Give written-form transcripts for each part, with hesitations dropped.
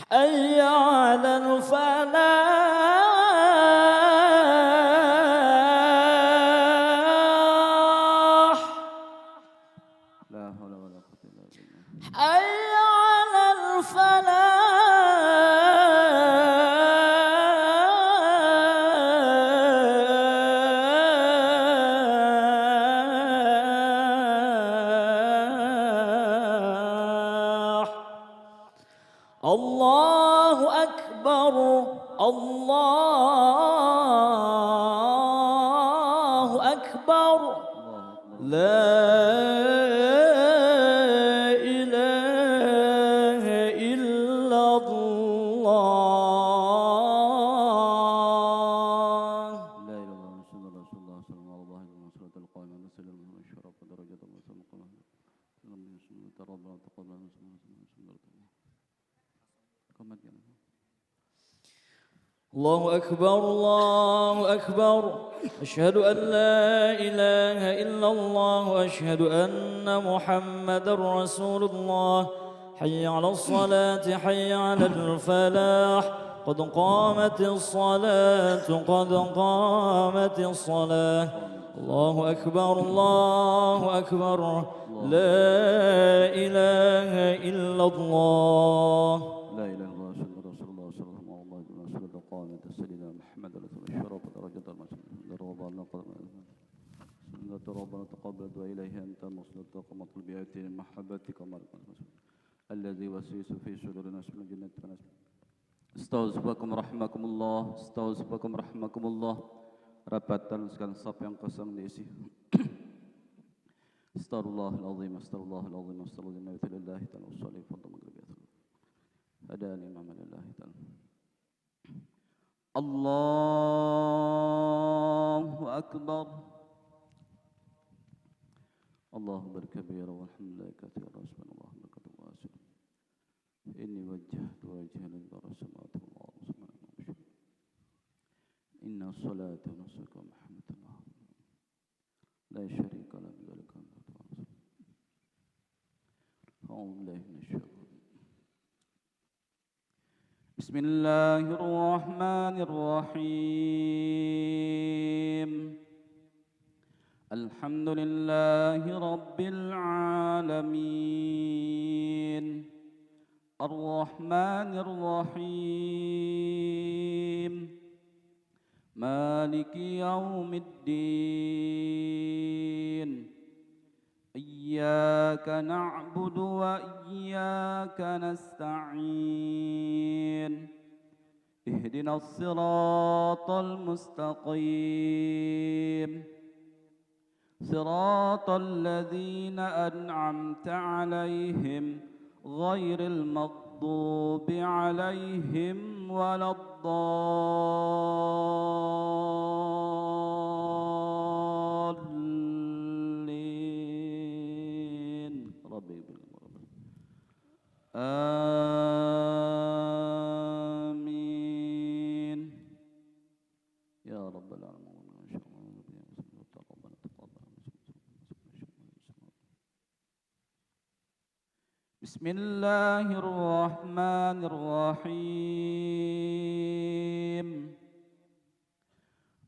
حي على الفلاح لا حول ولا قوة إلا بالله. حي على الفلاح الله أكبر الله أكبر الله أكبر. لا إله إلا الله لا إله إلا الله محمد رسول الله صلى الله عليه وسلم. صلاة القائمة نسأل الله الشرف ودرجة الله سبحانه وتعالى. ربنا تقبل الله أكبر الله أكبر أشهد أن لا إله إلا الله وأشهد أن محمد رسول الله حي على الصلاة حي على الفلاح قد قامت الصلاة قد قامت الصلاة الله أكبر الله أكبر لا إله إلا الله لا إله إلا الله محمد رسول الله صلى الله عليه وسلم. صلاة القائمة سيدنا محمد رسول الشرف ودرجة ربنا تقبل وإليه أنت مصلت ومطلب آتي محبتك الذي وسيس في صدور الناس من الجنة والناس. Astagfirullahaladzim rahimakumullah. Astagfirullahaladzim rahimakumullah. Rapatan sekalian saf yang kosong diisi. Astagfirullahaladzim astagfirullahaladzim astagfirullahaladzim lillahi ta'ala wassalli fadlu maghribiyat. Adaan imam lillahi ta'ala. Allahu akbar. Allahu berkabir walhamdulillahi katsira subhanallah barakatuh wasil. Inni wajjahtu wajhiya lillahi samawati wal ardi subhanahu. Inna salata wa nusuka Muhammadillah. La syarika lahu dzalika Bismillahirrahmanirrahim. Alhamdulillahi rabbil alamin. Ar-Rahmanir-Rahim. Maliki yaumiddin. Iyyaka na'budu wa iyyaka nasta'in. Ihdinas siratal mustaqim. Siratal ladzina an'amta 'alaihim ghairil maghdubi 'alaihim waladdallin. Rabbi Amin. Ya Rabbal Alamin. Bismillahirrahmanirrahim.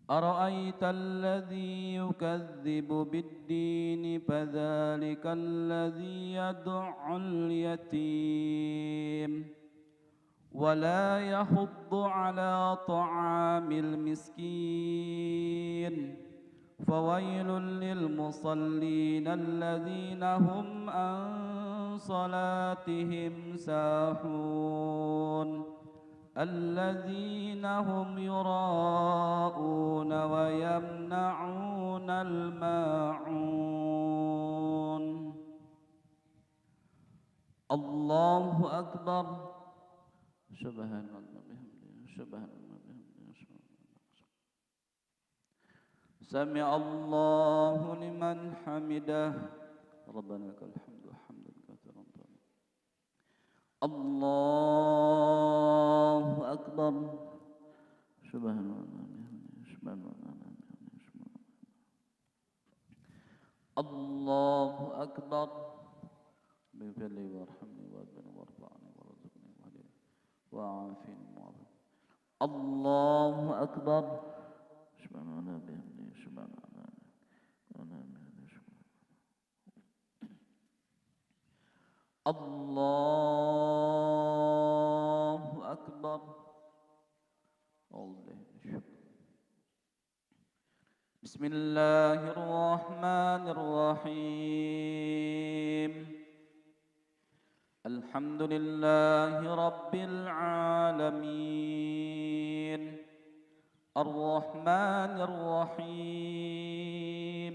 Ara'aita alladhi yukazzibu bid-din fadhalika alladhi yad'ul yatim wa la yahuddu ala ta'amil miskin. Fawailul lil musallin alladhina hum an salatihim sahun alladhina hum yura'una wa yamna'una al-ma'un. Allahu akbar. Subhanallah bihamdihi subhanallah. Sami Allahu liman hamidah. Rabbana lakal hamdu hamdan katsiran. Allahu akbar. Subhanallah subhanallah. Allahu akbar. Bifadli warhamni wa adbani warfa'ni warzuqni wahdini وعافنا وعافنا. الله أكبر. سبحان الله بحمده سبحان الله. الله أكبر. بسم الله الرحمن الرحيم. الحمد لله رب العالمين الرحمن الرحيم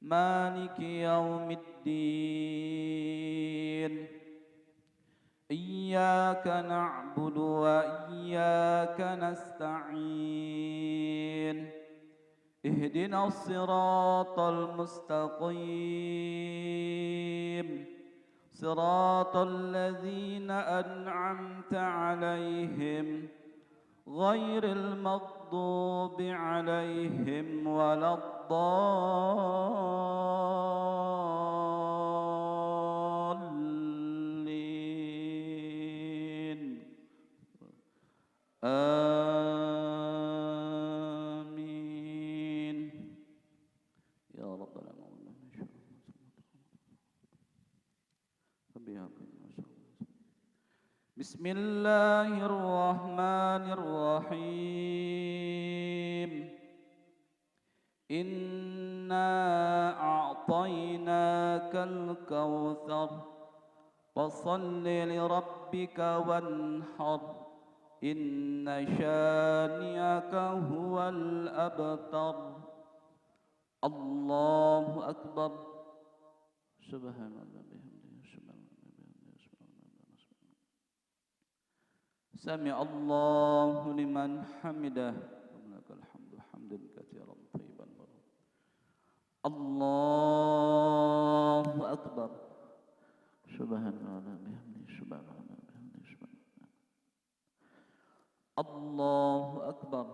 مالك يوم الدين. إياك نعبد وإياك نستعين. اهدنا الصراط المستقيم صراط الذين أنعمت عليهم غير المغضوب عليهم ولا الضالين. آمين يا رب العالمين. بسم الله الرحمن الرحيم. إنا أعطيناك الكوثر فصل لربك وانحر إن شانئك هو الأبتر. الله أكبر. سبحان الله بحمده سبحان الله بحمده سبحان الله. سمع الله لمن حمده ولك الحمد حمدا كثيرا طيبا مباركا. الله أكبر. سبحان الله بحمده سبحان الله بحمده سبحان الله. الله أكبر.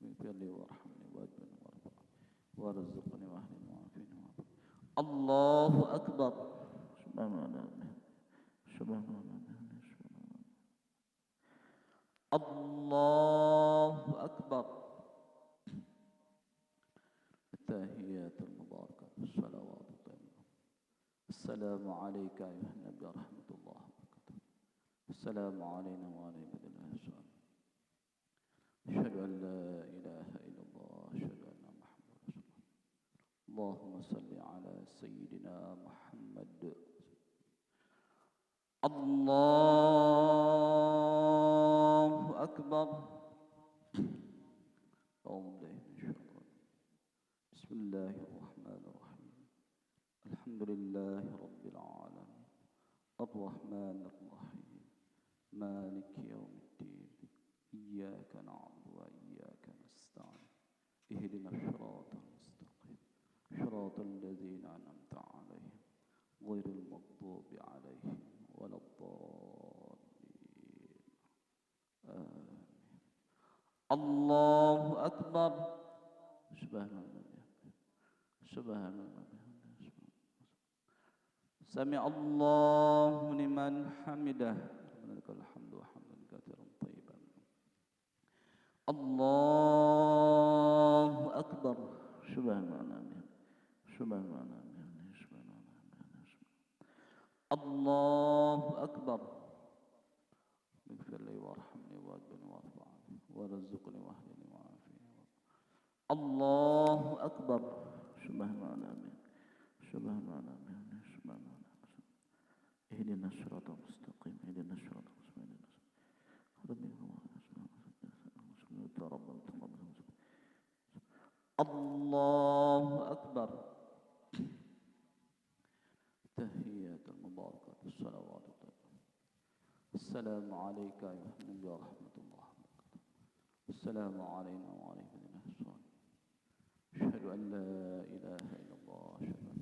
اغفر لي وارحمني واجبرني وارفعني وارزقني واهدني وعافني وعافني. الله أكبر. سبحان الله سبحان الله. الله أكبر. التحيات المباركة الصلوات الطيبة. السلام عليك أيها النبي ورحمة الله وبركاته. السلام علينا وعلى عباد الله الصالحين. أشهد أن لا إله إلا الله أشهد أن محمدا رسول الله. اللهم صل على سيدنا محمد. الله أكبر. بسم الله الرحمن الرحيم. الحمد لله رب العالمين الرحمن الرحيم مالك يوم الدين. إياك نعبد وإياك نستعين. اهدنا الصراط المستقيم صراط الذين أنعمت عليهم غير المغضوب عليهم ولا الضالين. آمين. الله أكبر. سبحان الله سبحان الله. سمع الله لمن حمده ولك الحمد حمدا كثيرا طيبا. الله أكبر. سبحان الله سبحان الله سبحان الله. الله أكبر. اغفر لي وارحمني واجبرني وارفعني وارزقني واهدني وعافني. الله أكبر. سبحان الله سبحان الله سبحان الله. اهدنا الصراط المستقيم اهدنا الصراط المستقيم. الله أكبر. تحيات المباركات الصلوات الطيبة. السلام عليك أيها النبي ورحمة الله وبركاته. السلام علينا وعلى عباد الله الصالحين. أشهد أن لا إله إلا الله أشهد أن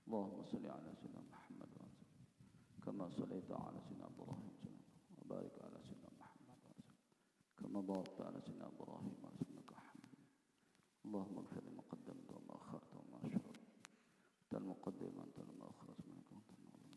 اللهم صل على سيدنا محمد وسلم كما صليت على سيدنا إبراهيم وسلم وبارك على سيدنا محمد وسلم كما باركت على سيدنا إبراهيم وسلم إنك حميد. اللهم اغفر لي ما قدمت وما أخرت وما أشركت. أنت المقدم أنت المؤخر اسمك وأنت المعلم.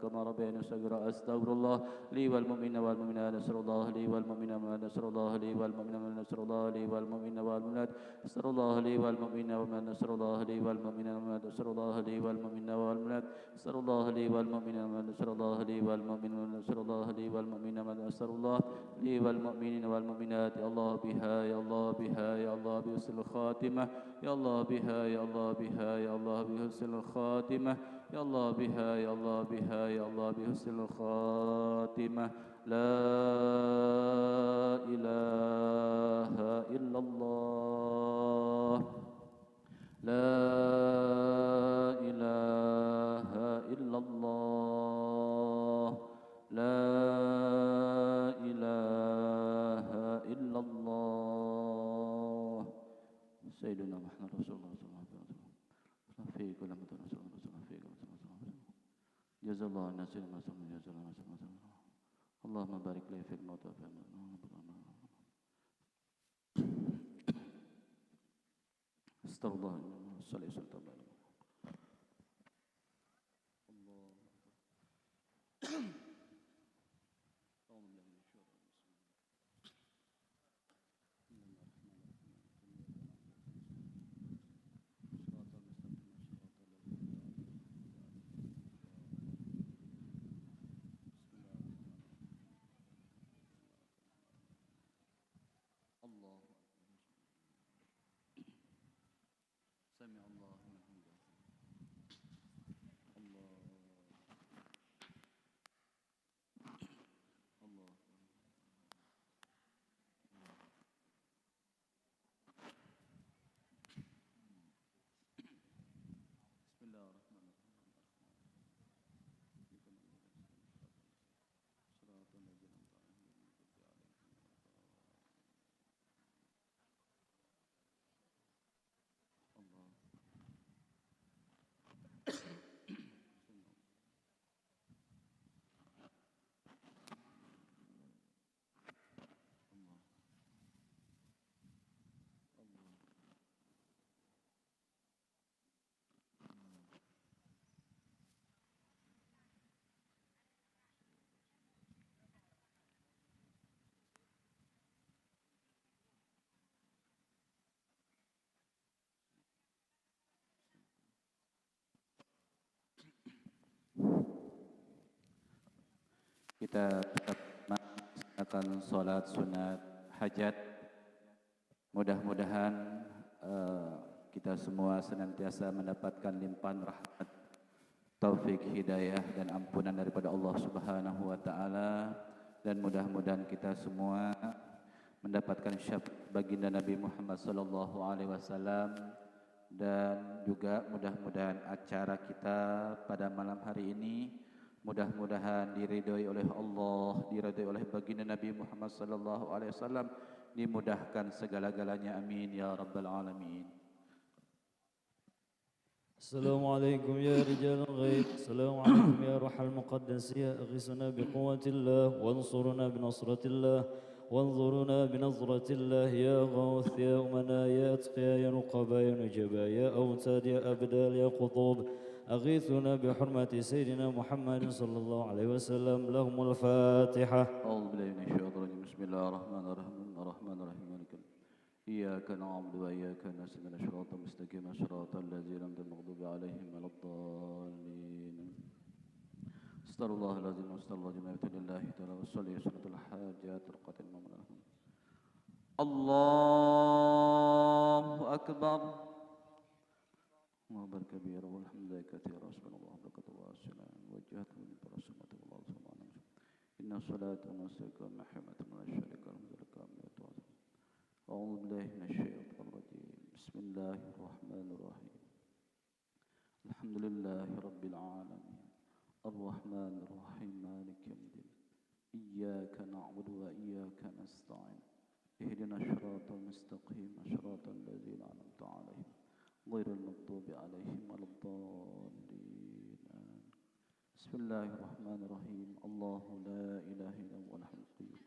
كما ربياني صغيرا أستغفر الله لي والمؤمنين والمؤمنات نسأل الله لي والمؤمنين والمؤمنات نسأل الله لي والمؤمنين والمؤمنات نسأل الله لي والمؤمنين والمؤمنات نسأل الله لي والمؤمنين والمؤمنات نسأل الله لي والمؤمنين والمؤمنات نسأل الله لي والمؤمنين والمؤمنات نسأل الله لي والمؤمنين والمؤمنات نسأل الله لي والمؤمنين والمؤمنات نسأل الله لي والمؤمنين والمؤمنات نسأل الله لي والمؤمنين والمؤمنات يا الله بها يا الله بها يا الله بحسن الخاتمة يا الله بها يا الله بها يا الله بحسن الخاتمة يا الله بها يا الله بها يا الله بحسن الخاتمة لا إله إلا الله لا إله إلا الله لا إله إلا الله سيدنا محمد رسول الله صلى الله عليه وسلم في كل مدى رسول الله صلى الله عليه وسلم جزا الله الناس ما سمع جزا الله ما سمع اللهم بارك لي في الموت وفي استغفر الله صلى الله عليه وسلم سمع الله من حمده الله الله بسم الله الرحمن الرحيم صراط الذين أنعمت عليهم الله kita tetap melaksanakan sholat sunat hajat. Mudah-mudahan kita semua senantiasa mendapatkan limpahan rahmat, taufik, hidayah dan ampunan daripada Allah Subhanahu wa taala, dan mudah-mudahan kita semua mendapatkan syafaat baginda Nabi Muhammad sallallahu alaihi wasallam, dan juga mudah-mudahan acara kita pada malam hari ini mudah-mudahan diridhoi oleh Allah, diridhoi oleh baginda Nabi Muhammad sallallahu alaihi wasallam, dimudahkan segala-galanya, amin ya rabbal alamin. Assalamualaikum ya rijal ghaib, Assalamualaikum ya ruhal muqaddas, ya aghisna biquwatillah, wansurna binasratillah, wanzurna binazratillah, ya ghawth ya umana ya atqiya ya nuqaba ya nujaba ya awtad ya abdal ya qutub, أغيثنا بحرمة سيدنا محمد صلى الله عليه وسلم. لهم الفاتحة. أعوذ بالله من الشيطان الرجيم. بسم الله الرحمن الرحيم. الرحمن الرحيم مالك إياك نعبد وإياك نستعين صراط مستقيم صراط الذين أنعمت المغضوب عليهم ولا الضالين. استغفر الله العظيم واستغفر الله جميعا لله تعالى وصلي سنة الحاجات القاتل المؤمن. الله أكبر. الله كبير والحمد لله كثيرا سبحان الله وبركاته والسلام وجهته من برسمته الله سبحانه إن الصلاة والنسك والمحمة من الشرك والمزلك أعوذ بالله من الشيطان الرجيم. بسم الله الرحمن الرحيم. الحمد لله رب العالمين الرحمن الرحيم مالك يوم الدين إياك نعبد وإياك نستعين اهدنا الصراط المستقيم صراط الذين أنعمت عليهم غير المغضوب عليهم ولا الضالين. بسم الله الرحمن الرحيم. الله لا إله إلا هو الحي القيوم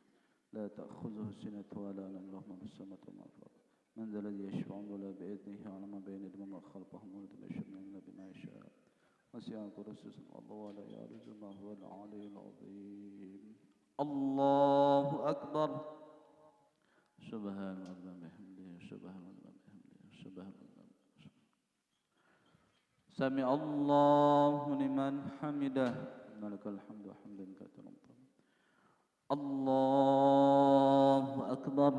لا تأخذه سنة ولا نوم له ما في السماوات وما في الأرض من ذا الذي يشفع ولا بإذنه يعلم ما بين يديه وما خلفهم ولا يشفع إلا بما يشاء وسع كرسيه الله ولا يعرج ما هو العلي العظيم. الله أكبر. سبحان الله بحمده سبحان الله بحمده سبحان الله. سمع الله لمن حمده لك الحمد حمدا كثيرا. الله أكبر.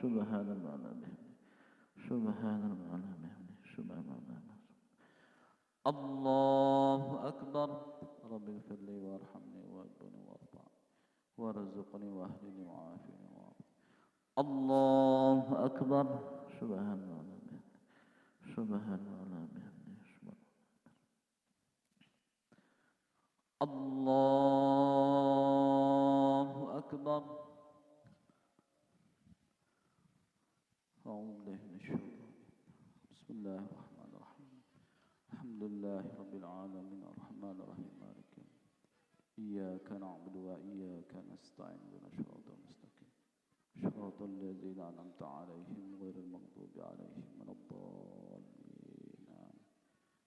سبحان الله بحمده سبحان الله بحمده سبحان الله. الله أكبر. رب اغفر لي وارحمني واجبرني وارفع وارزقني واهدني وعافني وعافني. الله أكبر. سبحان الله بحمده سبحان الله بحمده سبحان الله أكبر. أعوذ بالله من الشيطان. بسم الله الرحمن الرحيم. الحمد لله رب العالمين الرحمن الرحيم مالك يوم الدين. إياك نعبد وإياك نستعين اهدنا الصراط المستقيم صراط الذين أنعمت عليهم غير المغضوب عليهم ولا الضالين.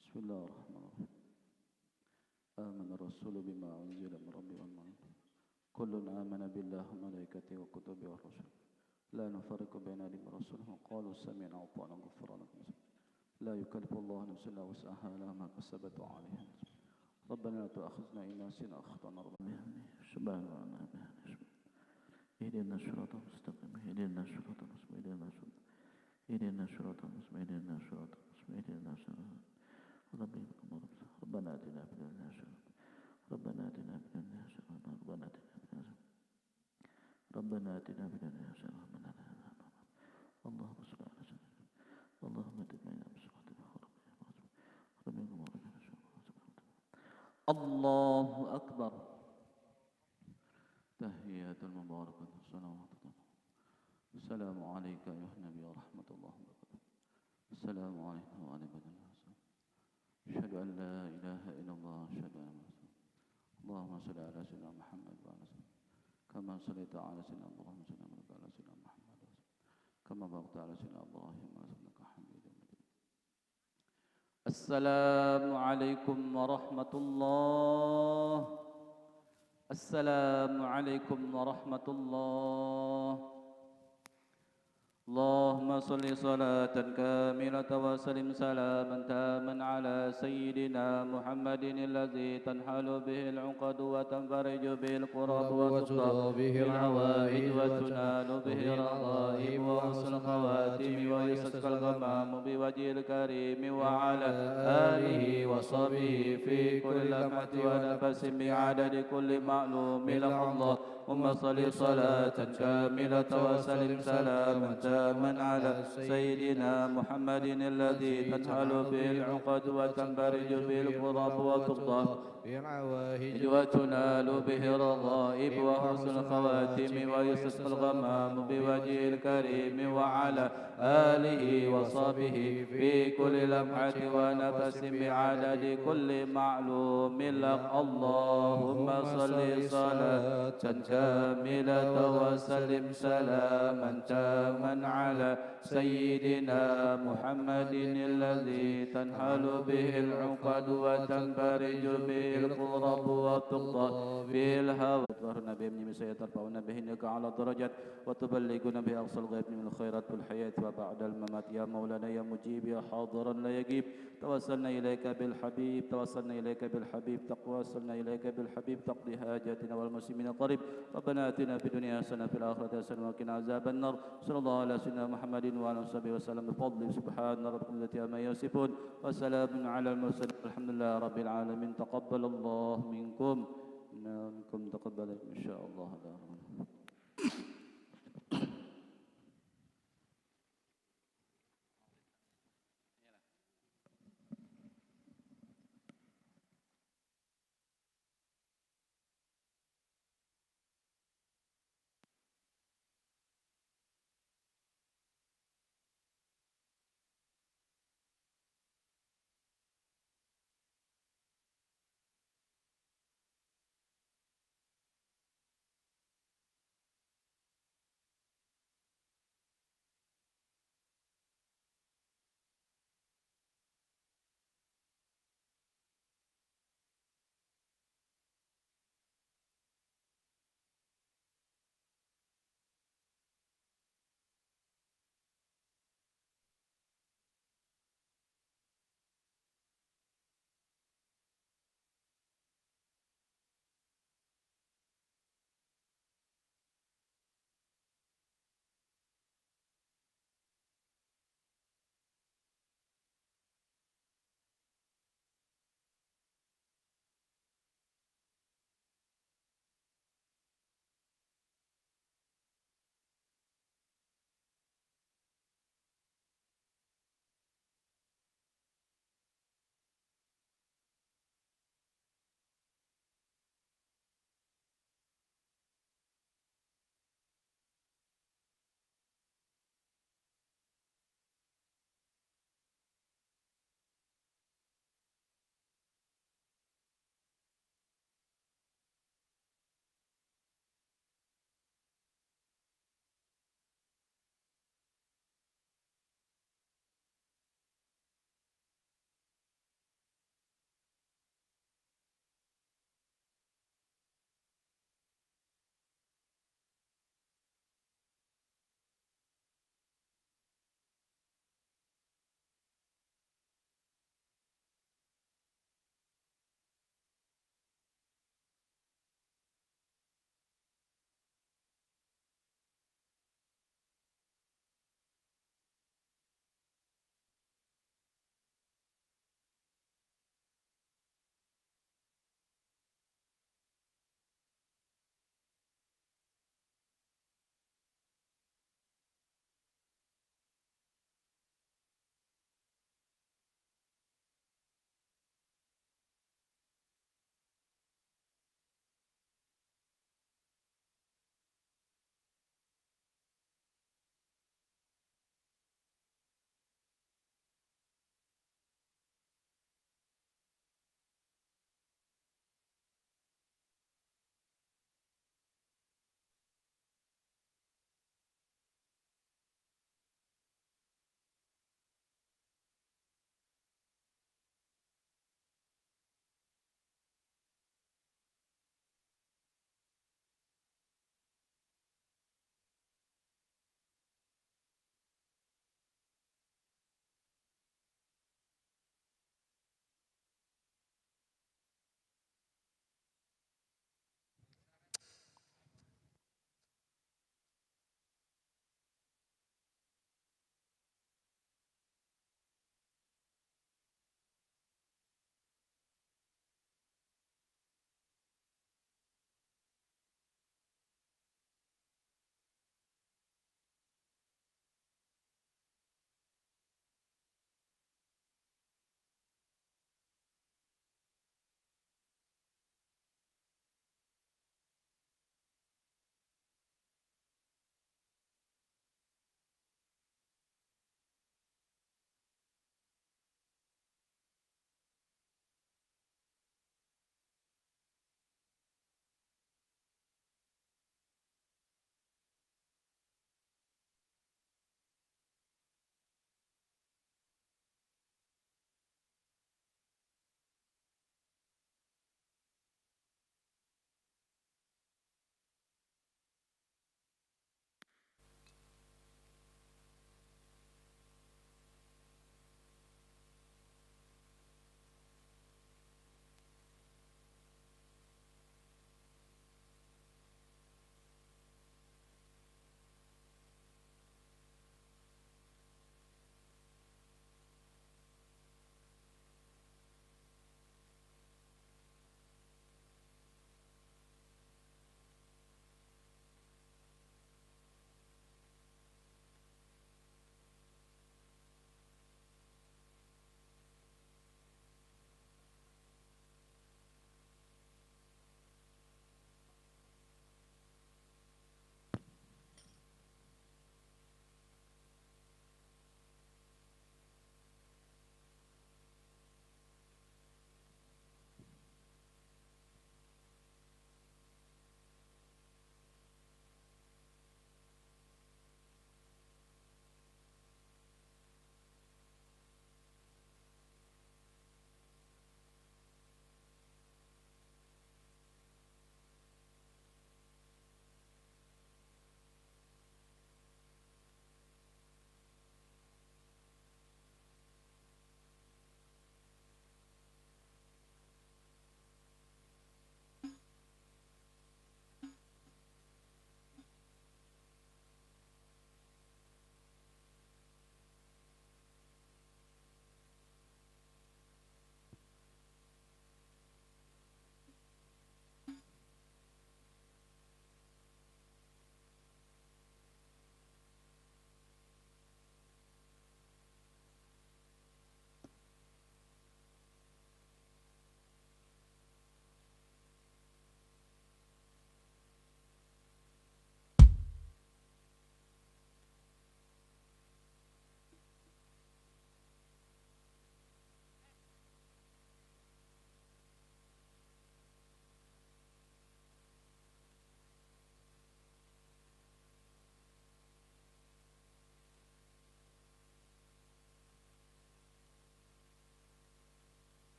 بسم الله الرحمن الرحيم. آمن الرسول بما أنزل من ربه والمؤمنون كل آمن بالله وملائكته وكتبه ورسله لا نفرق بين أحد من رسله وقالوا سمعنا وأطعنا غفرانك. لا يكلف الله نفسا إلا وسعها لها ما كسبت وعليها. ربنا لا تؤاخذنا إن نسينا أو أخطأنا. سبحان الله اهدنا الصراط المستقيم اهدنا الصراط المستقيم اهدنا الصراط المستقيم اهدنا الصراط المستقيم اهدنا الصراط المستقيم. ربنا آتنا في الدنيا حسنة ربنا آتنا في الدنيا حسنة ربنا آتنا في الدنيا حسنة ربنا آتنا في الدنيا حسنة اللهم صل على سيدنا اللهم تبعنا بصراط الله أكبر. تحيات المباركة الصلوات. السلام عليك أيها النبي ورحمة الله وبركاته. السلام عليكم وعلى بدر. أشهد أن لا إله إلا الله أشهد أن محمدا. اللهم صل على سيدنا محمد وعلى سيدنا كما صليت على سيدنا إبراهيم وعلى سيدنا محمد كما باركت على سيدنا إبراهيم إنك حميد مجيد. السلام عليكم ورحمة الله. السلام عليكم ورحمة الله. اللهم صل صلاة كاملة وسلم سلاما تاما على سيدنا محمد الذي تنحل به العقد وتنفرج به الكرب وتقضى به الحوائج وتنال به الرغائب وحسن الخواتم ويستسقى الغمام بوجه الكريم وعلى آله وصحبه في كل لمحة ونفس بعدد كل معلوم لك الله. اللهم صل صلاة كاملة وسلم سلاما تاما على سيدنا محمد الذي تنحل به العقد وتنفرج به الكرب وتقضى بالعواهج وتنال به الرغائب وحسن الخواتم ويستسقى الغمام بوجه الكريم وعلى آله وصحبه في كل لمحة ونفس بعدد كل معلوم لك. اللهم صل صلاة كاملة وسلم سلاما تاما على سيدنا محمد الذي تنحل به العقد وتنفرج به الكرب وتقضى به الهوى. تطهرنا به من سيئات ترفعنا به إنك على الدرجات وتبلغنا به أقصى الغيب من الخيرات في الحياة وبعد الممات. يا مولانا يا مجيب يا حاضرا لا يجيب. توسلنا إليك بالحبيب توسلنا إليك بالحبيب توسلنا إليك بالحبيب تقضي حاجاتنا والمسلمين قريب. ربنا آتنا في الدنيا حسنة في الآخرة حسنة وقنا عذاب النار. صلى الله على سيدنا محمد وعلى آله وسلم بفضل سبحان ربك التي ما يصفون وسلام على المرسلين الحمد لله رب العالمين. تقبل الله منكم تقبل إن شاء الله.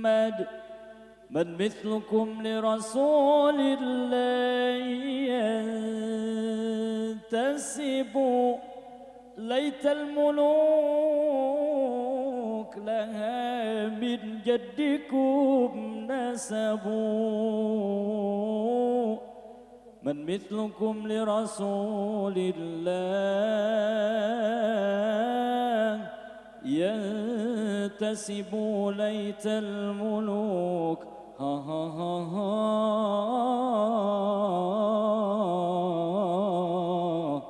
محمد من مثلكم لرسول الله ينتسب ليت الملوك لها من جدكم نسبوا من مثلكم لرسول الله ينتسب ليت الملوك ها ها ها ها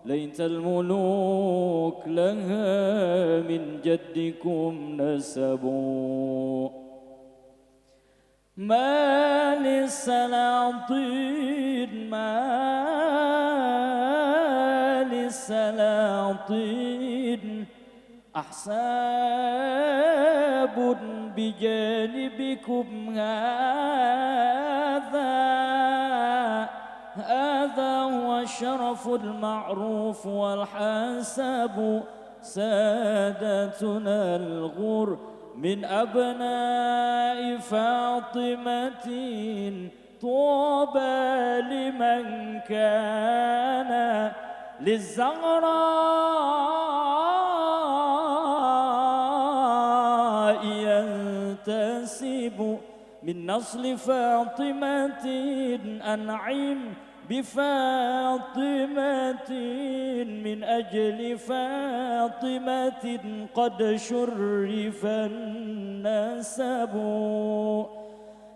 ليت الملوك لها من جدكم نسبوا ما للسلاطين أحساب بجانبكم هذا هو الشرف المعروف والحسب سادتنا الغر من أبناء فاطمة طوبى لمن كان للزهراء ينتسب من نسل فاطمة أنعم بفاطمة من أجل فاطمة قد شرف النسب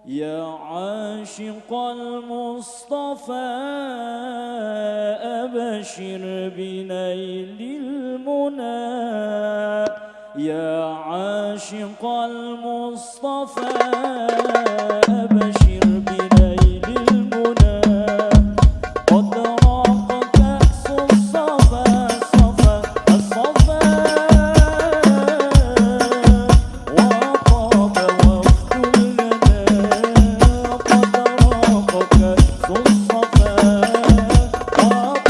يا عاشق المصطفى أبشر بنيل المنى يا عاشق المصطفى أبشر بنيل المنى قد راق كأس الصفا صفا الصفا وطاب وفد المنى قد راق كأس الصفا وطاب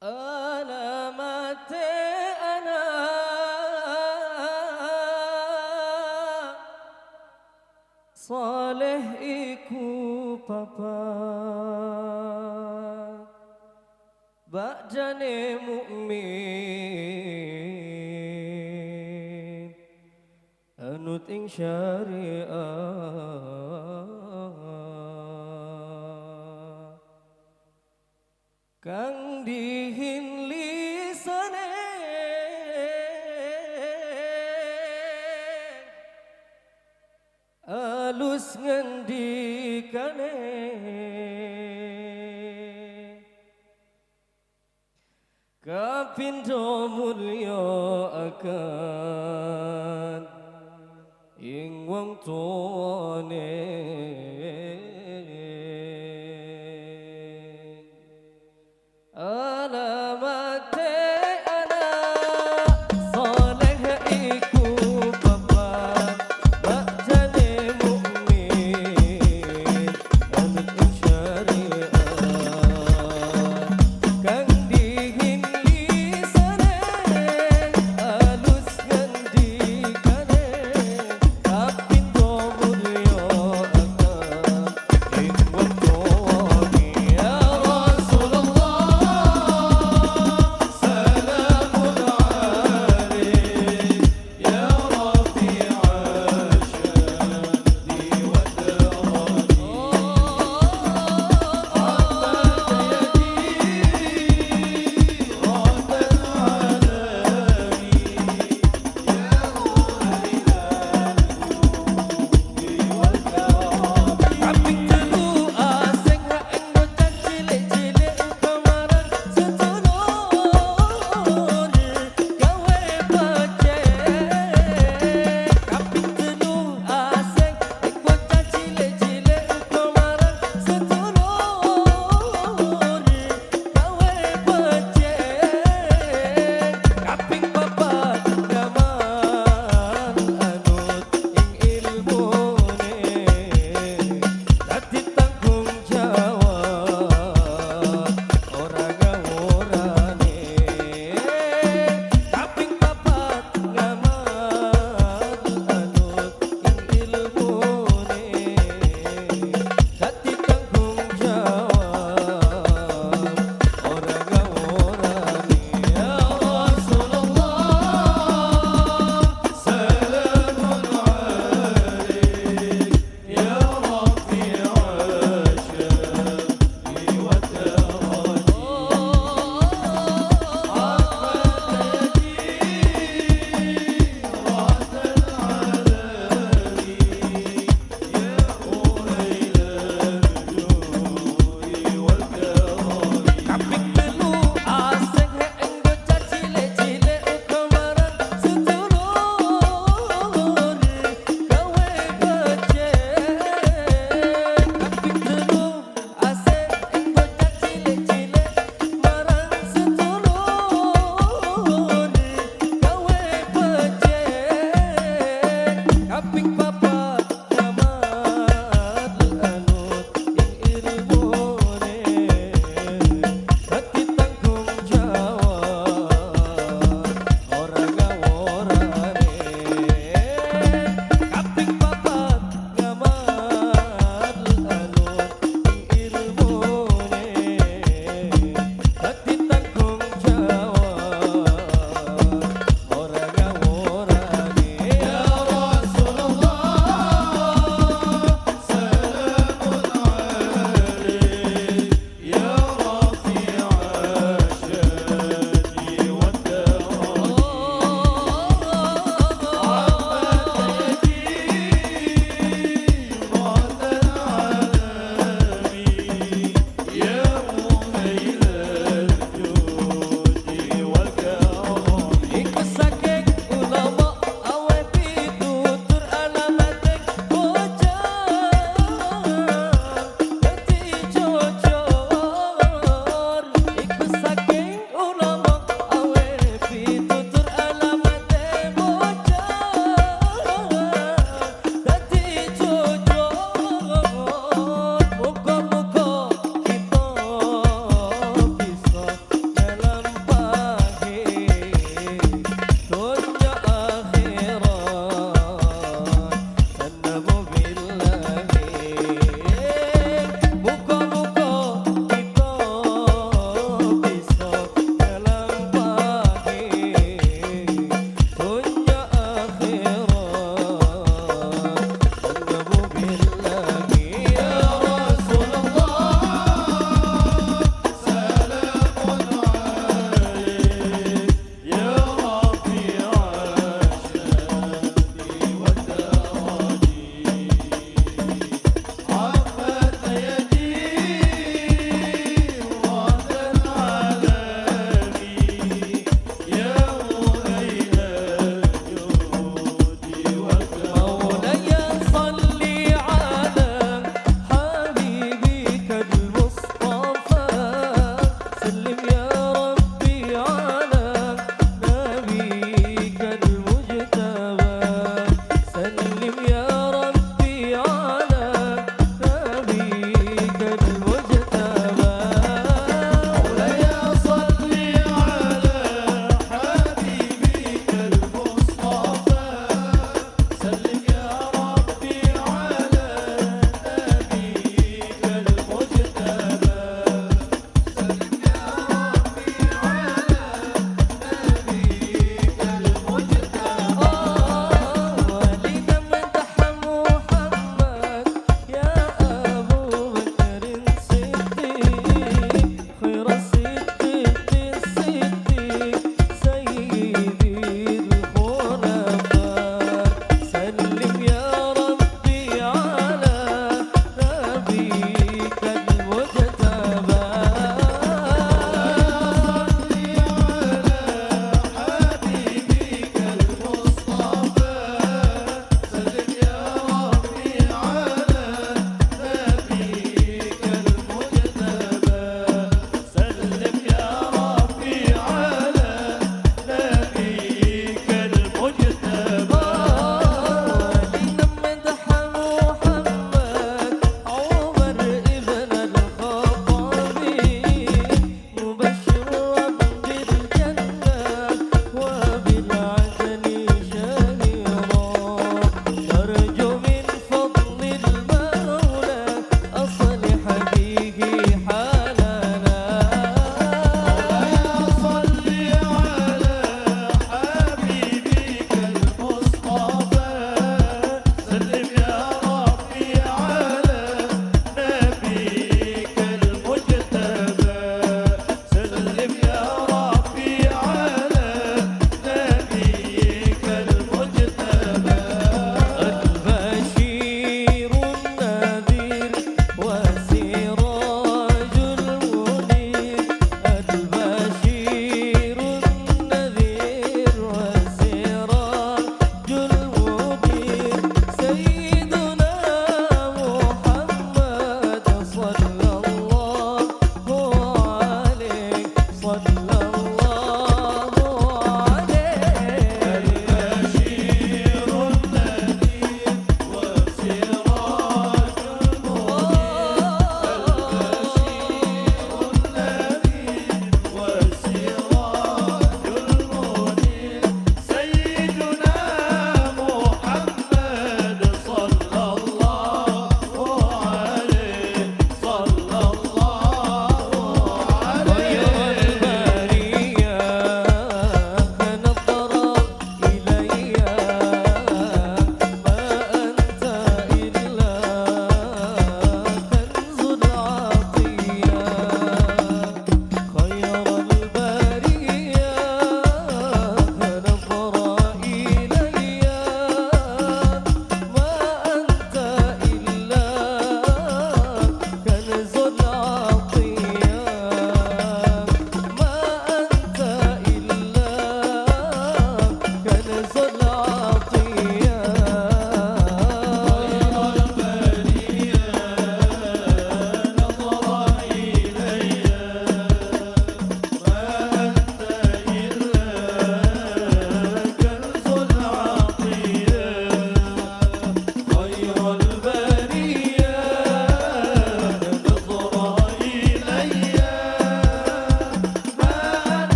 alamat ana saleh iku papa ba'jane mukmin anut ing syariat kang dihin lisane alus ngendikane kapindo mulya akan ing wong tuane alamat anak soleh iku bapak ba'jane mukmin anut syariat kang dihin lisane alus ngendikane kapindo mulya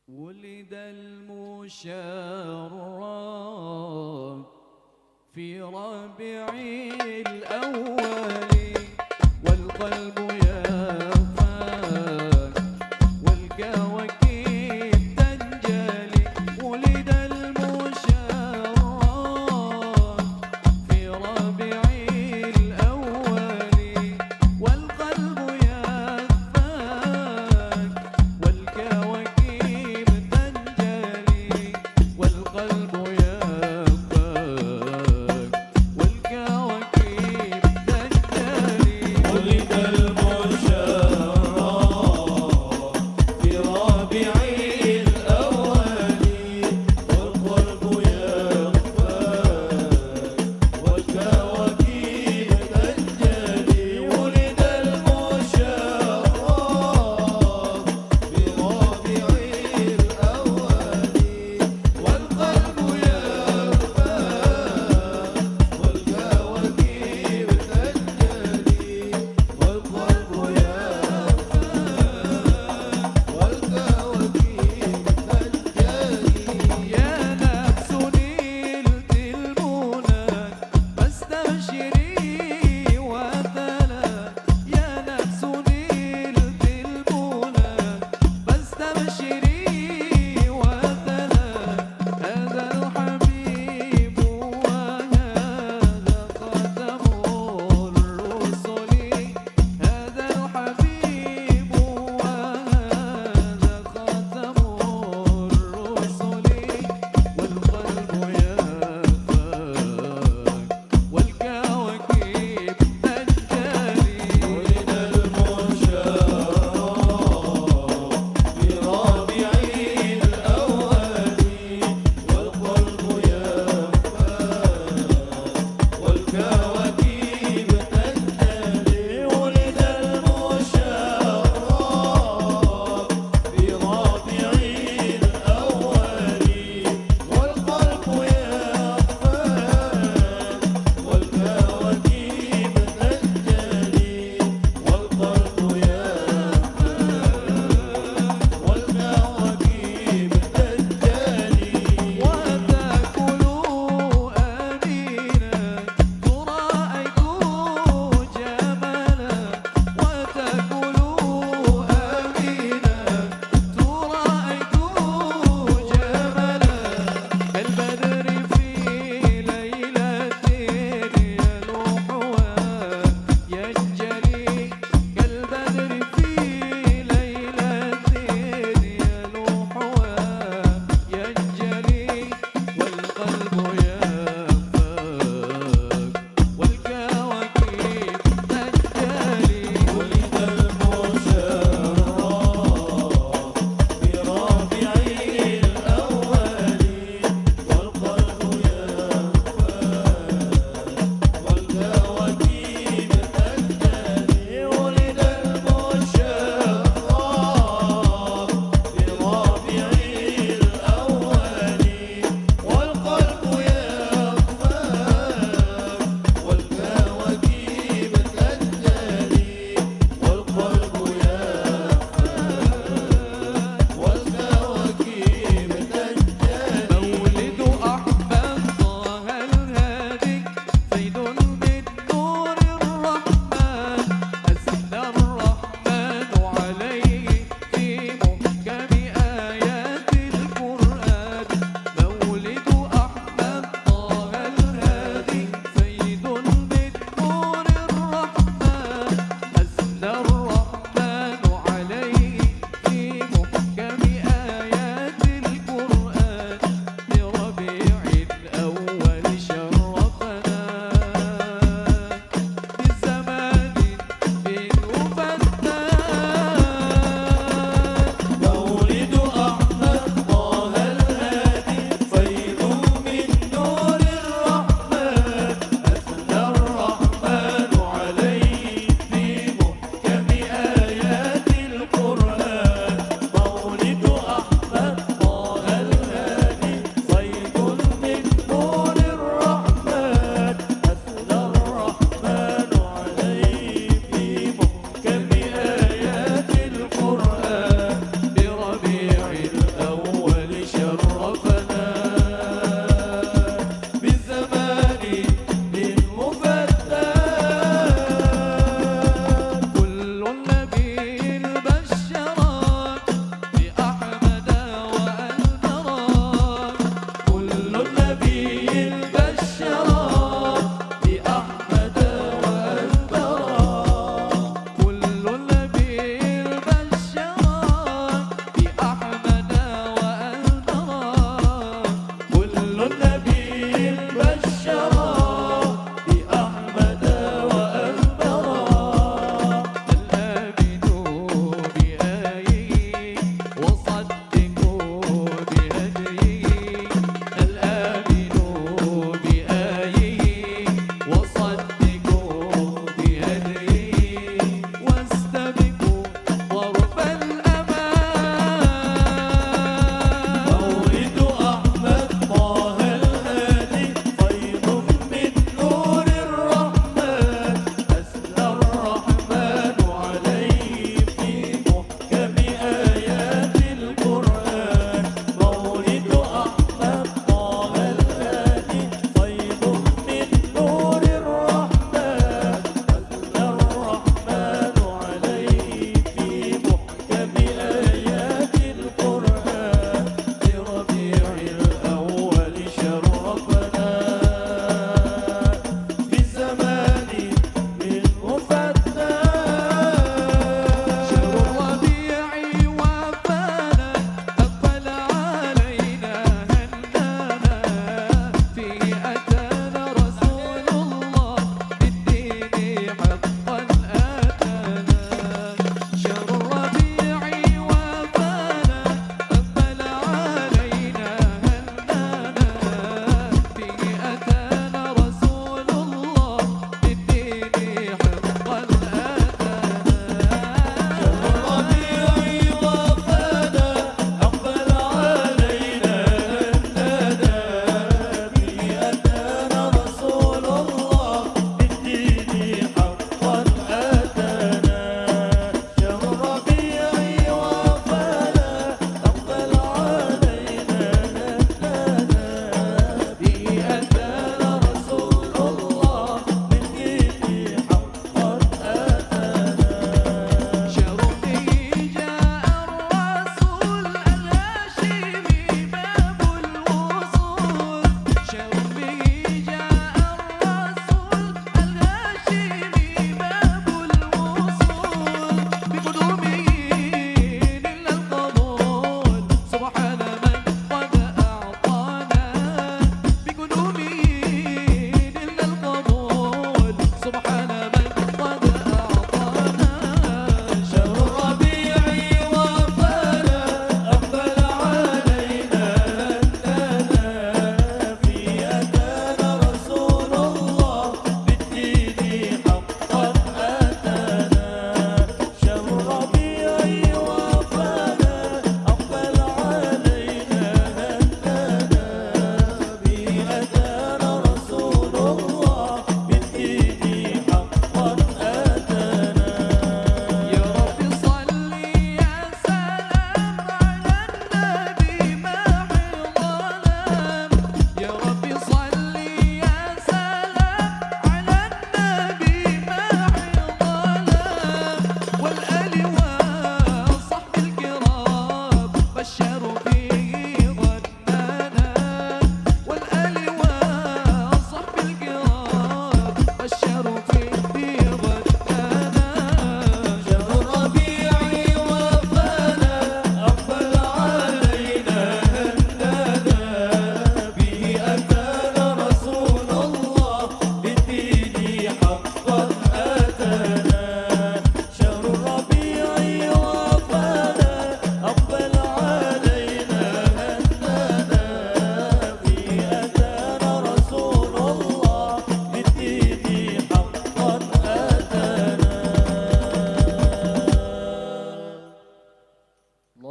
ولد المشرف في ربيع الأول والقلب يفاك والكواكب تنجلي. ولد المشرف في ربيع الأول والقلب يفاك والكواكب تنجلي. والقلب يفاك والكواكب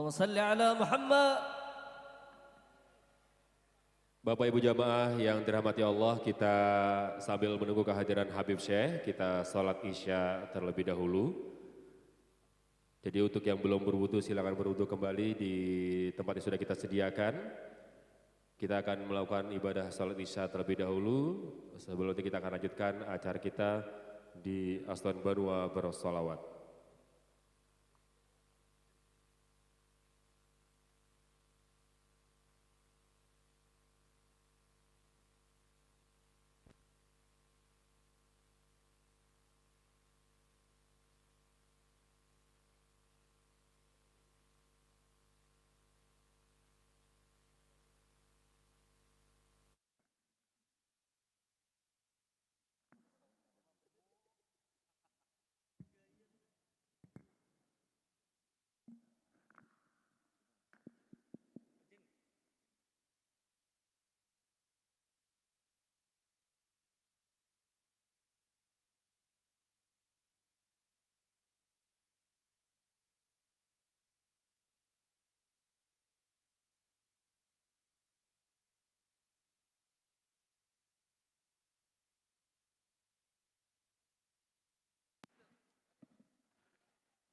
اللهم صل على محمد. Bapak Ibu jamaah yang dirahmati Allah, kita sambil menunggu kehadiran Habib Syekh, kita sholat Isya terlebih dahulu. Jadi untuk yang belum berwudu silakan berwudu kembali di tempat yang sudah kita sediakan. Kita akan melakukan ibadah sholat Isya terlebih dahulu. Sebelum itu kita akan lanjutkan acara kita di Aston Banua bersolawat.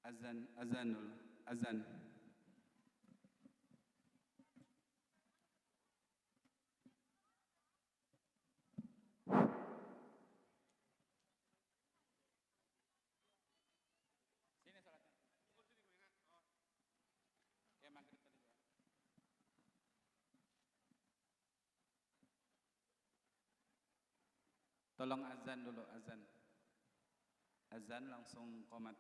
Azan. Tolong azan dulu, azan. Azan langsung qomat.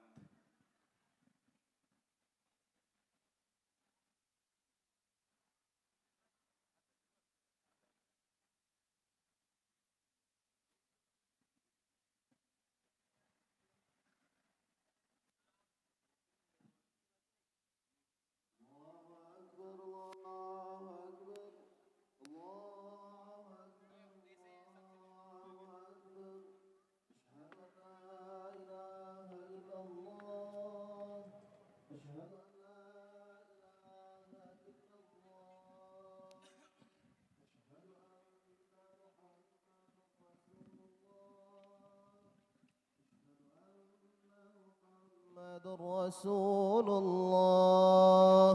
محمد رسول الله.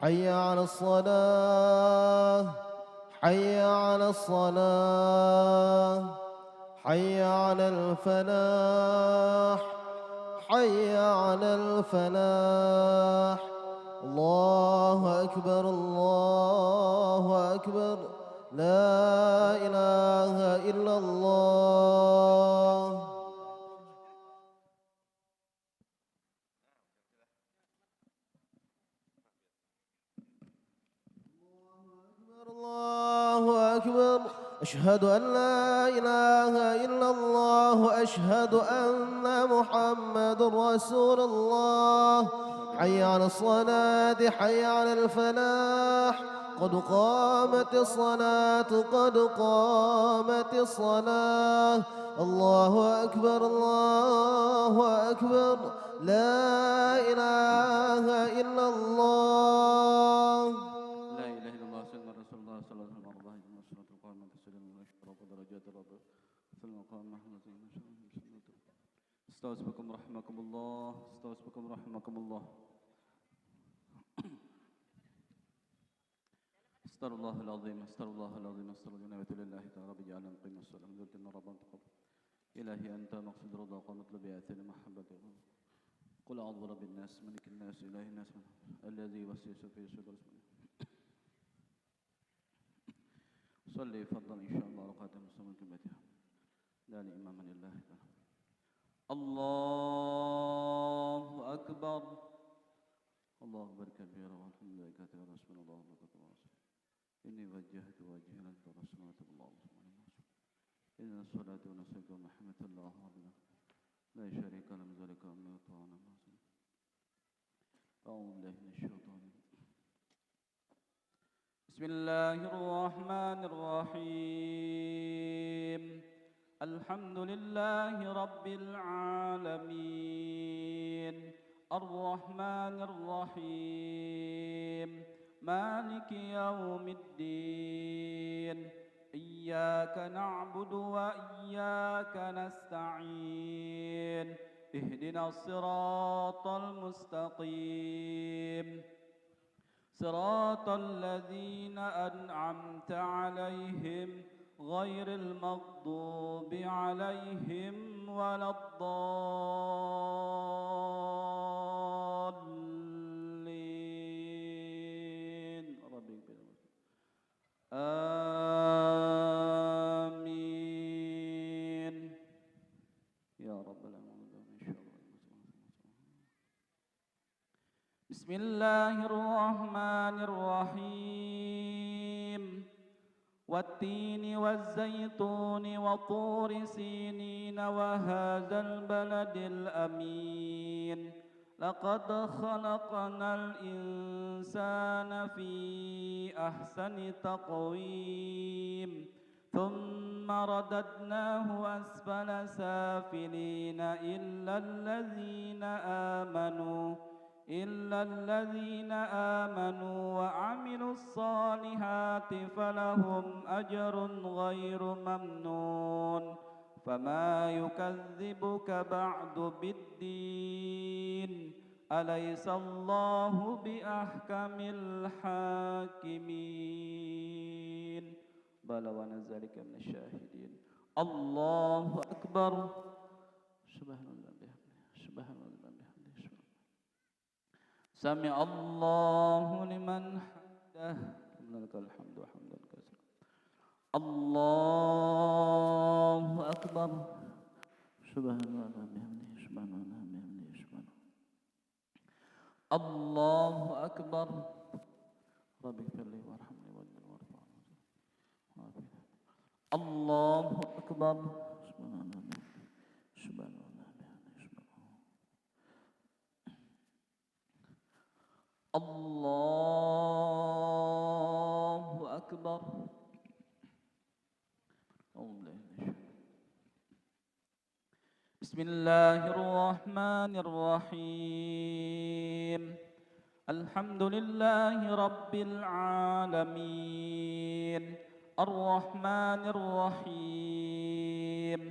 حي على الصلاة، حي على الصلاة، حي على الفلاح، حي على الفلاح. الله أكبر، الله أكبر، لا إله إلا الله. الله أكبر، أشهد أن لا إله إلا الله، أشهد أن محمد رسول الله. حي على الصلاة، حي على الفلاح، قد قامت الصلاة، قد قامت الصلاة. الله أكبر، الله أكبر، لا إله إلا الله. Astagfirullahaladzim rahimakumullah, astagfirullahaladzim rahimakumullah. Astaghfirullahaladzim, astaghfirullahaladzim, astaghfirullahaladzim, ta'ala bija'alan qimah salam, zurtina rabban taqabbal. Ilahi anta maqsid ridha qamat labi athani mahabbati. Qul a'udhu birabbin nas, malikin nas, ilahin nas, alladhi wasi'su fi sudur. Salli fadlan insyaallah raqatan muslimin kibatiha. Dali imaman lillahi ta'ala. Allahu Akbar. Allahu Akbar kabira walhamdulillahi katsira subhanallah wa inni wajjahtu wajhi laka rasulullah inna salatu wa nusuka muhammadillah la syarika lahu zalika amma ta'ala masul. A'udzu billahi minasyaitonir rajim. Bismillahirrahmanirrahim. Alhamdulillahi rabbil alamin. الرحمن الرحيم مالك يوم الدين إياك نعبد وإياك نستعين اهدنا الصراط المستقيم صراط الذين أنعمت عليهم غير المغضوب عليهم ولا الضالين آمين يا رب العالمين. بسم الله الرحمن الرحيم والتين والزيتون وطور سينين وهذا البلد الأمين لقد خلقنا الإنسان في أحسن تقويم ثم رددناه أسفل سافلين إلا الذين آمنوا وعملوا الصالحات فلهم أجر غير ممنون فما يكذبك بعد بالدين أليس الله بأحكم الحاكمين بلى ونذلك من الشاهدين الله أكبر سبحان الله سبحان الله سمع الله لمن حمده لك الحمد حمدا كثيرا الله أكبر سبحان الله بحمده سبحان الله بحمده سبحان الله أكبر رب اغفر لي وارحمني واجبر وارفعني الله أكبر سبحان الله بحمده سبحان الله الله أكبر بسم الله الرحمن الرحيم الحمد لله رب العالمين الرحمن الرحيم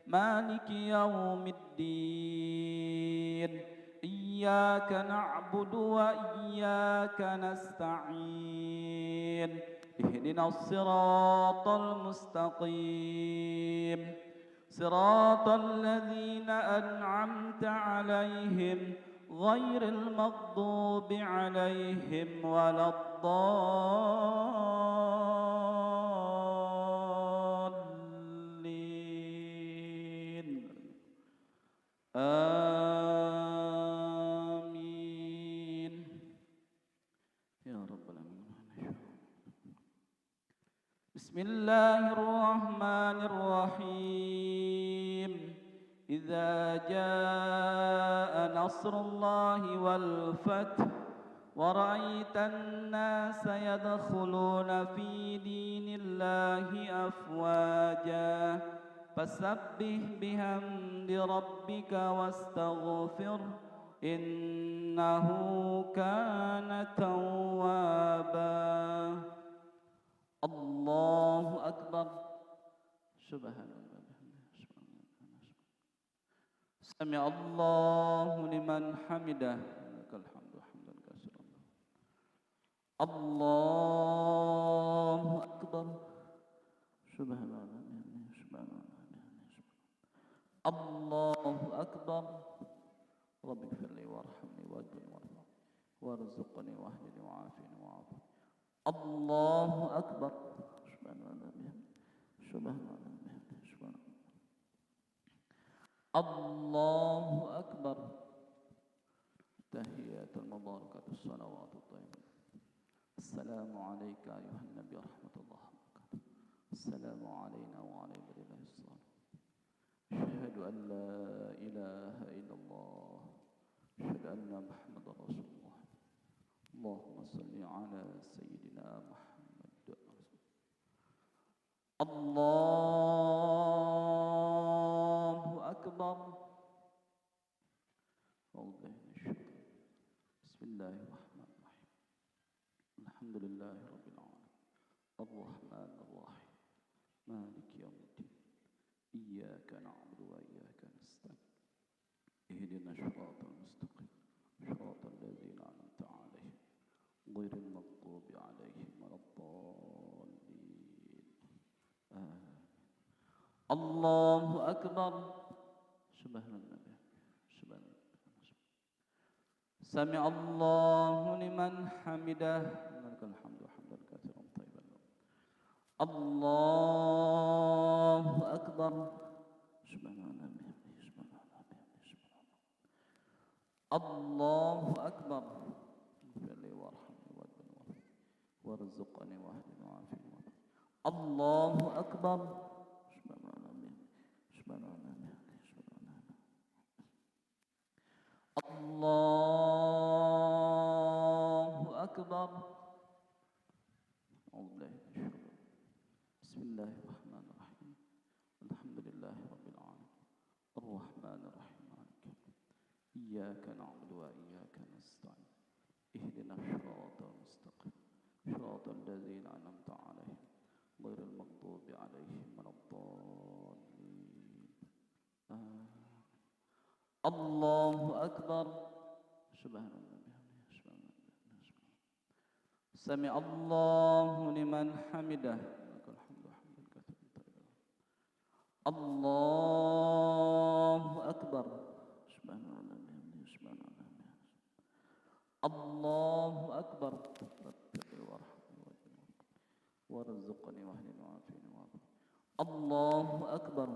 مالك يوم الدين إياك نعبد وإياك نستعين اهدنا الصراط المستقيم صراط الذين أنعمت عليهم غير المغضوب عليهم ولا الضالين آمين يا رب العالمين. بسم الله الرحمن الرحيم إذا جاء نصر الله والفتح ورأيت الناس يدخلون في دين الله أفواجا فسبح بحمد ربك واستغفر إنه كان توابا الله أكبر سبحان الله سمع الله لمن حمده لك الحمد حمدا كثيرا الله أكبر سبحان الله سبحان الله الله أكبر رب اغفر لي وارحمني واجبرني وارزقني واهدني وعافني وعافني الله أكبر سبحان الله سبحان الله سبحان الله أكبر تحيات المباركة الصلوات الطيبة السلام عليك أيها النبي ورحمة الله وبركاته السلام علينا وعلى عباد الله الصالحين أشهد أن لا إله إلا الله أشهد أن محمد رسول الله اللهم صل على سيدنا محمد الله أكبر أعوذ بالله من الشيطان الله الرحمن الرحيم الحمد لله رب العالمين الرحمن الرحيم مالك يوم الدين إياك نعبد وإياك نستعين اهدنا الصراط المستقيم صراط الذين أنعمت عليهم غير المغضوب عليهم ولا الضالين آمين الله أكبر سبحان الله سبحان الله سمع الله لمن حمده لك الحمد حمدا كثيرا طيبا الله أكبر سبحان الله سبحان الله سبحان الله أكبر اغفر لي وارحمني واهدني وارزقني واهدني وعافني الله أكبر سبحان الله سبحان الله الله أكبر أعوذ بالله من الشيطان بسم الله الرحمن الرحيم الحمد لله رب العالمين الرحمن الرحيم مالك يوم الدين إياك نعبد وإياك نستعين اهدنا الصراط المستقيم صراط الذين أنعمت عليهم غير المغضوب عليهم ولا الضالين الله أكبر سبحان الله سبحان الله سمع الله لمن حمده لك الحمد حمدا كثيرا طيبا الله أكبر سبحان الله سبحان الله الله أكبر ربي وارحمني وارزقني واهدني وعافني الله أكبر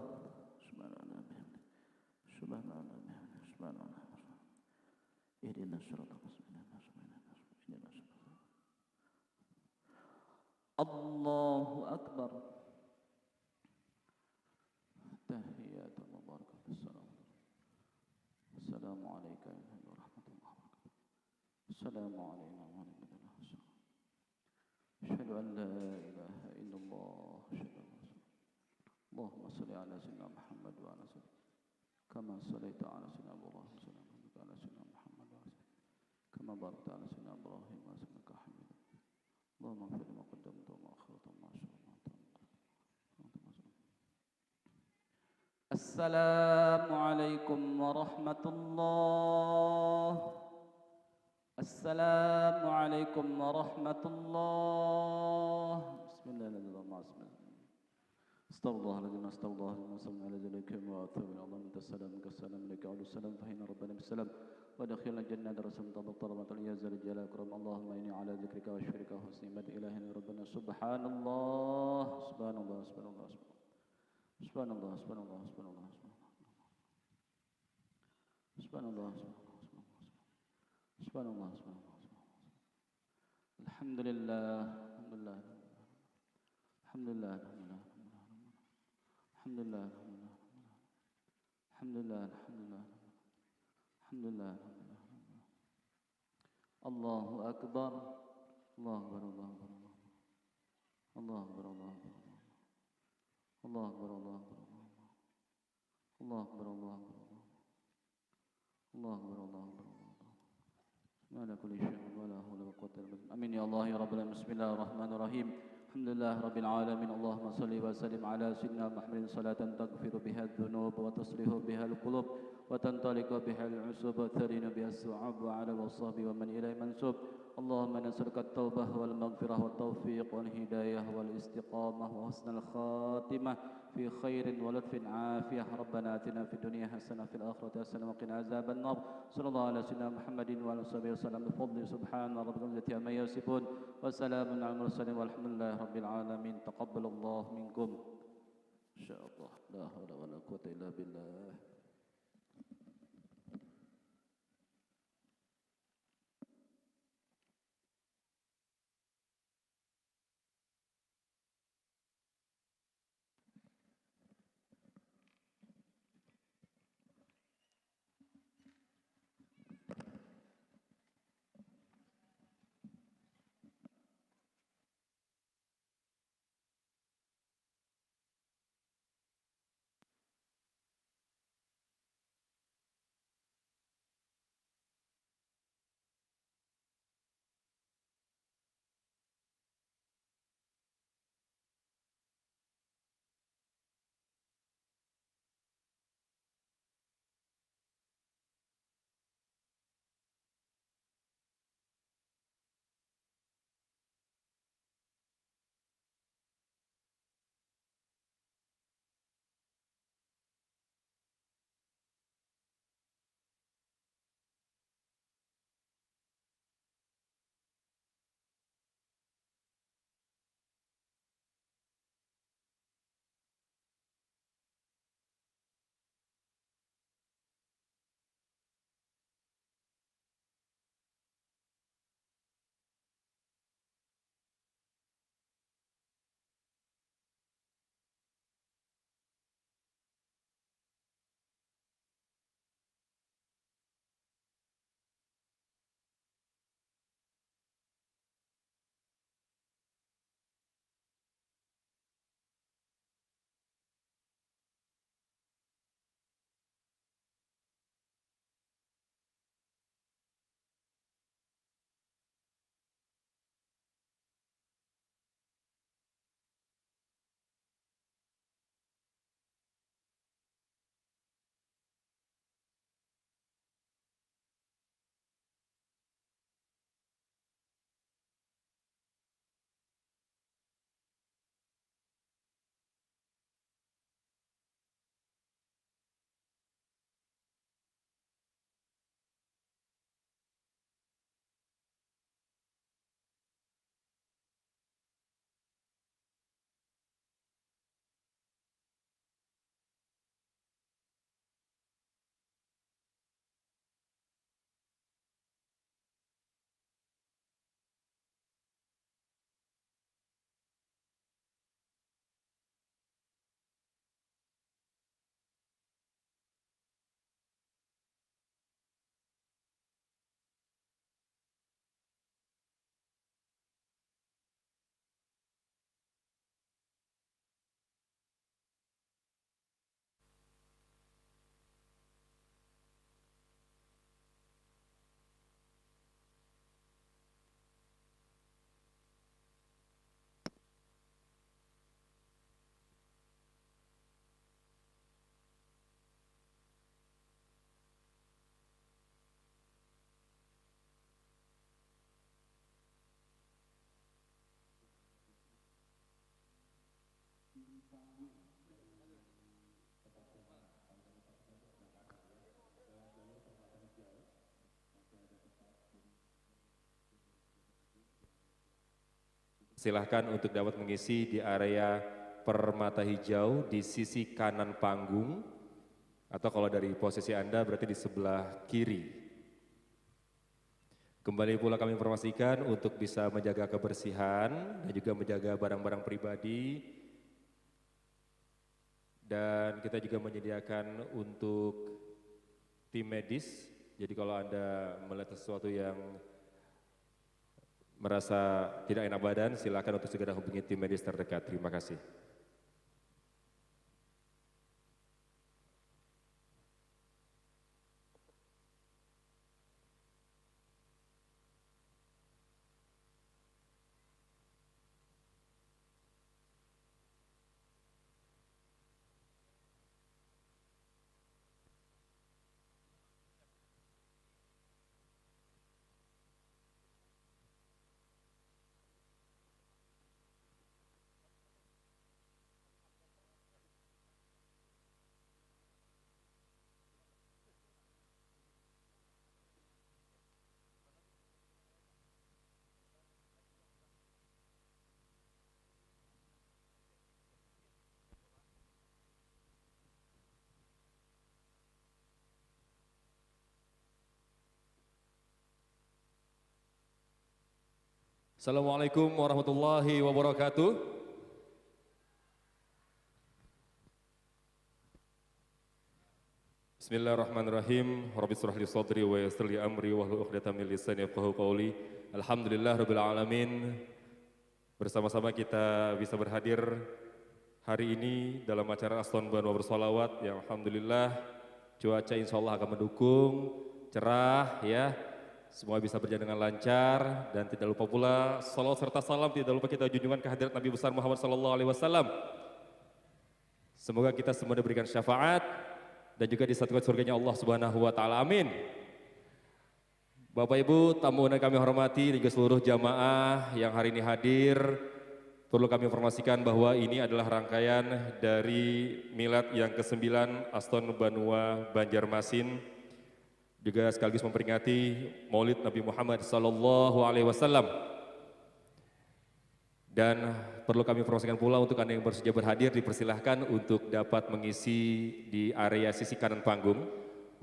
سبحان الله سبحان الله سبحان الله اهدنا الصراط المستقيم الله أكبر تحيات المباركة السلام السلام عليك يا نبي ورحمة الله وبركاته السلام علينا وعلى الله أشهد أن لا إله إلا الله أشهد أن اللهم صل على سيدنا محمد وعلى سيدنا كما صليت على سيدنا إبراهيم وعلى سيدنا محمد كما باركت على سيدنا إبراهيم وعلى سيدنا حميد اللهم اغفر لما قدمت وما أخرت وما أسررت. السلام عليكم ورحمة الله السلام عليكم ورحمة الله بسم الله الذي لا إله إلا هو استغفر الله الذي استغفر الله الذي صلى على ذلك واتوب الى الله انت السلام كالسلام عليك اول السلام فهنا ربنا بالسلام ودخلنا الجنه رسم طلبت يا ذا الجلال اكرم اللهم اني على ذكرك وشكرك وحسن عبادتك الهنا ربنا سبحان الله سبحان الله سبحان الله سبحان الله سبحان الله سبحان الله سبحان الله سبحان الله سبحان الله الحمد لله الحمد لله الحمد لله الحمد لله الحمد لله الحمد لله الحمد لله الله أكبر الله أكبر الله أكبر الله أكبر الله أكبر الله أكبر الله أكبر الله أكبر الله أكبر الله أكبر الله أكبر ما على كل شيء ولا حول ولا قوة إلا بالله آمين يا الله يا رب العالمين بسم الله الرحمن الرحيم الحمد لله رب العالمين اللهم صل وسلم على سيدنا محمد صلاة تغفر بها الذنوب وتصلح بها القلوب وتنطلق بها العصب وترين بها الصعاب وعلى الوصاب ومن إليه منسوب اللهم نسألك التوبة والمغفرة والتوفيق والهداية والاستقامة وحسن الخاتمة في خير ولطف عافية ربنا آتنا في الدنيا حسنة في الآخرة حسنة وقنا عذاب النار صلى الله على سيدنا محمد وعلى آله وسلم بفضل سبحان ربك العزة عما يصفون وسلام على المرسلين والحمد لله رب العالمين تقبل الله منكم إن شاء الله لا حول ولا قوة إلا بالله. silahkan untuk dapat mengisi di area permata hijau di sisi kanan panggung, atau kalau dari posisi Anda berarti di sebelah kiri. Kembali pula kami informasikan untuk bisa menjaga kebersihan dan juga menjaga barang-barang pribadi. Dan kita juga menyediakan untuk tim medis. Jadi kalau Anda melihat sesuatu yang merasa tidak enak badan, silakan untuk segera hubungi tim medis terdekat. Terima kasih. Assalamualaikum warahmatullahi wabarakatuh. Bismillahirrahmanirrahim. Rabbi shrah li sadri wa yassir li amri wahlul 'uqdatam min lisani yafqahu qawli. Alhamdulillahirabbil alamin. Bersama-sama kita bisa berhadir hari ini dalam acara Aston Banua Bersolawat yang alhamdulillah cuaca insyaallah akan mendukung, cerah ya. Semua bisa berjalan dengan lancar dan tidak lupa pula salawat serta salam tidak lupa kita junjungan kehadirat Nabi besar Muhammad sallallahu alaihi wasallam. Semoga kita semua diberikan syafaat dan juga disatukan surganya Allah Subhanahu wa taala. Amin. Bapak Ibu, tamu yang kami hormati dan juga seluruh jamaah yang hari ini hadir, perlu kami informasikan bahwa ini adalah rangkaian dari milad yang ke-9 Aston Banua Banjarmasin, juga sekaligus memperingati Maulid Nabi Muhammad sallallahu alaihi wasallam. Dan perlu kami informasikan pula untuk Anda yang bersedia berhadir dipersilahkan untuk dapat mengisi di area sisi kanan panggung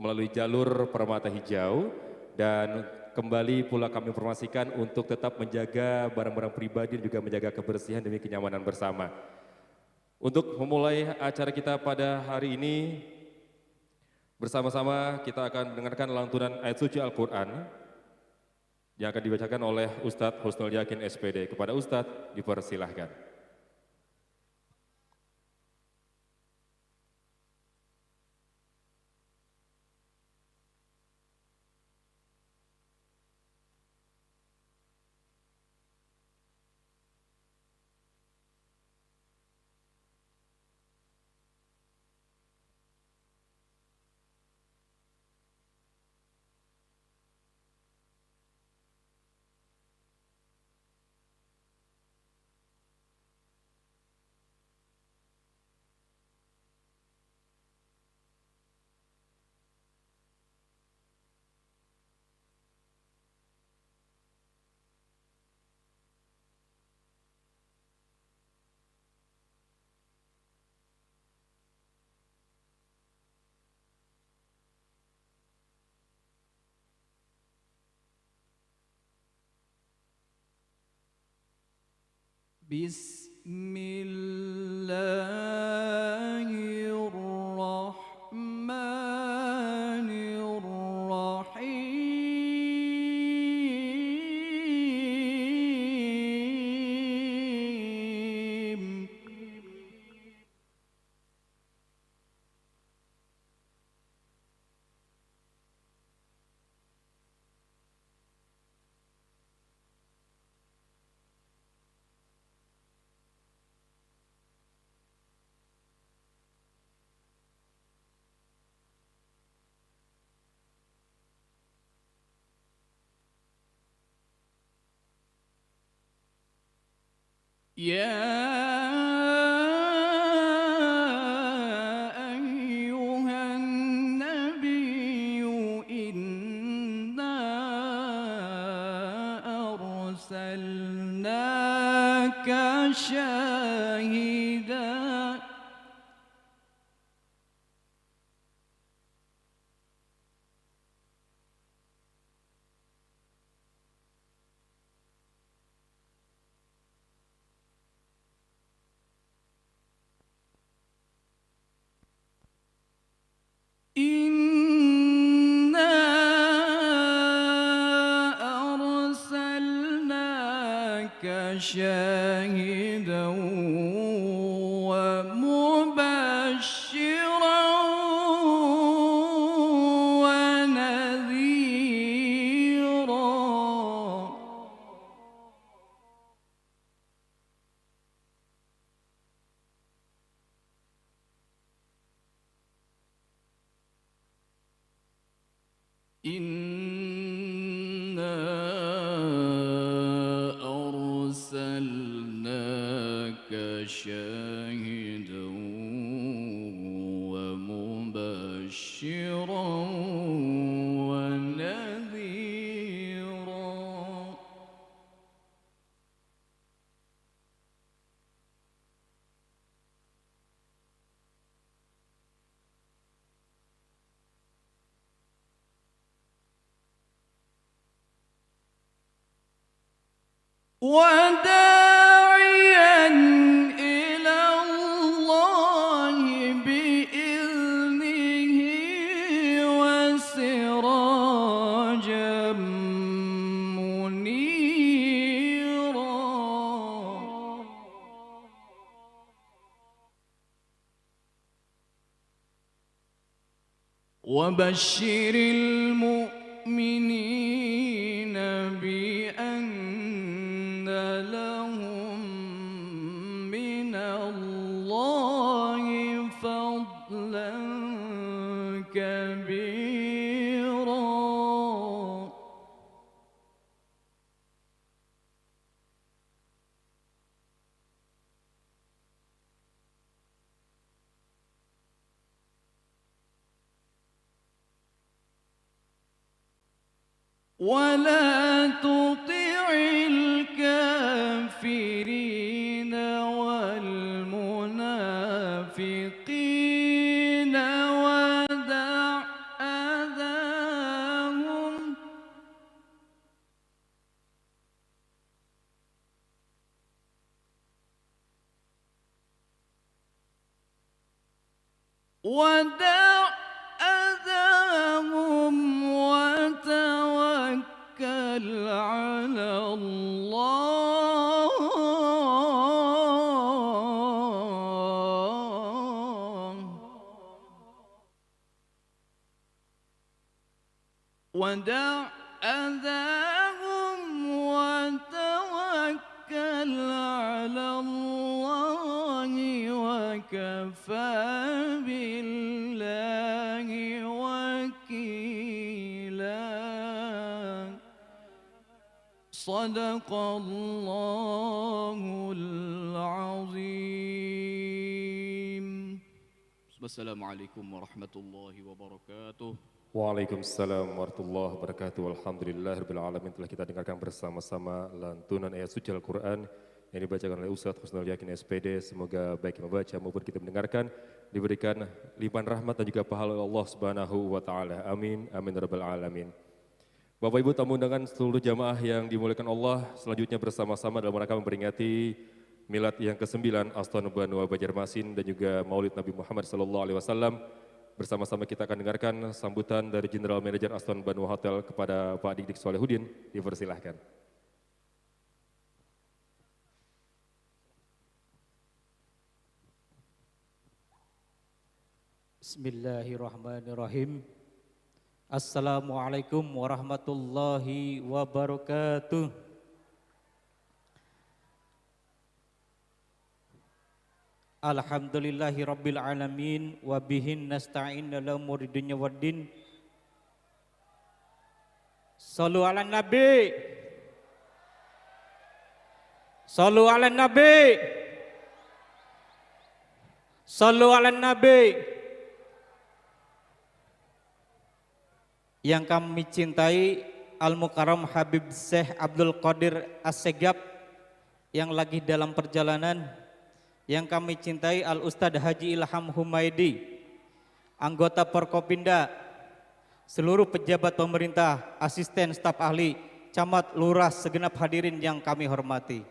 melalui jalur permata hijau. Dan kembali pula kami informasikan untuk tetap menjaga barang-barang pribadi dan juga menjaga kebersihan demi kenyamanan bersama. Untuk memulai acara kita pada hari ini, bersama-sama kita akan mendengarkan lantunan ayat suci Al-Quran yang akan dibacakan oleh Ustadz Husnul Yakin SPD. Kepada Ustadz dipersilahkan. Bismillahirrahmanirrahim. يا أيها النبي إنا أرسلناك أرسلناك شاهدا إنا أرسلناك شاهدا ومبشرا ونذيرا إنا أرسلناك شاهدا ومبشرا ونذيرا وداعيا إلى الله بإذنه وسراجا منيرا وبشر المؤمنين بأن لهم من الله فضلا كبيرا ولا تطع الكافرين والمنافقين ودع أذاهم ودع أذاهم وتوكل على الله ودع أذاهم وتوكل على الله وكفى بالله وكيلا صدق الله العظيم. Wassalamualaikum warahmatullahi wabarakatuh. Waalaikumsalam warahmatullahi wabarakatuh. Alhamdulillahirabbil alamin. Telah kita dengarkan bersama-sama lantunan ayat suci Al-Qur'an yang dibacakan oleh Ustaz Husnul Yakin SPD. Semoga baik yang membaca maupun kita mendengarkan diberikan limpahan rahmat dan juga pahala Allah Subhanahu wa taala. Amin. Amin ya rabbal alamin. Bapak Ibu tamu undangan seluruh jamaah yang dimuliakan Allah, selanjutnya bersama-sama dalam rangka memperingati milad yang ke-9 Aston Banua Banjarmasin dan juga Maulid Nabi Muhammad SAW. Bersama-sama kita akan dengarkan sambutan dari General Manager Aston Banua Hotel kepada Pak Dik Dik Solehudin. Dipersilahkan. Bismillahirrahmanirrahim. Assalamualaikum warahmatullahi wabarakatuh. Alhamdulillahi rabbil alamin wa bihin nasta'in ala umuri dunya waddin. Sallu ala nabi. Sallu ala nabi. Sallu ala nabi. Yang kami cintai Al-Mukarram Habib Syekh Abdul Qadir As-Segaf yang lagi dalam perjalanan, yang kami cintai Al-Ustadz Haji Ilham Humaidi, anggota Forkopimda, seluruh pejabat pemerintah, asisten staf ahli, camat, lurah, segenap hadirin yang kami hormati.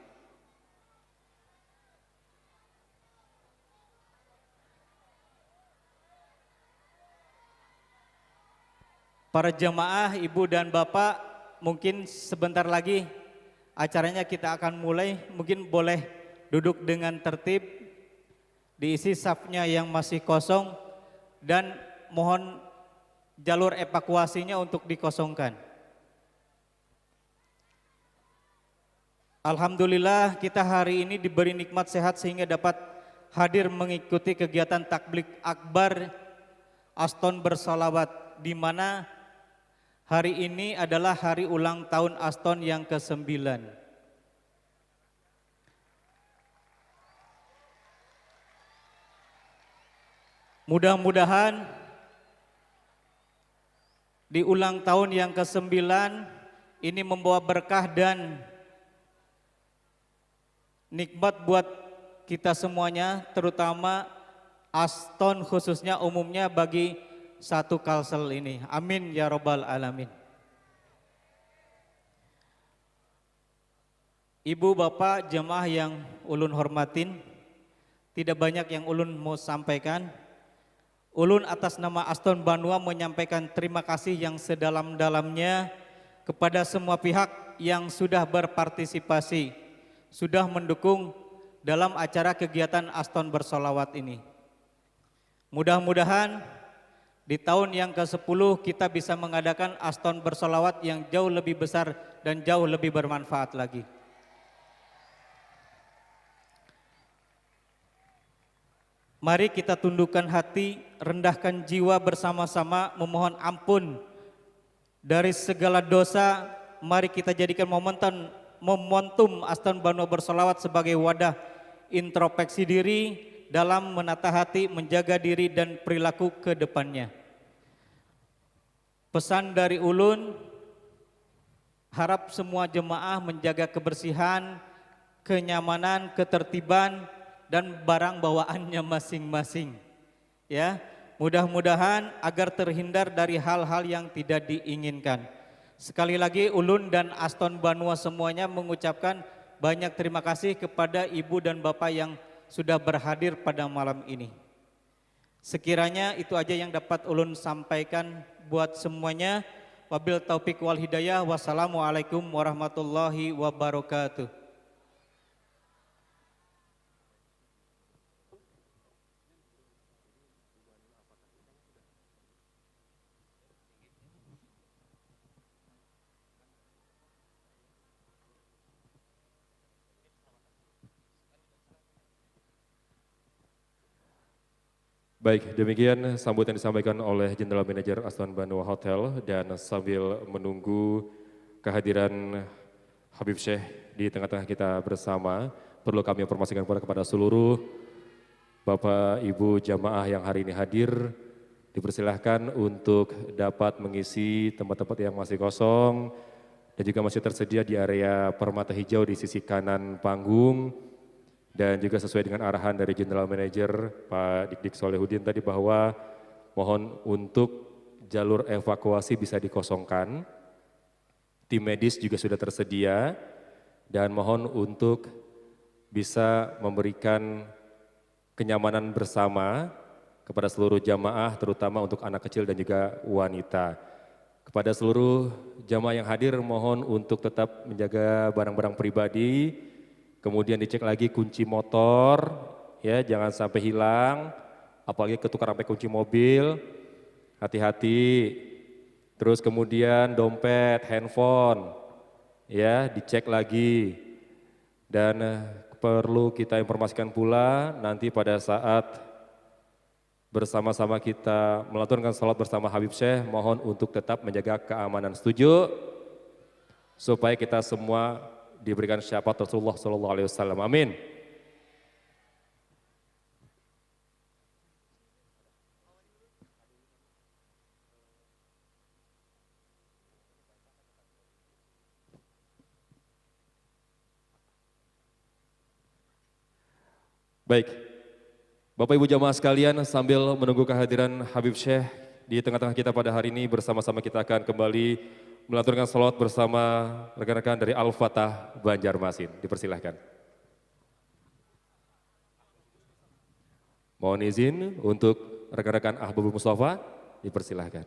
Para jamaah, ibu dan bapak, mungkin sebentar lagi acaranya kita akan mulai. Mungkin boleh duduk dengan tertib, diisi safnya yang masih kosong, dan mohon jalur evakuasinya untuk dikosongkan. Alhamdulillah kita hari ini diberi nikmat sehat sehingga dapat hadir mengikuti kegiatan takbir akbar Aston Bersolawat, di mana hari ini adalah hari ulang tahun Aston yang ke-9. Mudah-mudahan di ulang tahun yang ke-9 ini membawa berkah dan nikmat buat kita semuanya, terutama Aston khususnya umumnya bagi satu Kalsel ini. Amin ya robbal alamin. Ibu bapak jemaah yang ulun hormatin, tidak banyak yang ulun mau sampaikan. Ulun atas nama Aston Banua menyampaikan terima kasih yang sedalam-dalamnya kepada semua pihak yang sudah berpartisipasi, sudah mendukung dalam acara kegiatan Aston Bersolawat ini. Mudah-mudahan di tahun yang ke-10 kita bisa mengadakan Aston Bersolawat yang jauh lebih besar dan jauh lebih bermanfaat lagi. Mari kita tundukkan hati, rendahkan jiwa bersama-sama memohon ampun dari segala dosa. Mari kita jadikan momentum Aston Banua Bersolawat sebagai wadah introspeksi diri dalam menata hati, menjaga diri dan perilaku ke depannya. Pesan dari ulun, harap semua jemaah menjaga kebersihan, kenyamanan, ketertiban dan barang bawaannya masing-masing. Ya, mudah-mudahan agar terhindar dari hal-hal yang tidak diinginkan. Sekali lagi ulun dan Aston Banua semuanya mengucapkan banyak terima kasih kepada ibu dan bapak yang sudah berhadir pada malam ini. Sekiranya itu aja yang dapat ulun sampaikan buat semuanya. Wabil taufik wal hidayah. Wassalamualaikum warahmatullahi wabarakatuh. Baik, demikian sambutan disampaikan oleh General Manager Aston Banua Hotel, dan sambil menunggu kehadiran Habib Syekh di tengah-tengah kita bersama, perlu kami informasikan kepada seluruh Bapak Ibu jamaah yang hari ini hadir, dipersilahkan untuk dapat mengisi tempat-tempat yang masih kosong dan juga masih tersedia di area permata hijau di sisi kanan panggung. Dan juga sesuai dengan arahan dari General Manager Pak Dik Solehudin tadi bahwa mohon untuk jalur evakuasi bisa dikosongkan. Tim medis juga sudah tersedia dan mohon untuk bisa memberikan kenyamanan bersama kepada seluruh jamaah, terutama untuk anak kecil dan juga wanita. Kepada seluruh jamaah yang hadir mohon untuk tetap menjaga barang-barang pribadi. Kemudian dicek lagi kunci motor, ya jangan sampai hilang, apalagi ketukar sampai kunci mobil, hati-hati. Terus kemudian dompet, handphone, ya dicek lagi. Dan perlu kita informasikan pula nanti pada saat bersama-sama kita melakukan salat bersama Habib Syekh, mohon untuk tetap menjaga keamanan. Setuju? Supaya kita semua diberikan syafaat Rasulullah SAW. Amin. Baik, Bapak Ibu jamaah sekalian, sambil menunggu kehadiran Habib Syekh di tengah-tengah kita pada hari ini, bersama-sama kita akan kembali melanturkan salawat bersama rekan-rekan dari Al-Fatah Banjarmasin. Dipersilahkan. Mohon izin untuk rekan-rekan Ahbabul Mustafa, dipersilahkan.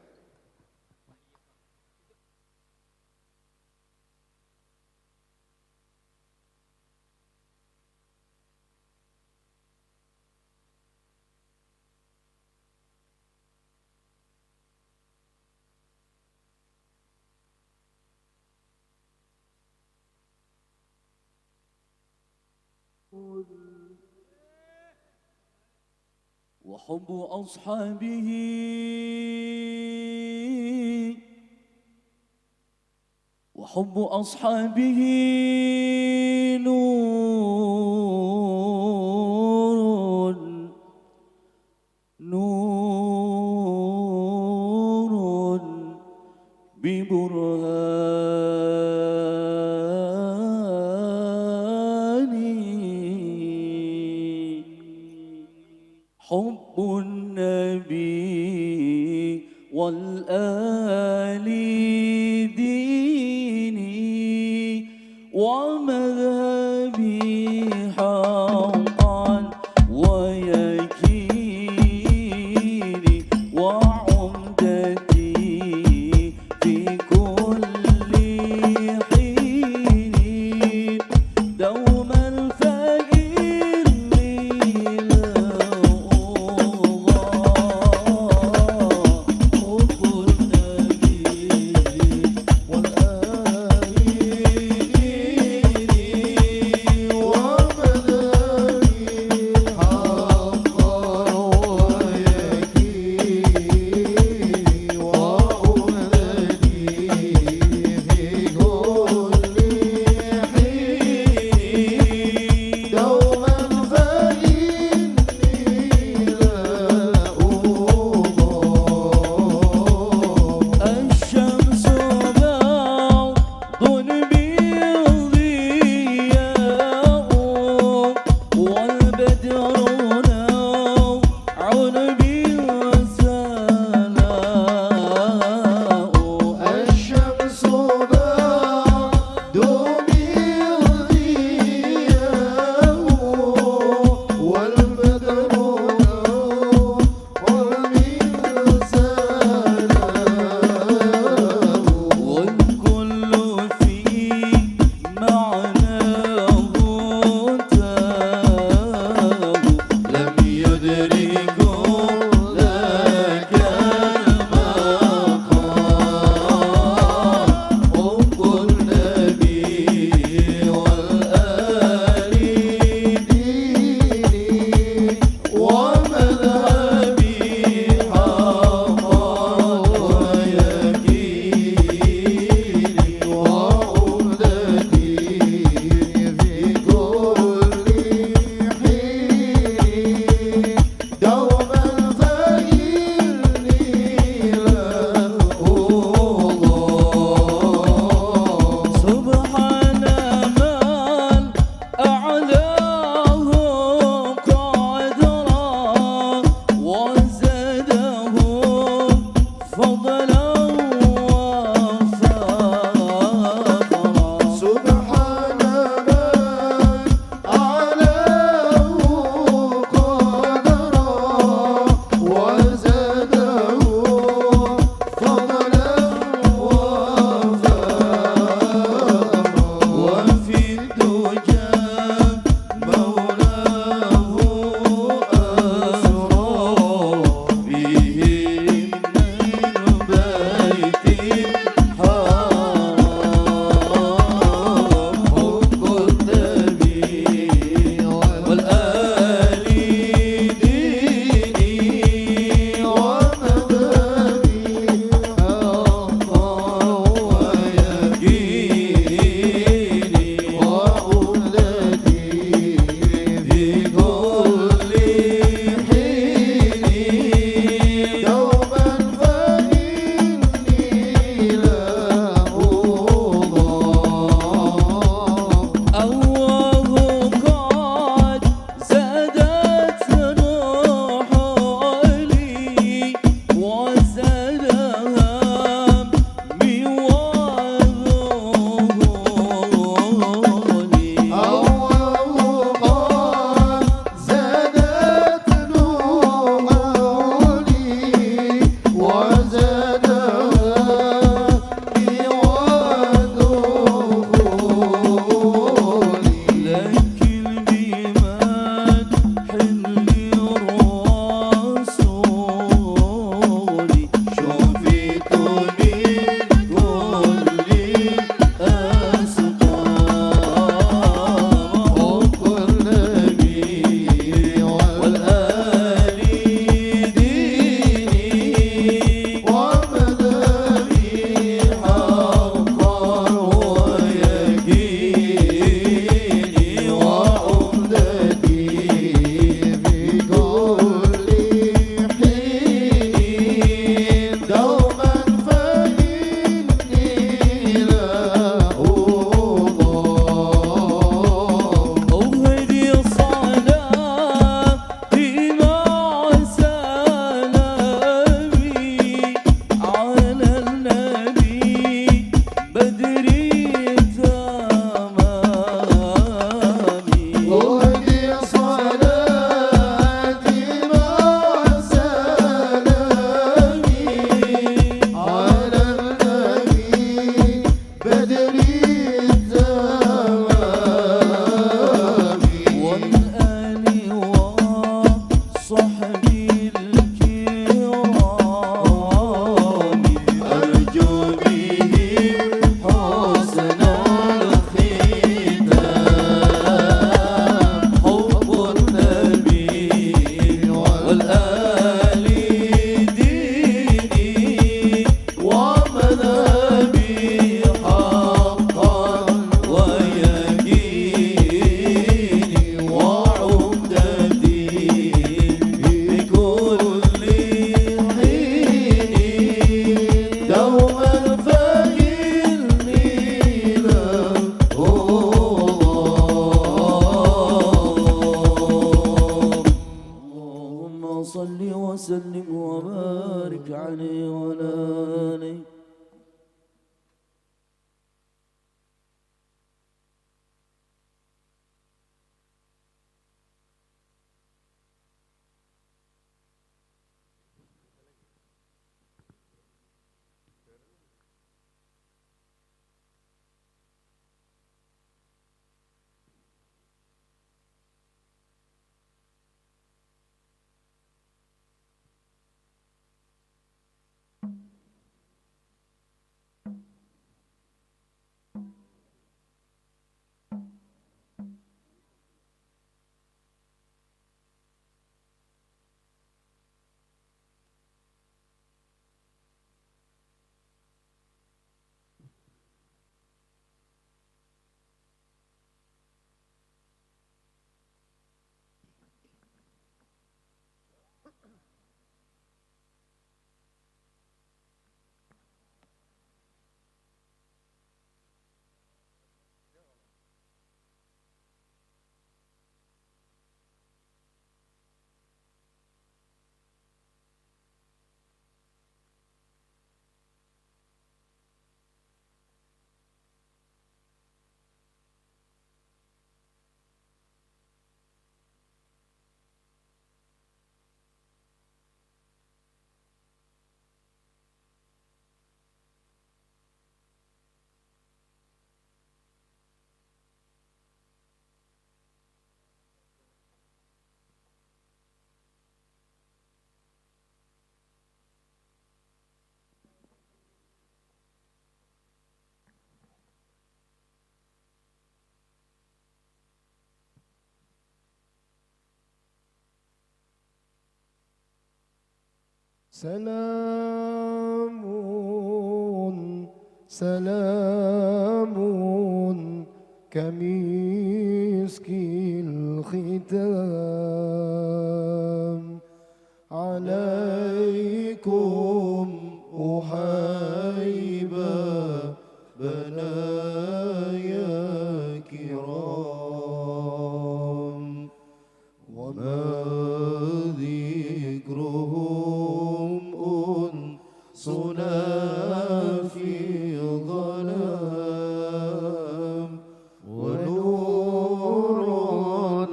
وحب أصحابه وحب أصحابه نور نور ببرهان حب النبي والآل ديني ومذهبي حقا ويكيني وعمدتي في كل حين دوما الفقير والآل سلام سلام كمسك الختام عليكم أحيبا بنايا كرام وما ذكرهم أنسنا في ظلام ونور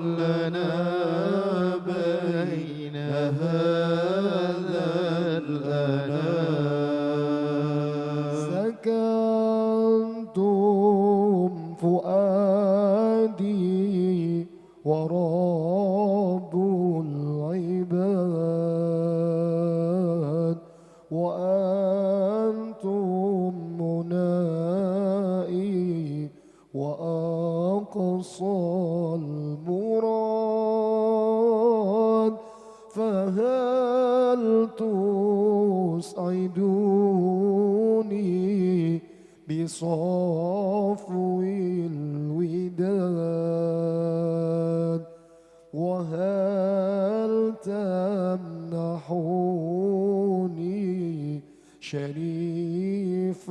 لنا بين هذا الأنام سكنتم فؤادي ورب العباد وأنتم منائي وأقصى المراد فهل تسعدوني بصفو الوداد وهل تمنحوني شريف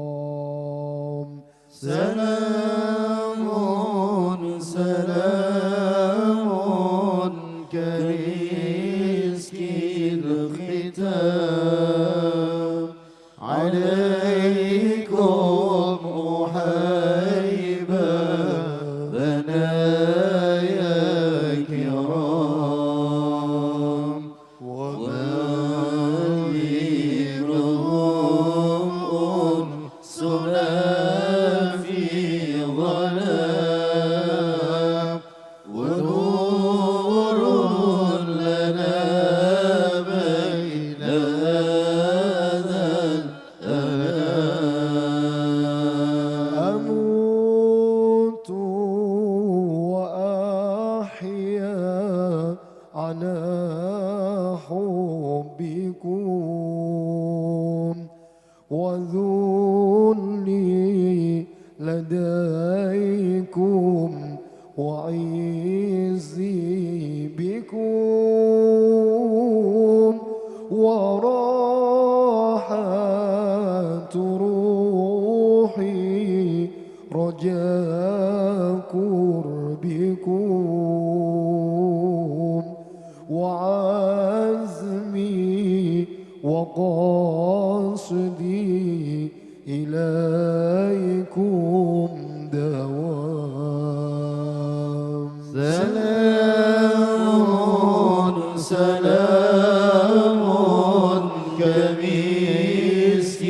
المقام سلام سلام كمسك الختام عليكم أحيبا بنايا كرام وما ذكرهم أنسنا في ظلام ونور لنا بين هذا الأنام أموت وأحيا على حبكم وذلي لديكم وعزي بكم وراحة روحي رجاء قربكم وعزمي وقصدي إليكم دوام سلام سلام كمسك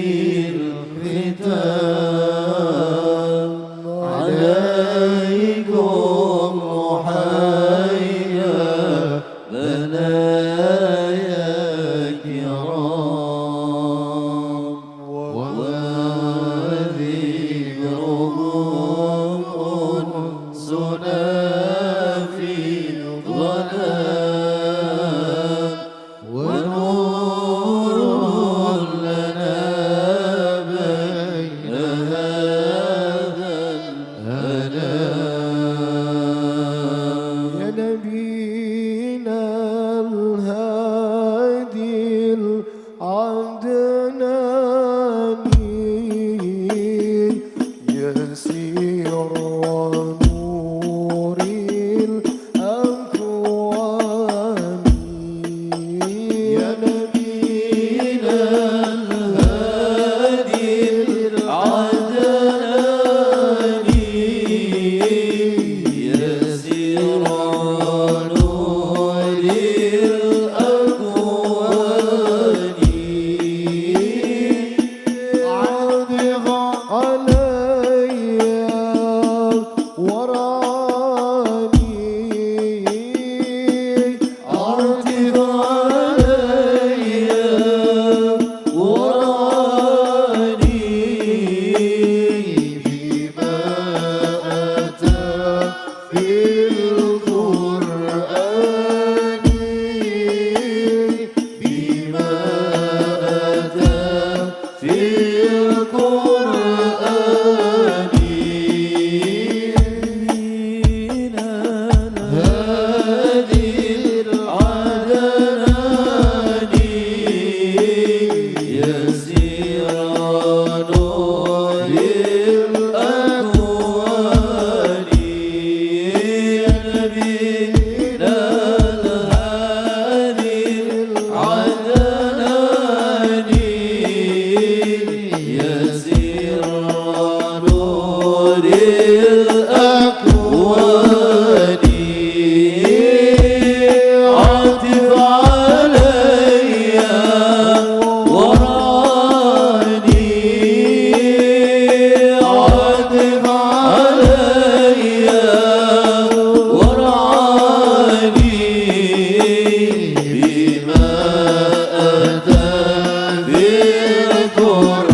الختام عليكم نور الأكوان عاطف علي وراني عاطف علي وراني بما أتى في القرآن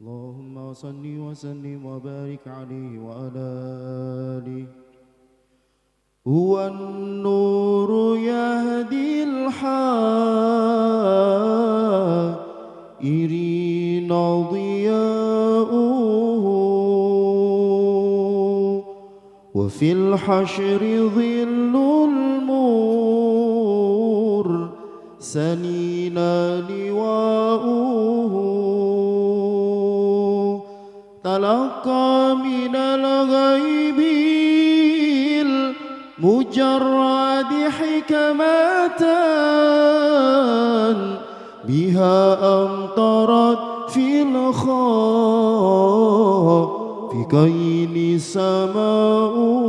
اللهم صل وسلم وبارك عليه وعلى آله. هو النور يهدي الحائرين ضياؤه، وفي الحشر ظل المرسلين لواؤه. تلقى من الغيب المجرد حكمة، بها أمطرت في الخافقين سماؤه.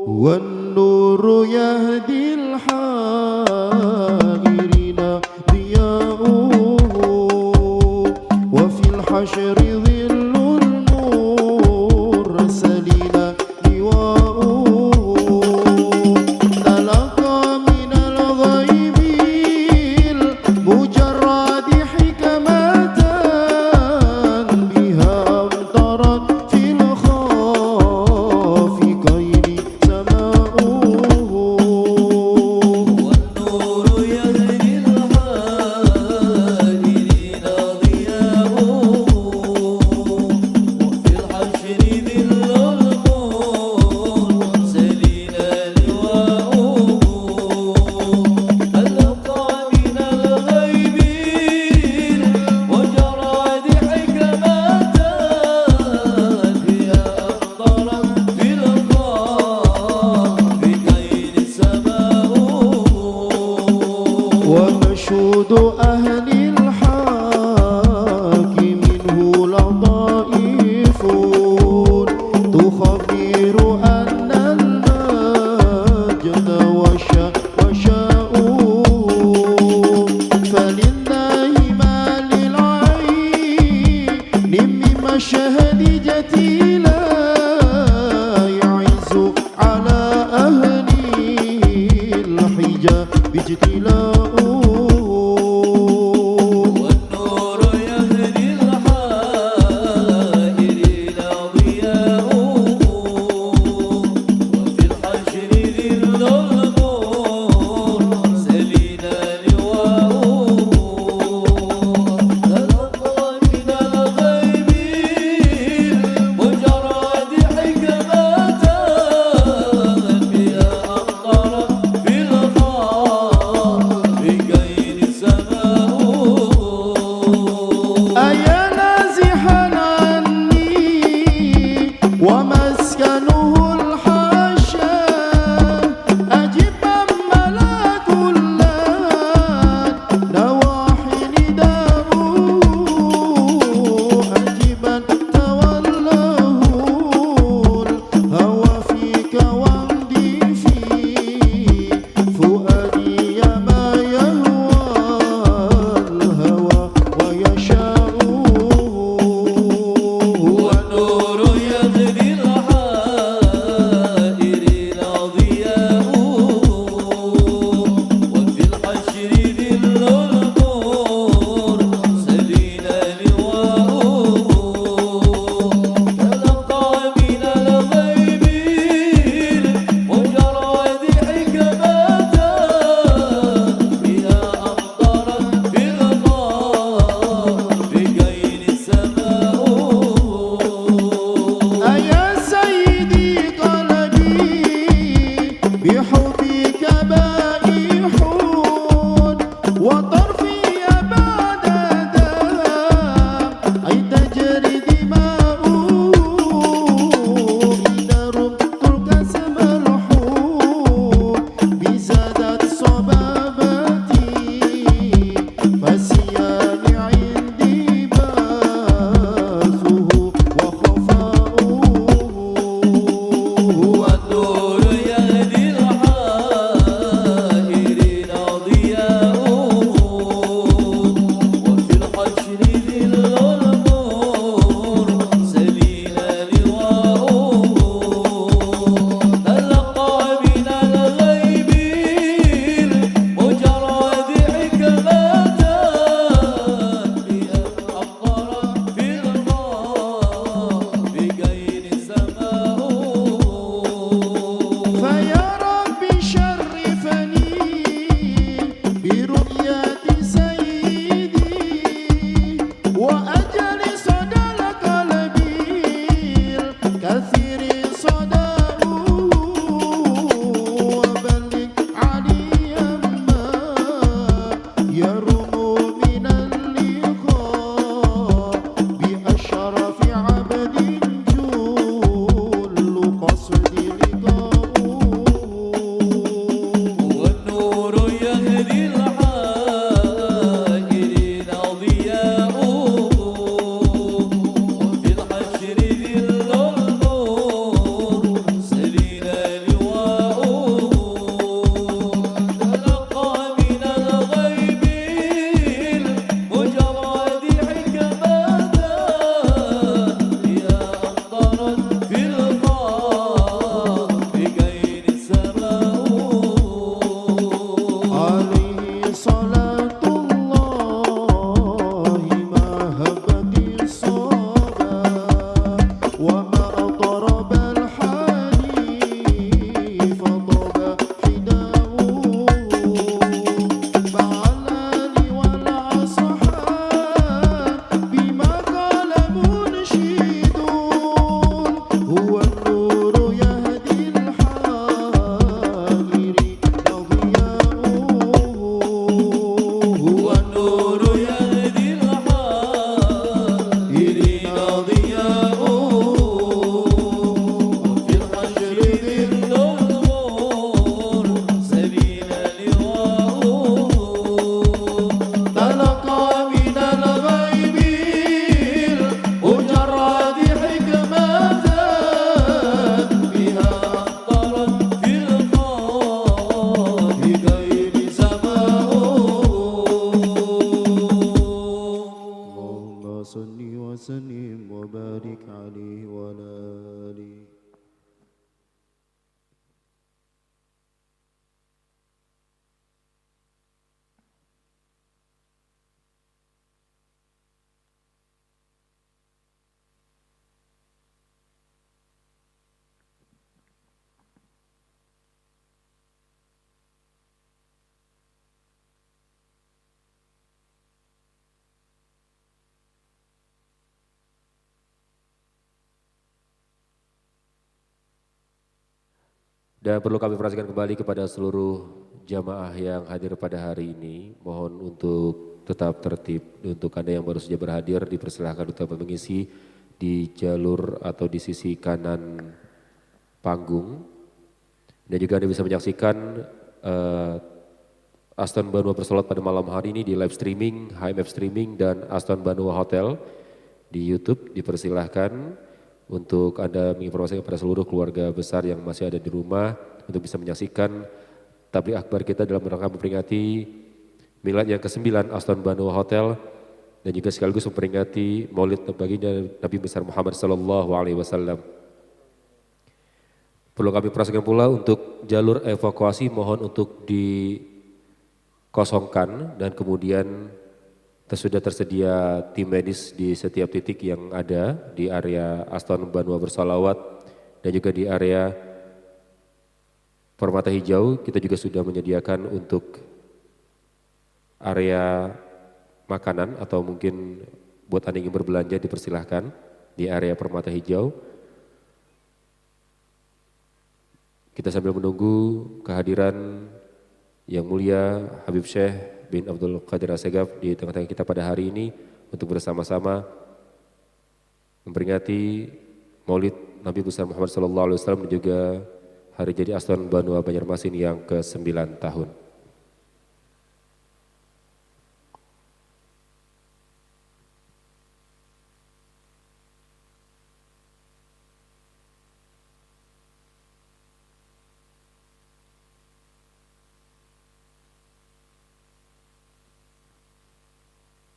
والنور يهدي الحائرين ضياؤه، وفي الحشر ظل المرسلين لواؤه. تلقى من الغيب المجرد حكمة، بها أمطرت في الخافقين سماؤه. والنور يهدي الحائرين ضياؤه، وفي الحشر ظل المرسلين لواؤه. تلقى من الغيب المجرد حكمة، بها أمطرت في الخافقين سماؤه. ومشهود أهل الحق منه لطائف، تخبر أن المجد وشاؤه. فلله ما للعين من مشهد جتيلا، يعز على أهل الحجاب اجتلاؤه. والنور يهدي الحائرين ضياؤه، وفي الحشر ظل المرسلين لواؤه. تلقى من الغيب المجرد وأجل صدى القلب الكثير صداه وبلغ عليا ما يروم من اللقاء بأشرف عبد جل قصد لقاؤه والنور يهدي الحائرين ضياؤه وفي الحشر ذل النور سبيل لواؤه تلقى من الغيب المجرد حكمة يا أمطرت في الخاء بغير سماؤه عليه صلاة الله ما هبت الصبا وما أطرب الحديث فطب حداه مع الآل والأصحاب بما قال منشدون هو النور يهدي الحائرين ضياؤه هو والنور يهدي الحائرين ضياؤه وفي الحشر ذل النور سبيل لواؤه تلقى من الغيب المجرد حكمة بها أمطرت في الخاء بغير سماؤه اللهم صل وسلم وبارك عليه وعلى آله Dan perlu kami perhatikan kembali kepada seluruh jamaah yang hadir pada hari ini. Mohon untuk tetap tertib. Untuk Anda yang baru saja berhadir, dipersilahkan untuk mengisi di jalur atau di sisi kanan panggung. Dan juga Anda bisa menyaksikan Aston Banua bersolat pada malam hari ini di live streaming, HMF Streaming dan Aston Banua Hotel di YouTube. Dipersilahkan untuk Anda menginformasikan kepada seluruh keluarga besar yang masih ada di rumah untuk bisa menyaksikan tabligh akbar kita dalam rangka memperingati milad yang ke-9 Aston Banua Hotel dan juga sekaligus memperingati Maulid baginda Nabi besar Muhammad sallallahu alaihi wasallam. Perlu kami perhatikan pula untuk jalur evakuasi mohon untuk dikosongkan dan kemudian sudah tersedia tim medis di setiap titik yang ada di area Aston Banua bersalawat dan juga di area Permata Hijau. Kita juga sudah menyediakan untuk area makanan atau mungkin buat Anda yang ingin berbelanja dipersilahkan di area Permata Hijau. Kita sambil menunggu kehadiran yang mulia Habib Syekh bin Abdul Qadir Assegaf di tengah-tengah kita pada hari ini untuk bersama-sama memperingati Maulid Nabi besar Muhammad SAW dan juga hari jadi Aston Banua Banjarmasin yang ke-9 tahun.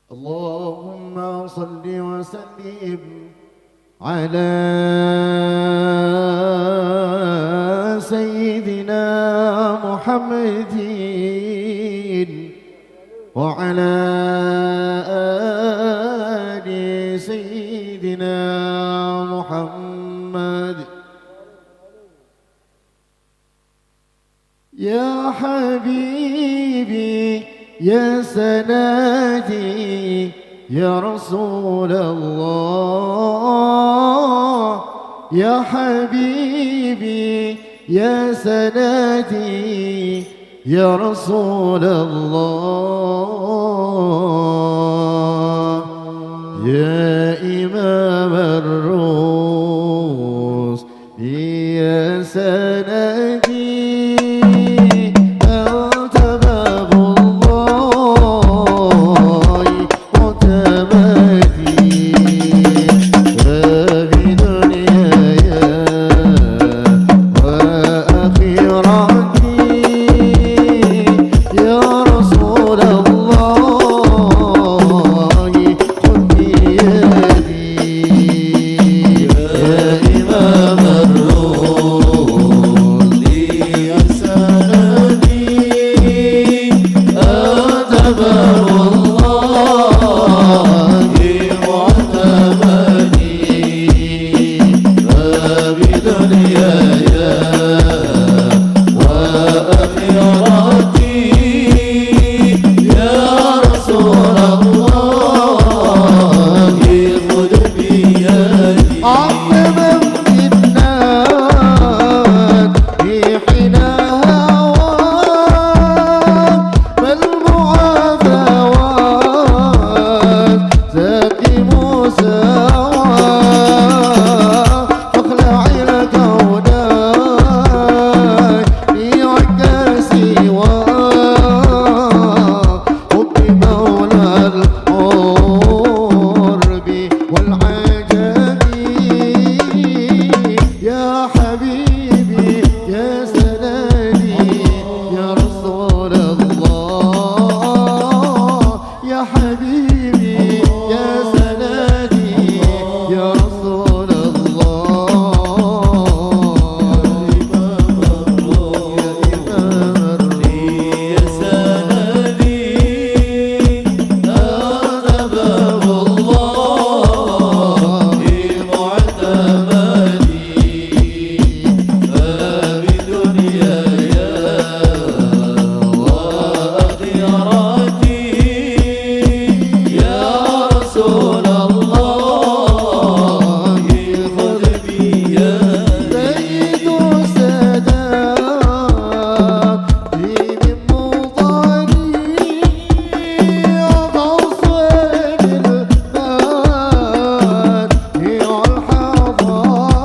اللهم صل وسلم على سيدنا محمد وعلى آل سيدنا محمد يا حبيبي يا سنادي يا رسول الله يا حبيبي يا سندي يا رسول الله يا إمام الرسل يا سندي أنت باب الله معتمدي ففي دنياي وآخرتي يا رسول الله خذ بيدي يا إمام الرسل يا سندي أنت باب الله معتمدي فبدنياي وآخرتي يا رسول الله خذ بيدي عظم الناس في حينها بل معافوات زكي موسى فاخلع الكونان لعكاسي وحب مولى القرب والعجب يا حبيبي يا سندي يا رسول الله يا حبيبي يا سندي يا رسول الله يا إمام يا سندي أنت باب الله معتمدي فبدنياي وآخرتي يا رسول الله خذ بيدي سيد السادات من مضاني غوص البلاد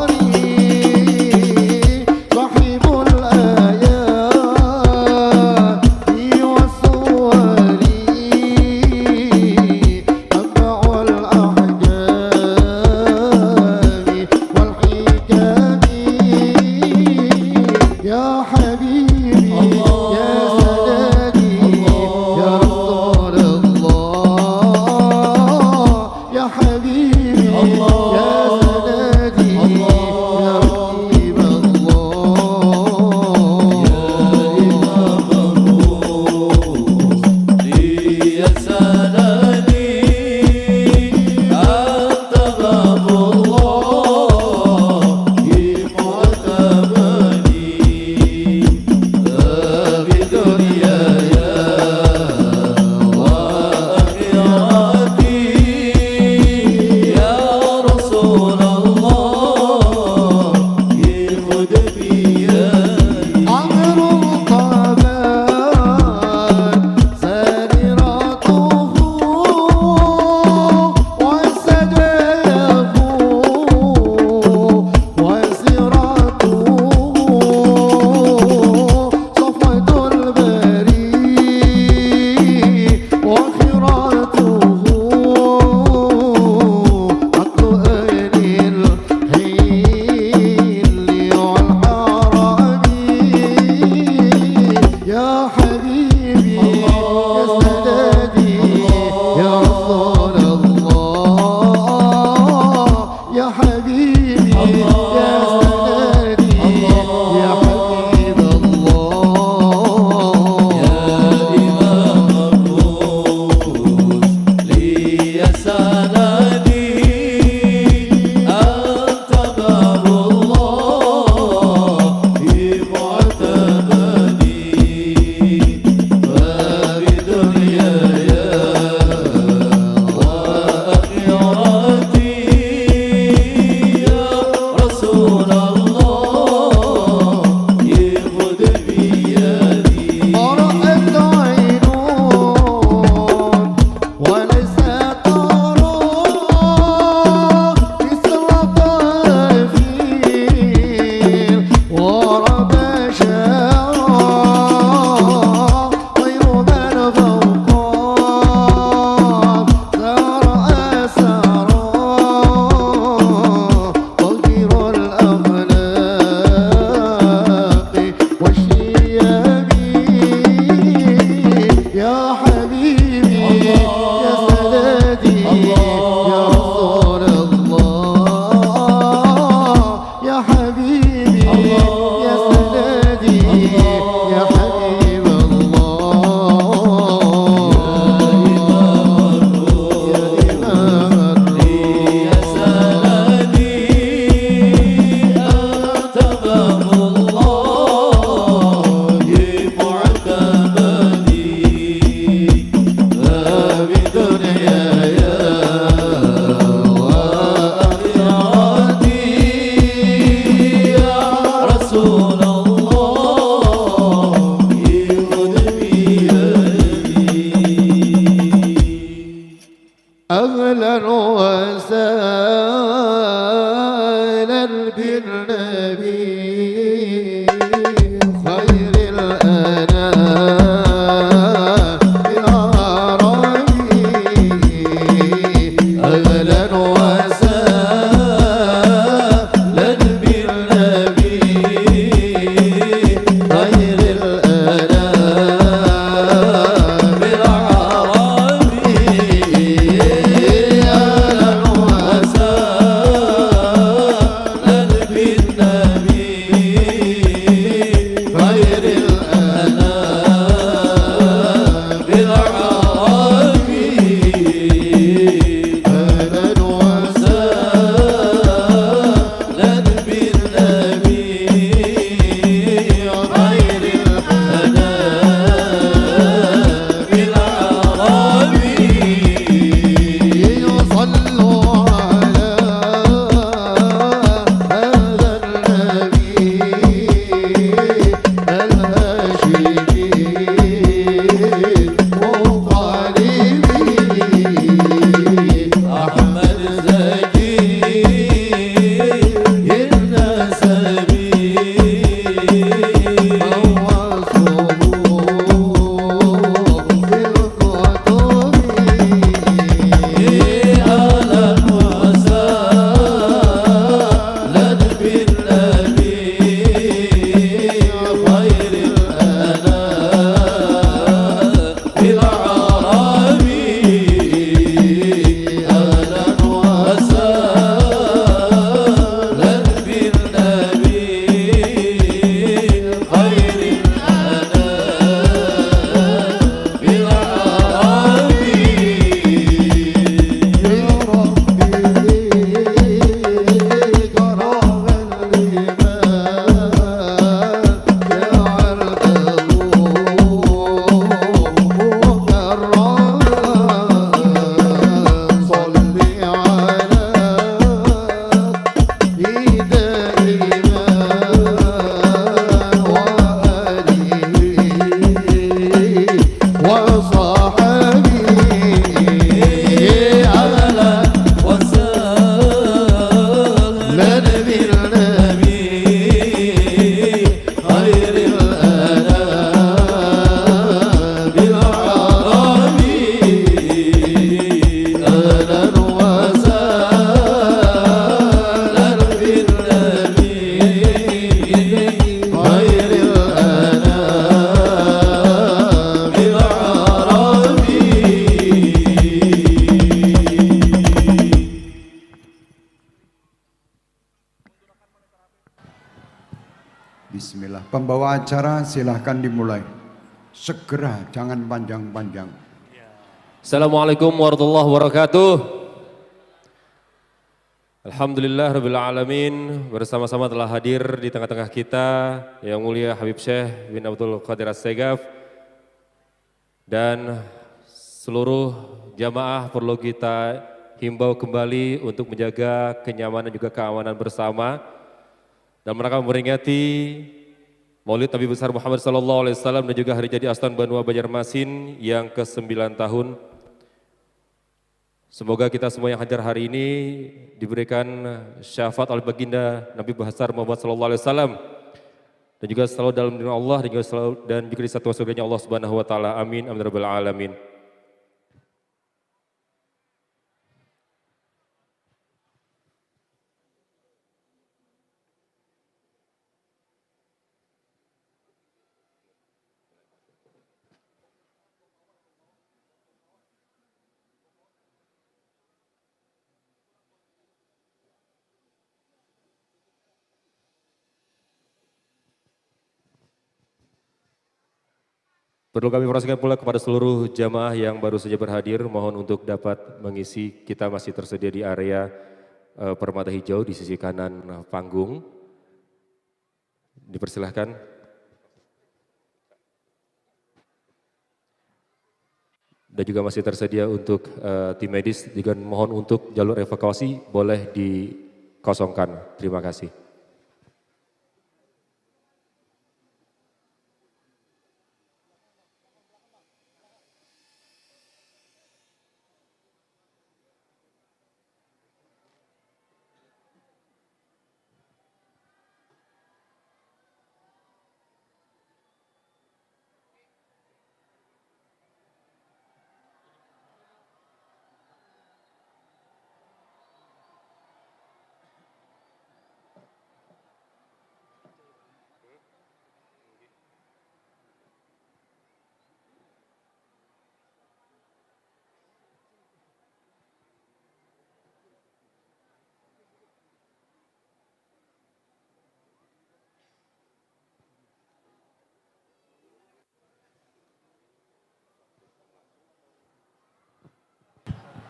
الحضاري صاحب الآيات والصور منبع الأحكام والحكم يا حبيبي يا سندي يا رسول الله يا حبيبي يا سندي يا رقيب الله يا سندي أنت باب الله معتمدي بدنياي وآخرتي يا رسول وسهلا بالنبي خير الأنام العربي أهلا وسهلا بالنبي خير الأنام العربي أهلا وسهلا بالنبي خير الأنام العربي أهلا وسهلا بالنبي خير الأنام العربي صلوا على هذا النبي الهاشمي وطالبي أحمد زكي النسبي فوصفه في الكتب أهلا وسهلا بالنبي خير الأنام العربي أهلا وسهلا بالنبي خير الأنام وصحبه أهلا وسهلا بالنبي خير الأنام العربي أهلا وسهلا بالنبي خير الأنام العربي Bismillah. Pembawa acara silahkan dimulai. Segera, jangan panjang-panjang. Assalamualaikum warahmatullahi wabarakatuh. Alhamdulillah rabbil alamin, bersama-sama telah hadir di tengah-tengah kita yang mulia Habib Syekh bin Abdul Qadir As-Segaf dan seluruh jamaah perlu kita himbau kembali untuk menjaga kenyamanan dan juga keamanan bersama dan mereka memperingati Maulid Nabi besar Muhammad sallallahu alaihi wasallam dan juga hari jadi Astan Banua Banjarmasin yang ke-9 tahun. Semoga kita semua yang hadir hari ini diberikan syafaat oleh baginda Nabi besar Muhammad sallallahu alaihi wasallam dan juga selalu dalam lindungan Allah dan juga di satu surganya Allah Subhanahu wa taala. Amin. Amin rabbil alamin. Perlu kami informasikan pula kepada seluruh jamaah yang baru saja berhadir, mohon untuk dapat mengisi, kita masih tersedia di area permata hijau di sisi kanan panggung. Dipersilahkan. Dan juga masih tersedia untuk tim medis, juga mohon untuk jalur evakuasi boleh dikosongkan. Terima kasih.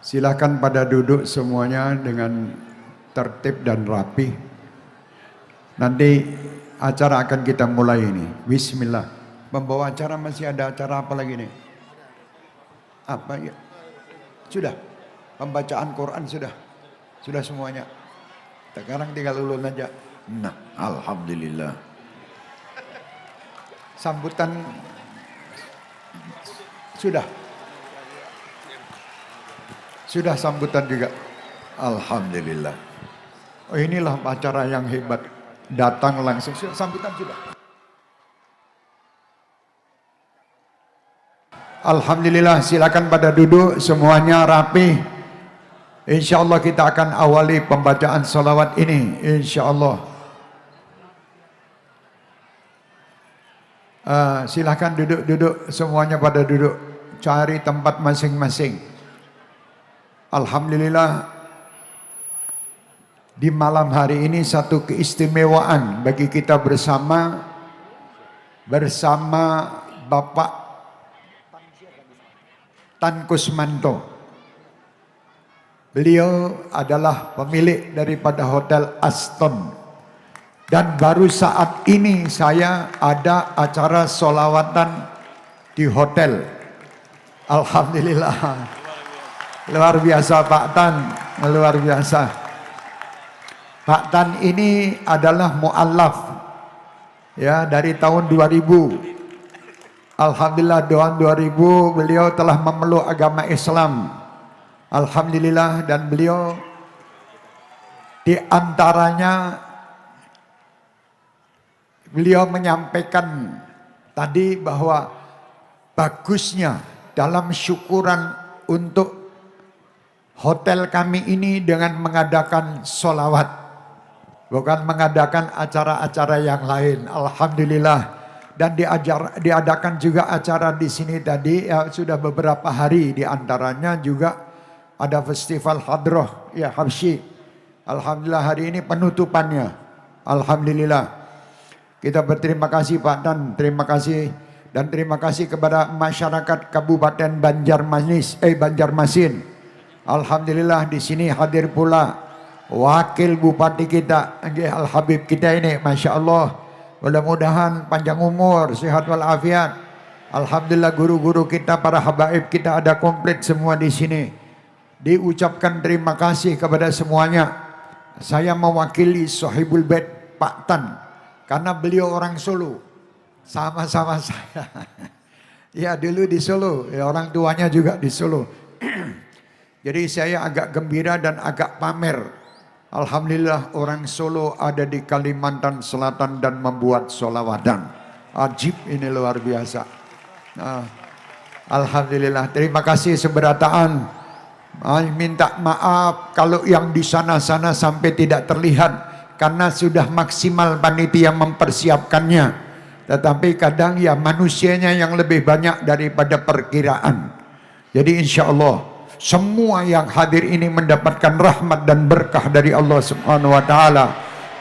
Silakan pada duduk semuanya dengan tertib dan rapi. Nanti acara akan kita mulai ini. Bismillah. Membawa acara masih ada acara apa lagi nih? Apa ya? Sudah. Pembacaan Quran sudah. Sudah semuanya. Sekarang tinggal ulun aja. Nah, alhamdulillah. Sambutan sudah. Sudah sambutan juga. Alhamdulillah. Oh, inilah acara yang hebat. Datang langsung. Sambutan sudah. Alhamdulillah, silakan pada duduk semuanya rapi. InsyaAllah kita akan awali pembacaan salawat ini. InsyaAllah. Silakan duduk semuanya pada duduk. Cari tempat masing-masing. Alhamdulillah, di malam hari ini satu keistimewaan bagi kita bersama Bapak Tan Kusmanto. Beliau adalah pemilik daripada Hotel Aston. Dan baru saat ini saya ada acara sholawatan di hotel. Alhamdulillah. Luar biasa Pak Tan, luar biasa. Pak Tan ini adalah mu'allaf ya dari tahun 2000. Alhamdulillah tahun 2000 beliau telah memeluk agama Islam. Alhamdulillah, dan beliau di antaranya beliau menyampaikan tadi bahwa bagusnya dalam syukuran untuk hotel kami ini dengan mengadakan sholawat, bukan mengadakan acara-acara yang lain. Alhamdulillah. Dan diadakan juga acara di sini tadi ya, sudah beberapa hari, di antaranya juga ada festival Hadroh ya Habsyi. Alhamdulillah hari ini penutupannya. Alhamdulillah. Kita berterima kasih Pak Dan, terima kasih, dan terima kasih kepada masyarakat Kabupaten Banjarmasin. Alhamdulillah di sini hadir pula wakil bupati kita, Al Habib kita ini, masya Allah. Mudah-mudahan panjang umur, sehat walafiat. Alhamdulillah guru-guru kita, para habaib kita ada komplit semua di sini. Diucapkan terima kasih kepada semuanya. Saya mewakili Sohibul Bait Pak Tan karena beliau orang Solo, sama-sama saya. Ya dulu di Solo, ya, orang tuanya juga di Solo. Jadi saya agak gembira dan agak pamer. Alhamdulillah orang Solo ada di Kalimantan Selatan dan membuat sholawatan. Ajib, ini luar biasa. Nah, alhamdulillah, terima kasih seberataan. Minta maaf kalau yang di sana-sana sampai tidak terlihat karena sudah maksimal panitia mempersiapkannya. Tetapi kadang ya manusianya yang lebih banyak daripada perkiraan. Jadi insya Allah semua yang hadir ini mendapatkan rahmat dan berkah dari Allah Subhanahu wa taala.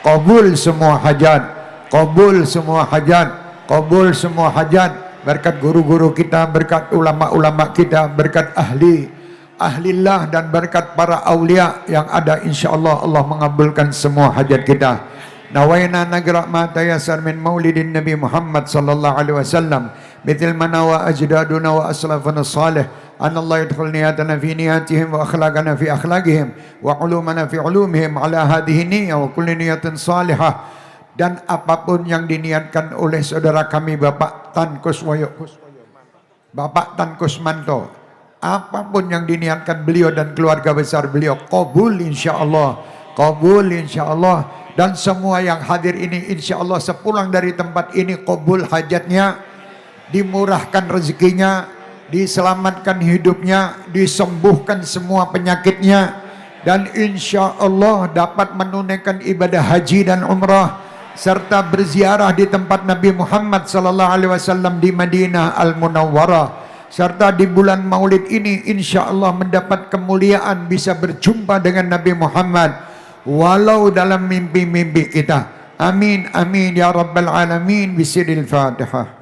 Qabul semua hajat, qabul semua hajat, qabul semua hajat. Berkat guru-guru kita, berkat ulama-ulama kita, berkat ahlillah dan berkat para aulia yang ada, insyaallah Allah mengabulkan semua hajat kita. Nawaina nagra ma tayassar min maulidin Nabi Muhammad sallallahu alaihi wasallam mithil manawa ajdaduna wa aslafuna salih an Allah yadkhul niyatana fi niyatihim wa akhlaqana fi akhlaqihim wa ulumana fi ulumihim ala hadhihi niyyah wa kulli niyatin salihah. Dan apapun yang diniatkan oleh saudara kami Bapak Tan Kusmanto, apapun yang diniatkan beliau dan keluarga besar beliau, qabul insyaallah, qabul insyaallah. Dan semua yang hadir ini insyaallah sepulang dari tempat ini qabul hajatnya, dimurahkan rezekinya, diselamatkan hidupnya, disembuhkan semua penyakitnya, dan insyaallah dapat menunaikan ibadah haji dan umrah serta berziarah di tempat Nabi Muhammad sallallahu alaihi wasallam di Madinah Al-Munawwarah. Serta di bulan Maulid ini insyaallah mendapat kemuliaan bisa berjumpa dengan Nabi Muhammad walau dalam mimpi-mimpi kita. Amin amin ya rabbal alamin. Bismillahil Fatihah.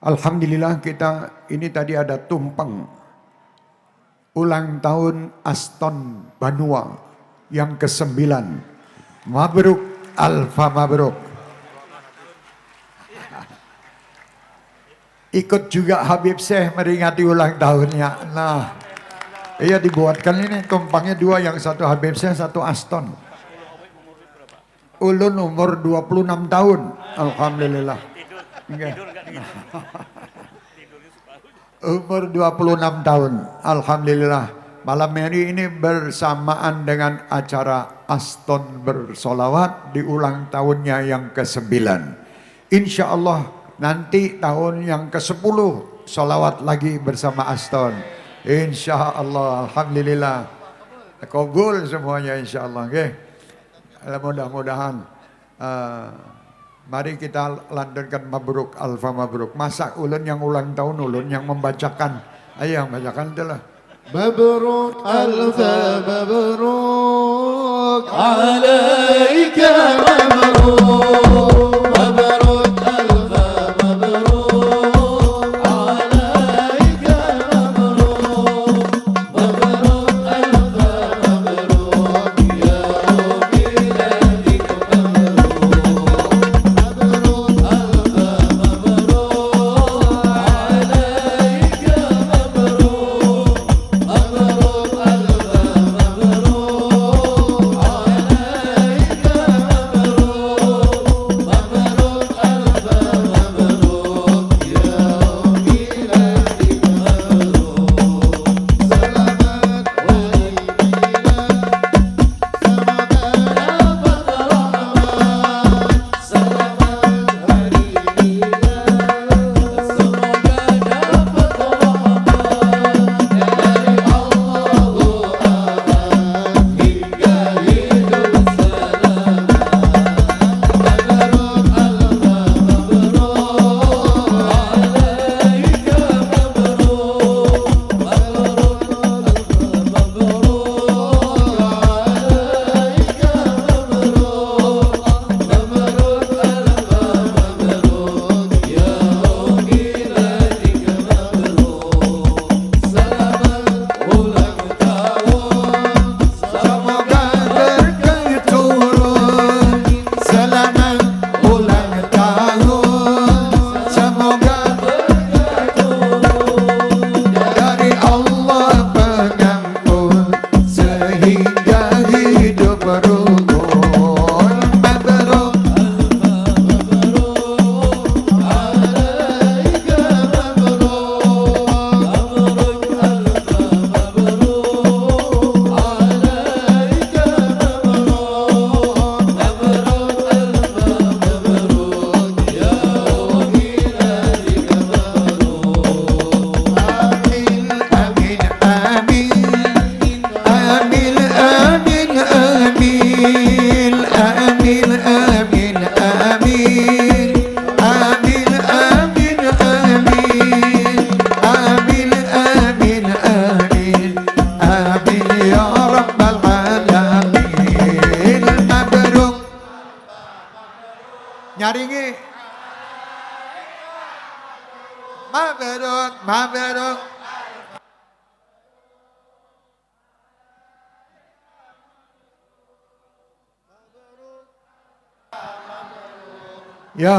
Alhamdulillah kita ini tadi ada tumpeng ulang tahun Aston Banua yang ke-9. Mabruk, alfa mabruk. Ikut juga Habib Syekh meringati ulang tahunnya. Nah, iya dibuatkan ini tumpangnya 2, yang satu Habib Syekh, satu Aston. Ulun umur 26 tahun. Alhamdulillah. Umur 26 tahun. Alhamdulillah. Malam hari ini bersamaan dengan acara Aston bersolawat di ulang tahunnya yang ke-9. Insya Allah nanti tahun yang ke-10 solawat lagi bersama Aston. Insya Allah. Alhamdulillah. Kabul semuanya insya Allah. Okay. Mudah-mudahan. Mari kita lantunkan mabruk, alfa mabruk. Masa ulun yang ulang tahun, ulun yang membacakan. Ayo yang bacakan itulah. مبروك ألف مبروك عليك مبروك مبروك ألف مبروك عليك مبروك مبروك ألف مبروك يا ميلادك مبروك مبروك ألف مبروك عليك مبروك مبروك ألف مبروك عليك مبروك مبروك ألف مبروك يا ميلادك مبروك سلامات nyaringi mabruk mabruk ya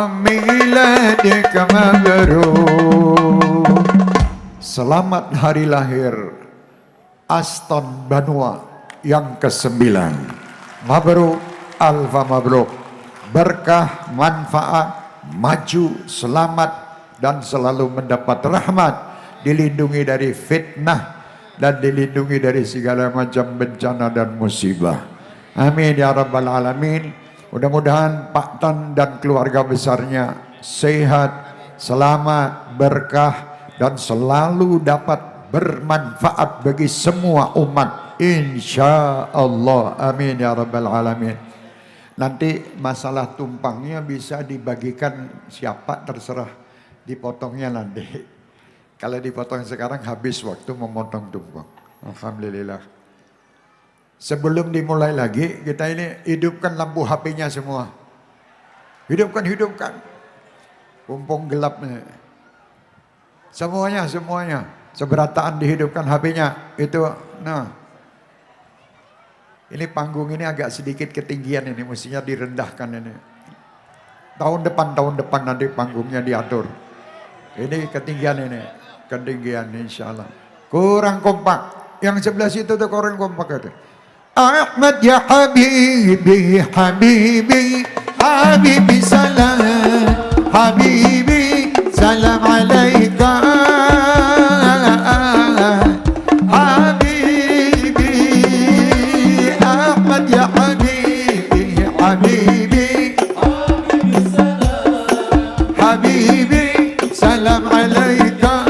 miladik mabruk. Selamat hari lahir Aston Banua yang ke-9. Mabruk, alfa mabruk. Berkah, manfaat, maju, selamat, dan selalu mendapat rahmat, dilindungi dari fitnah, dan dilindungi dari segala macam bencana dan musibah. Amin ya rabbal alamin. Mudah-mudahan Pak Tan dan keluarga besarnya sehat, selamat, berkah, dan selalu dapat bermanfaat bagi semua umat. Insya Allah. Amin ya rabbal alamin. Nanti masalah tumpangnya bisa dibagikan siapa terserah, dipotongnya nanti. Kalau dipotong sekarang habis waktu memotong tumpang. Alhamdulillah. Sebelum dimulai lagi, kita ini hidupkan lampu HP-nya semua. Hidupkan. Mumpung gelap nih. Semuanya. Seberataan dihidupkan HP-nya. Itu, nah. Ini panggung ini agak sedikit ketinggian ini. Mestinya direndahkan ini. Tahun depan nanti panggungnya diatur. Ini ketinggian ini. Ketinggian insya Allah. Kurang kompak. Yang sebelah situ tuh kurang kompak itu. Ahmad ya Habibi, Habibi, Habibi salam, Habibi salam alaika, Habibi, Ahmad ya Habibi, Habibi, Habibi salam alaika.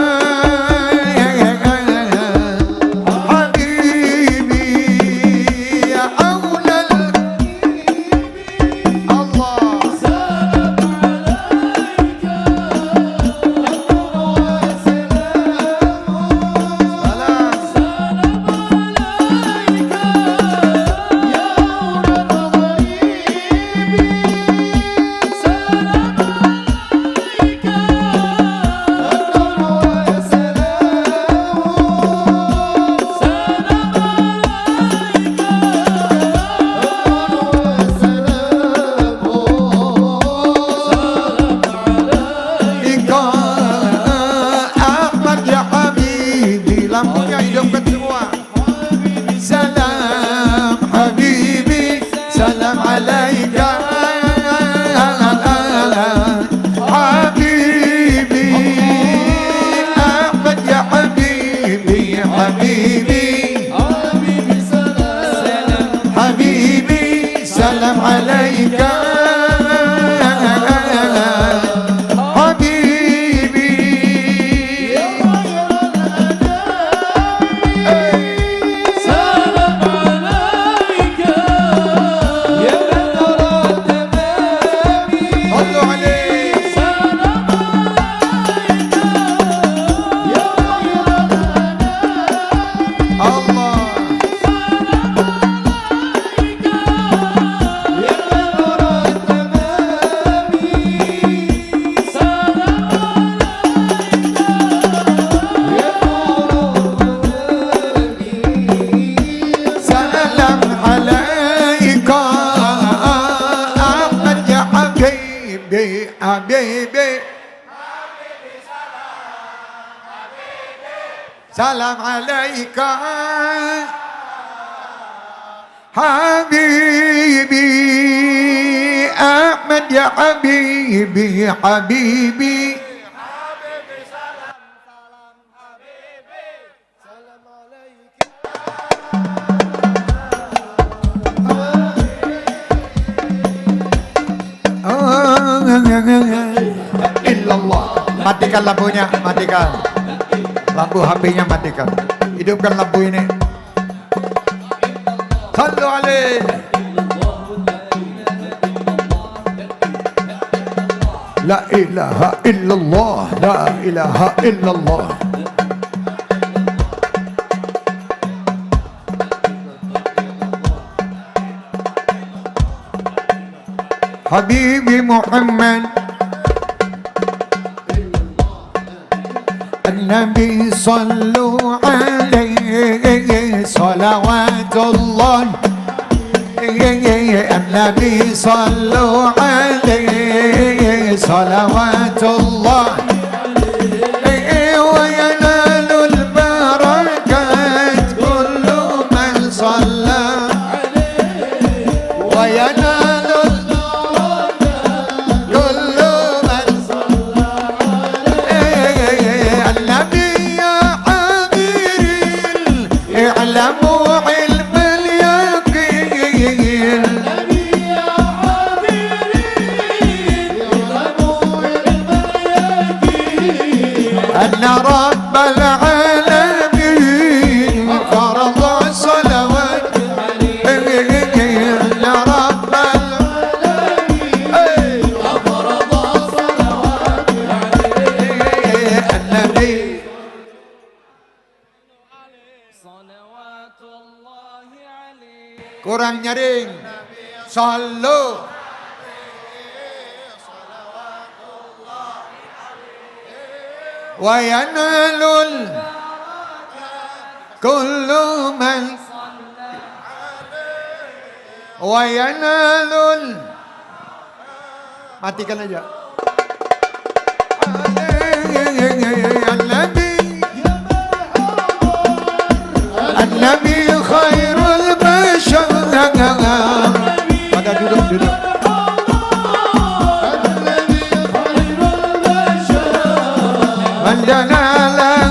Salam alaika Habibi Ahmad ya Habibi Habibi illallah. Matikan lampunya, matikan. Lampu HP-nya matikan. Hidupkan lampu ini. Sallu alaihi. La ilaha illallah, la ilaha illallah. Habibi Muhammad النبي صلوا عليه صلوات الله النبي صلوا عليه صلوات الله وينال البركات كل من صلى وينال أن رب العالمين فرض الصلوات أن رب العالمين فرض الصلوات النبي صلوات الله عليه kurang nyaring sallu وينال كل من وينال matikan aja. النبي خير البشر. Pada duduk. من دنا له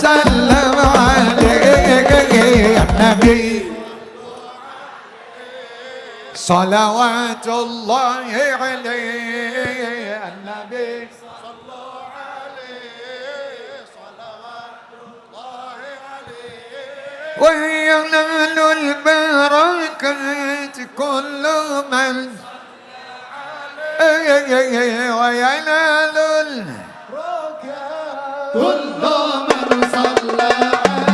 سلم عليك يا النبي صلوات الله عليه. النبي صلوا عليه صلوات الله عليه. وينال البركات كل من وينال كل من صلى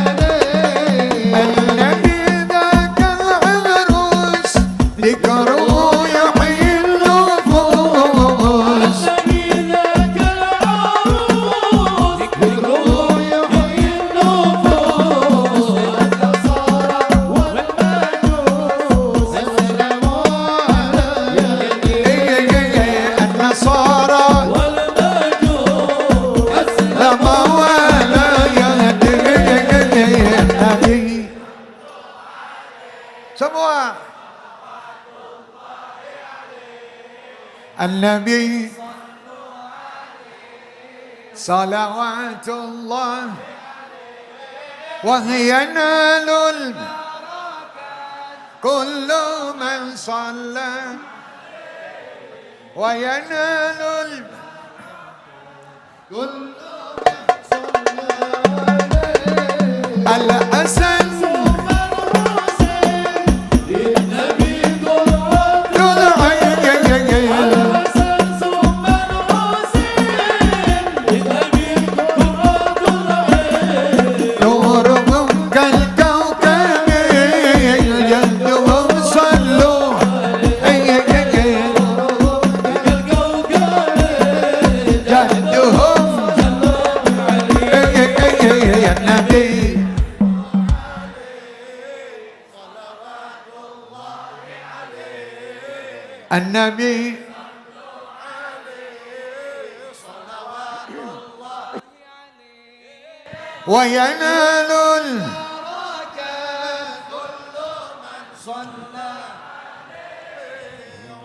عليه. النبي ذاك العروس ذكره يحيي النفوس. النبي ذاك العروس ذكره يحيي النفوس. النصارى والمجوس أسلموا عليه. النصارى والمجوس أسلموا على يديه النبي. Semua النبي صلوات الله وينال كل من صلى وينال كل الأسد النبي وينال كل من صلى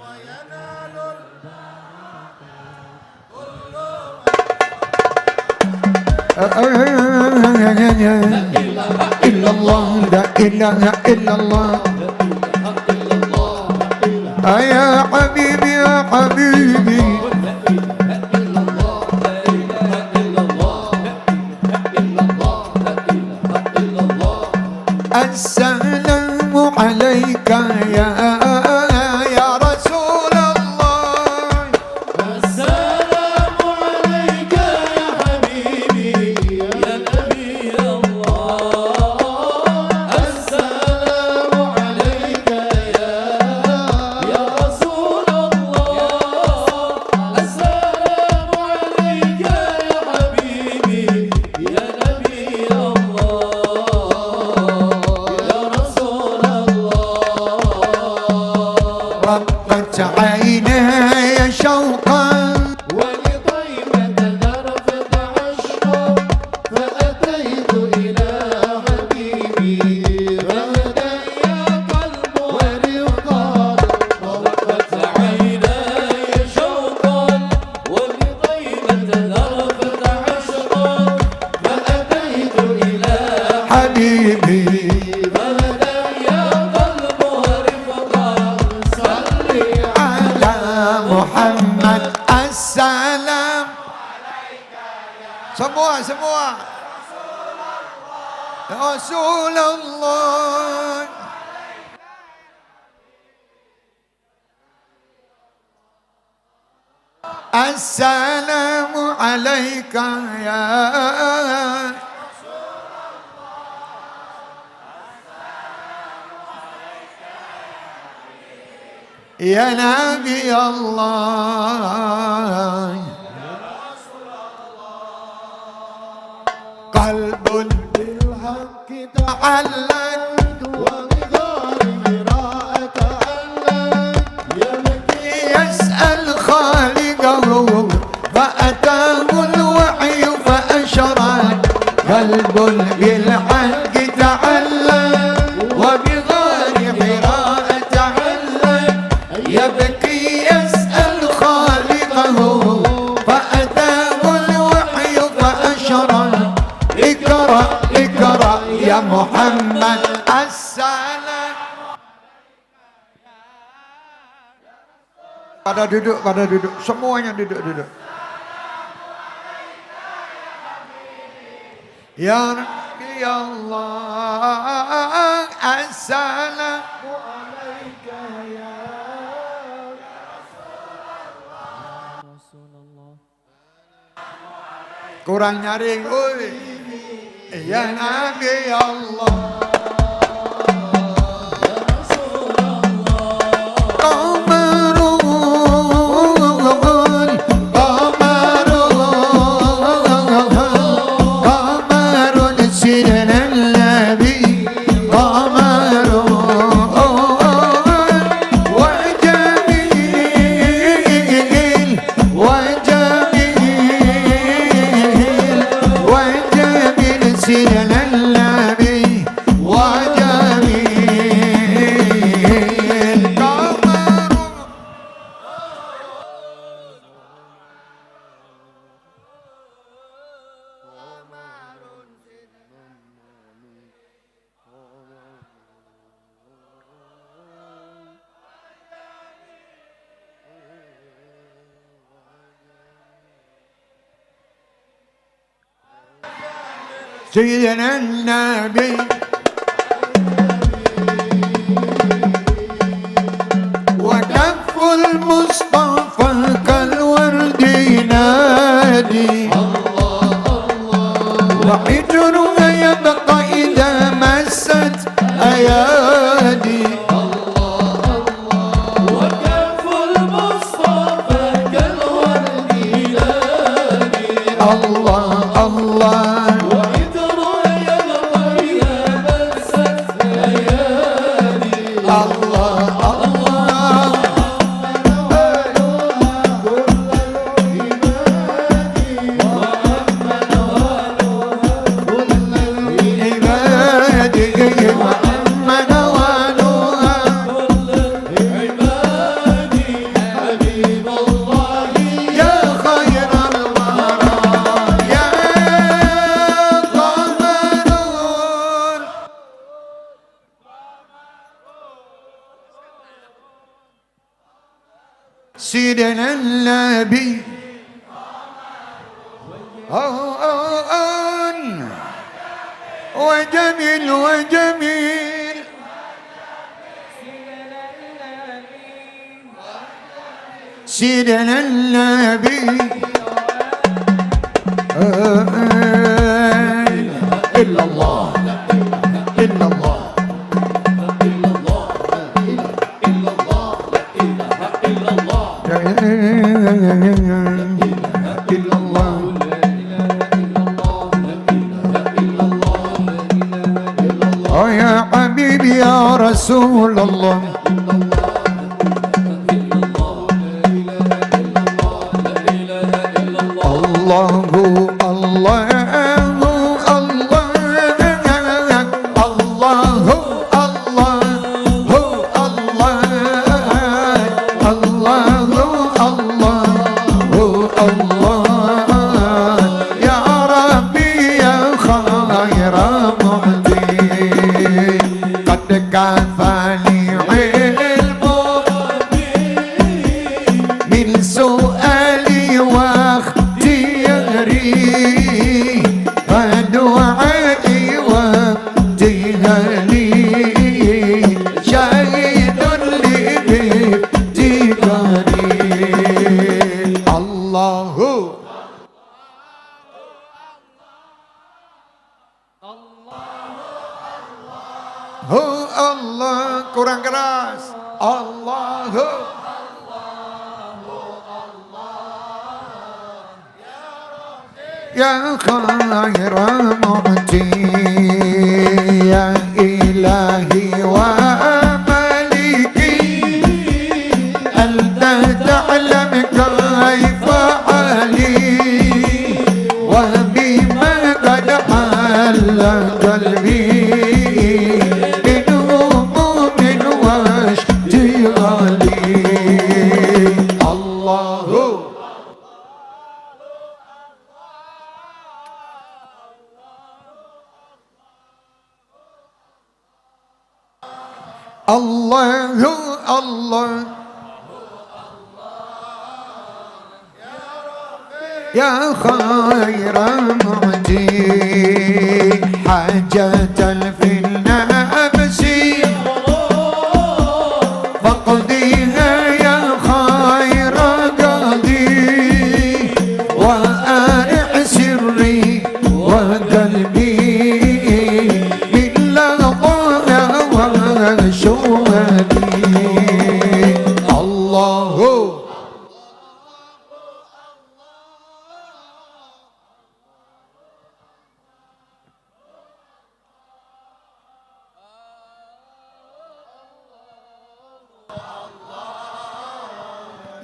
وينال إلا الله لا إله إلا الله. يا حبيبي يا حبيبي السلام عليك يا رسول الله. السلام عليك يا حبيبي يا نبي الله. السلام عليك يا رسول الله. السلام عليك يا حبيبي يا نبي الله. رقت عيناي شوقا ولطيبة ذرفت عشقا فأتيت إلى حبيبي فهدى يا قلب ورقا. رقت عيناي شوقا ولطيبة ذرفت عشقا فأتيت إلى حبيبي محمد. السلام semua ya Rasulullah. Assalamu alayka ya يا نبي الله قلب بالحق تعلق وبدار براءة تعلق يبكي يسأل خالقه فأتاه الوحي فأشرق قلب بالحق تعلق وبغار حراء تعلق يبكي يسأل خالقه فأتاه الوحي فأشرق اقرأ اقرأ يا محمد السلام. Pada duduk, semuanya duduk. Ya Rabbi Allah, assalamu alaika ya Rasulullah. Kurang nyaring, oi. Ya Nabi Allah. سيدنا النبي وكف المصطفى كالورد ينادي وحجرها يبقى إذا مست أيادي وكف المصطفى كالورد ينادي الله الله سيدنا النبي وجميل وجميل سيدنا النبي إلا الله إلا الله يا حبيبي يا رسول الله الله الله كفاني علم ikhlas. Allahu ya khair mu'ti ya ilahi wa maliki anta ta'lam kaifa ali wa bima qad halla qalbi min umumin wa ishtighali. Allahu Allahu Allah ya khaira mu'ti hajatan fil nafsi faqdiha ya khaira qadi wa ari' sirri wa qalbi Allahu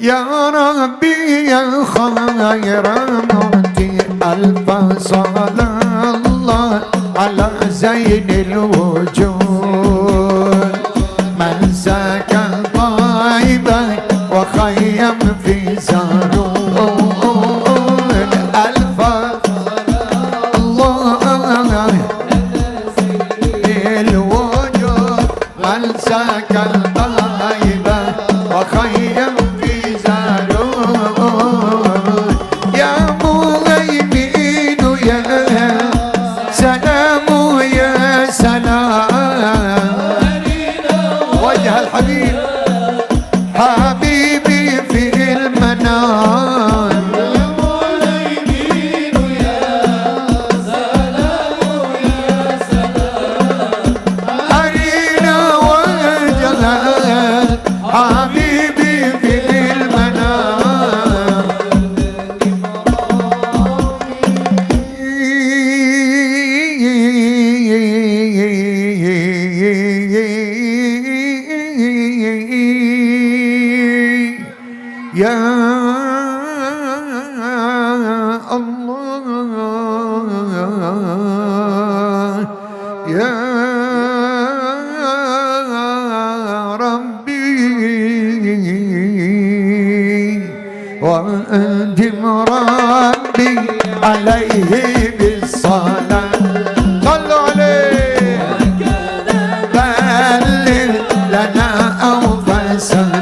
Ya Rabbi ya khayra mu'ti alfa salallah ala zainil wujud man saka taiban wa khayyam fi zarun alfa Allah il wujud man saka taiban wa khayyam الحبيب حبيبي في المنام يا مولين يا سلام يا سلام أرينا وجهك حبيبي في المنام Ya Allah Ya Rabbi wa andim Rabbi alaihi bis-salam sallu alaihi balligh lana awfa salam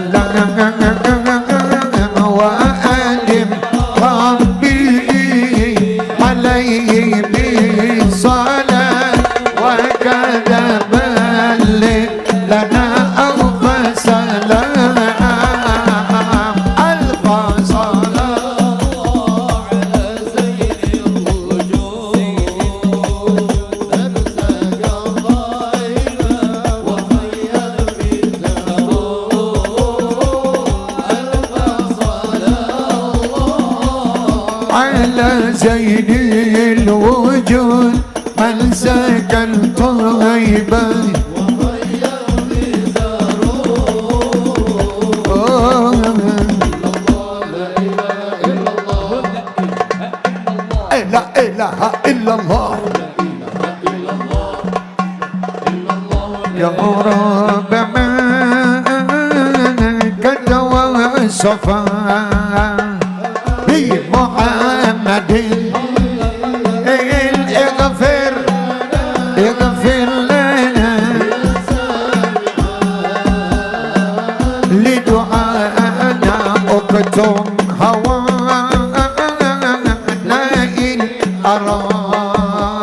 وأدم ربي عليه بالصلاة وكذا بلغ لنا أوفى سلام ألف صلاة على زين الوجود أمسك الضائبة وخير على زين الوجود من سكن طيبا لا إله إلا الله يا رب ما كتب الصفا محمد اغفر لنا لدعاءنا اكتم هوانا إن أراد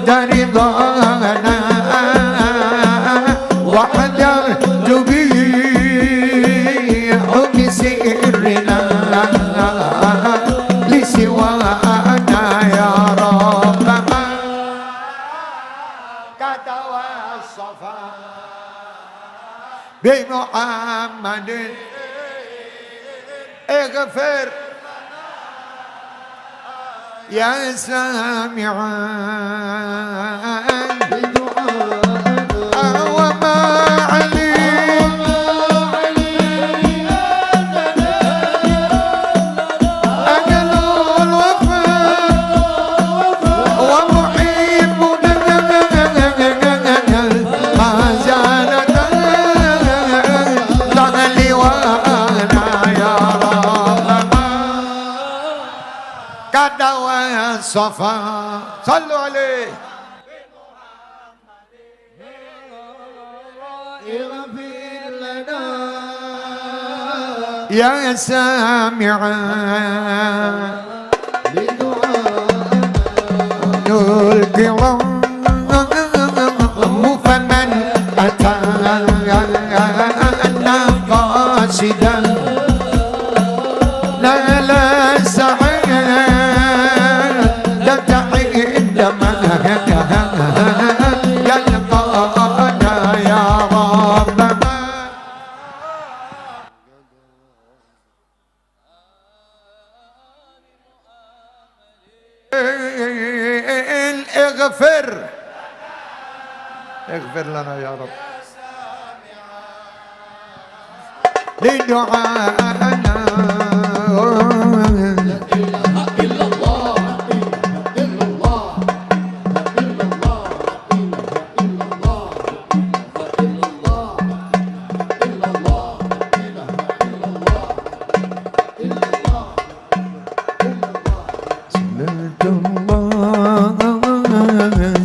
رضانا واحذر جميع بسرنا لسوانا يا رب ما كتب الصفا بمحمد اغفر يا سامعا وما عليك أجل الوفاء ومحبنا ما زالت تغلي وانا يا رب كدوى الصفا صلوا عليه اغفر لنا يا سامعا لدعاء فمن أتانا قاصدا لا سعادة عندما يلقانا يا ربنا اغفر لنا يا رب لدعاءنا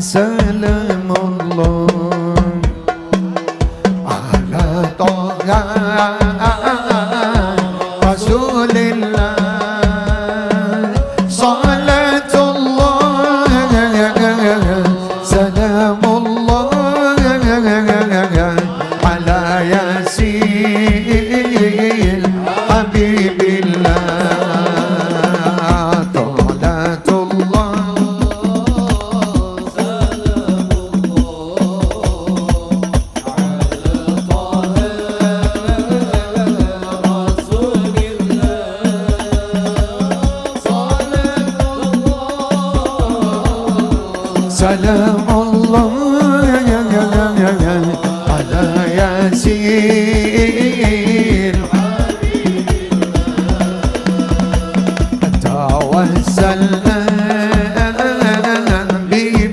سلام الله على طه رسول الله صلاة الله سلام الله على ياسين حبيب الله طلعت الله سلام الله على ياسين توسلنا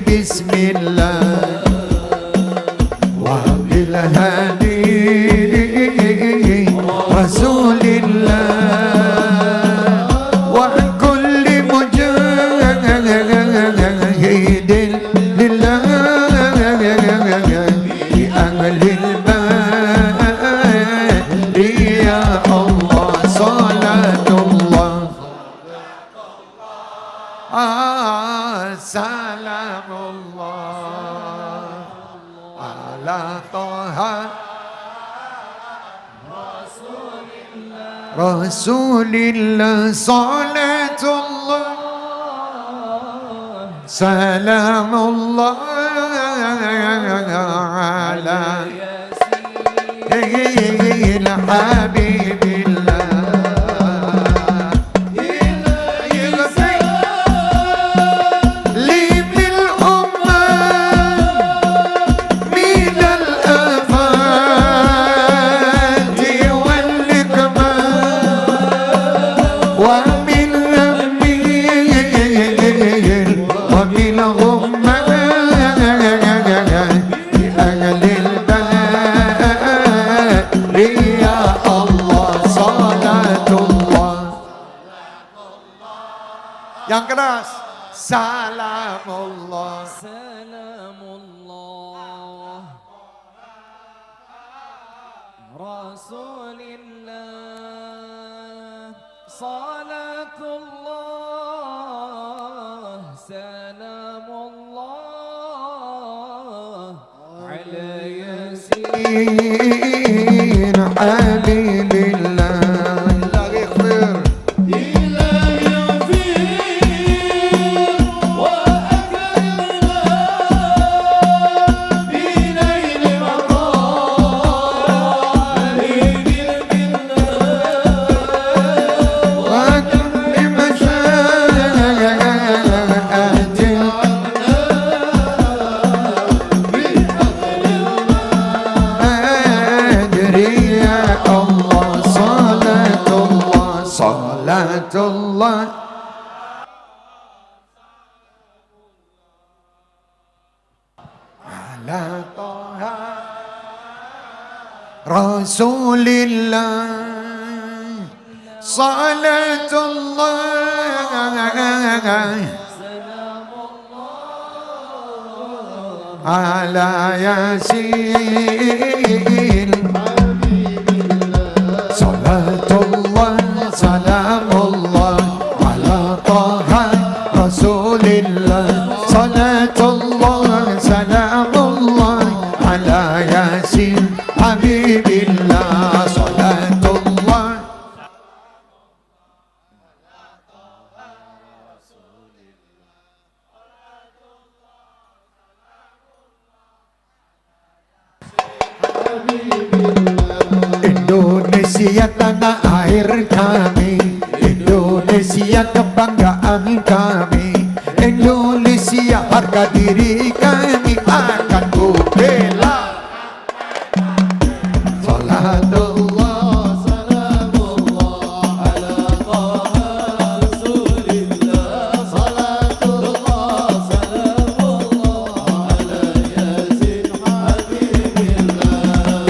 بسم الله وبالهادي رسول الله وكل مجاهد لله بأهل الباب يا الله صلاة الله سلام الله على طه رسول الله صلاة الله سلام الله على الحبيب الله لي بالأمة من الآفات والنقمة ومن ومن غمة بأهل الباب يا الله صلاة الله yang keras salamullah salamullah Rasulillah salatullah salamullah ala yasin habibillah ighfir Rasulillah salatullah ala yasin salatullah salamullah ala taha rasulillah salatullah salamullah ala yasin habibillah salatullah. Indonesia tanah air kami, Indonesia kebanggaan kami, Indonesia harga diri kami akan ku bela. Salatullah salamullah ala taha rasulillah salatullah salamullah ala yasin habibillah.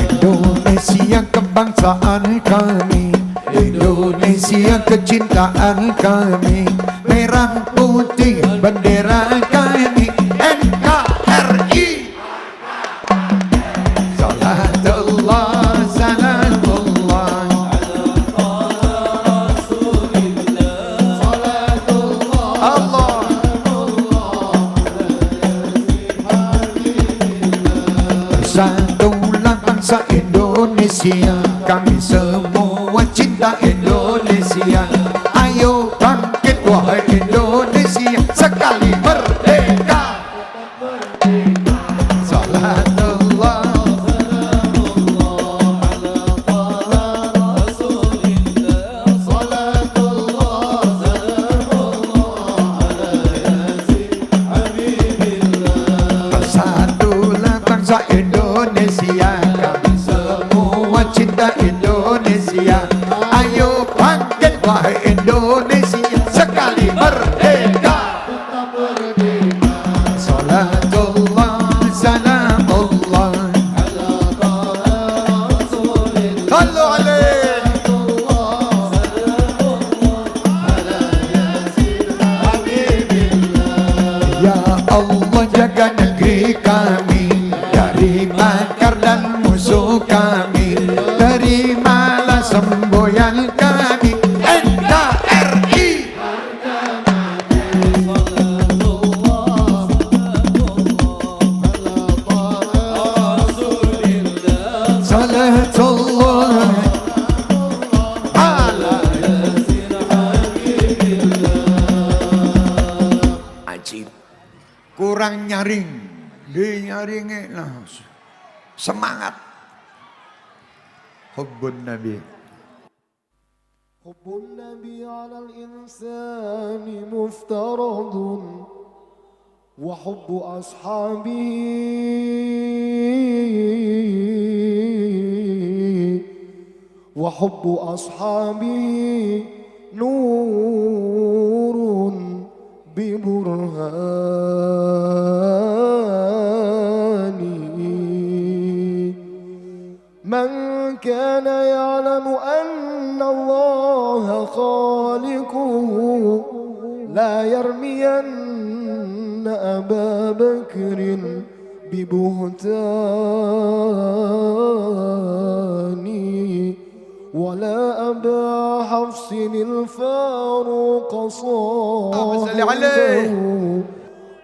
Indonesia kebangsaan kami, Indonesia kecintaan kami, merah putih bendera kami NKRI. Salatullah salamullah Allah bersatulah bangsa Indonesia, kami semua cinta Indonesia. Ayo bangkit wahai Indonesia, sekali merdeka. Salatullah bersatulah bangsa Indonesia, kami semua cinta Indonesia. Ayo bangkit wahai Indonesia, sekali merdeka. Salatullah salamullah sallu alaih. Ya Allah jaga negeri kami dari makar dan musuh kami, terimalah semboyan kami NKRI. Salatullah ala ajib kurang nyaring di nyaringe lah semangat hubbun nabi. حب النبي على الإنسان مفترض وحب أصحابه وحب أصحابه نور ببرهانه. من كان يعلم أن الله خالقه لا يرمين أبا بكر ببهتان ولا أبا حفص الفاروق صاحبه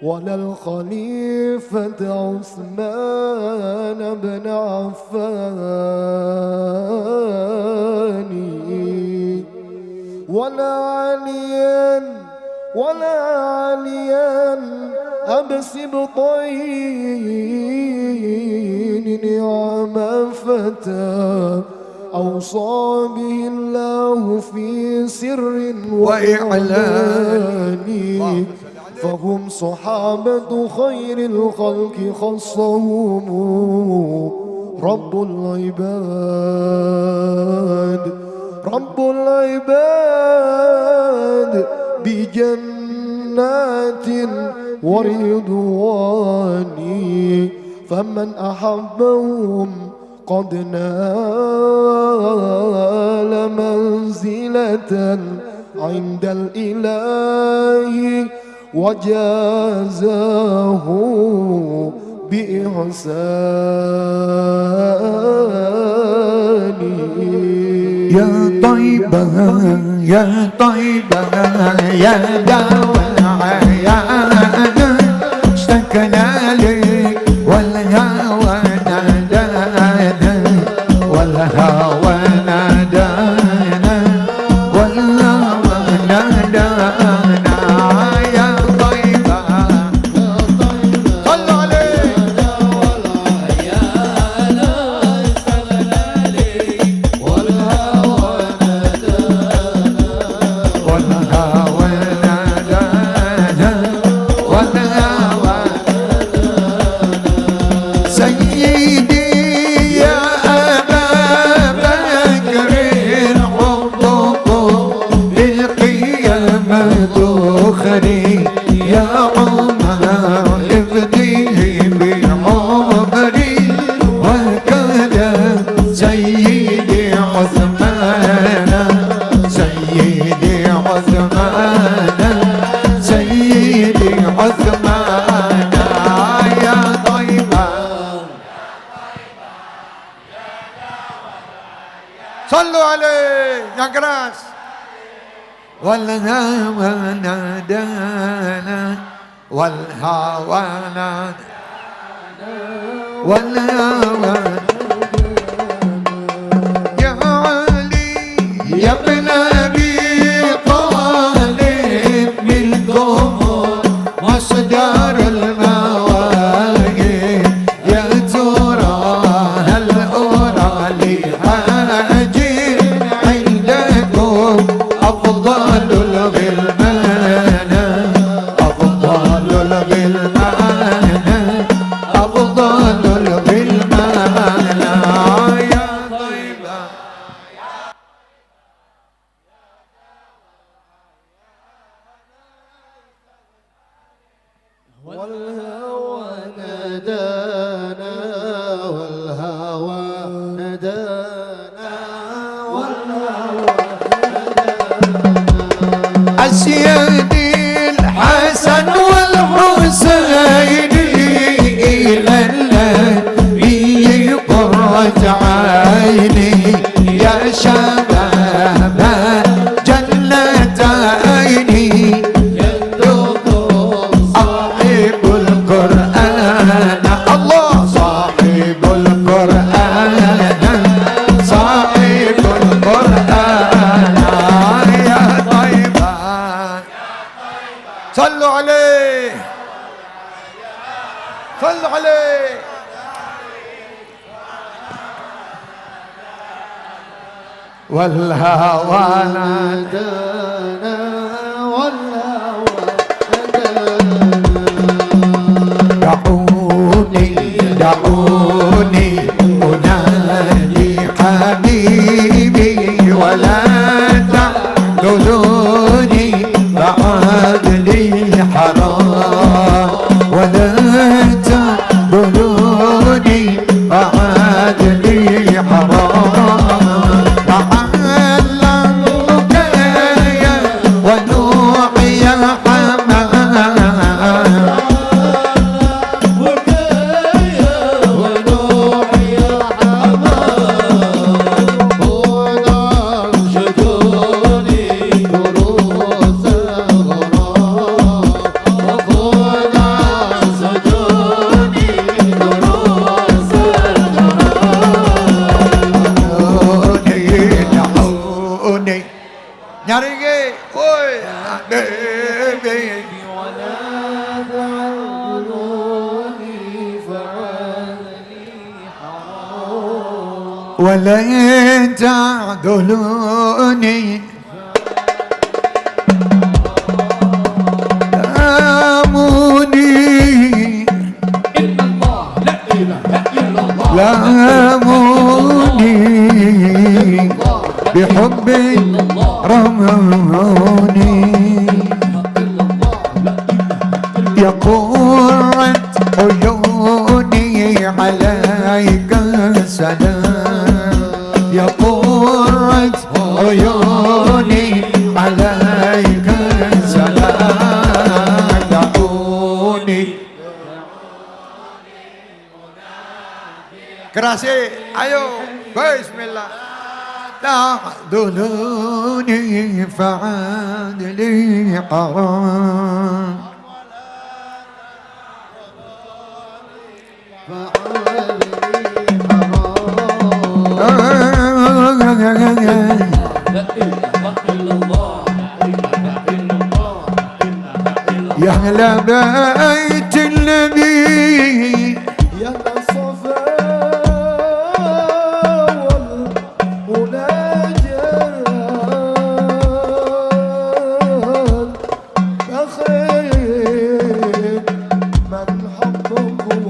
ولا الخليفة عثمان بن عفان ولا عليا أبا سبطين نعم فتى أوصى به الله في سر وإعلان فهم صحابة خير الخلق خصهم رب العباد بجنات ورضوان فمن أحبهم قد نال منزلة عند الإله وجازاه بإحسانه. يا طيبة يا طيبة يا دواء يا اشتكنا لك والهوى نادانا والهوى نادانا والهوى نادانا يا طيبة صلوا عليه والهوى نادانا والهوى سيدي يا أبا بكر حبكم بالقيامة دخري يا عمر ابني بعمري وكذا سيدي عثمان سيدي عثمان سيدي عثمان يا طيبة صلوا عليه يا قراس والهوى نادانا والهوى نادانا والهوى يا علي يا ابن ابي طالب منكم مصدر المواهب يا ترى هل أرى لي حاجر عندكم أفضل الغلمان أفضل الغلمان أفضل الغلمان يا طيبة والهوى نادانا والهوى نادانا والهوى أسيادي الحسن والحسين إلى النبي قرة عيني يا شباب جنتين صاحب القرآن الله صاحب القرآن صاحب القرآن يا طيبة صلوا عليه صلوا عليه والهوى نادانا والهوى دعوني دعوني أنادي حبيبي ولا تعذروني بعد لي حرام ولا تعذروني بعد لي حرام تعلمك يا ونوحي يا حمام nyari ke, oi, baby. ولا تعذلوني لاموني لاموني بحب رموني يا قرة عيوني عليك سلام قرة عيوني عليك السلام دعوني. Kerasi, ayo, bismillah. تعذلوني فعاد لي قرار يا أهل بيت النبي يا الصفا والمناجات أخيب من حبكم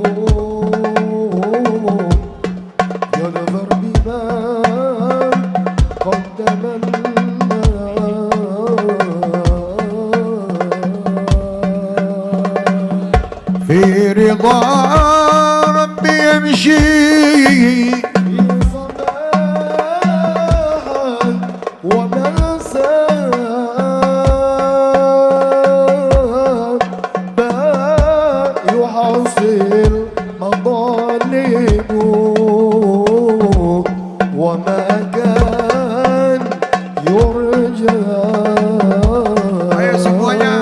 ينظر بما قدم في رضا ربي يمشي صباحا ومساء ما يحصل مطالبه وما كان يرجى Ayo semuanya.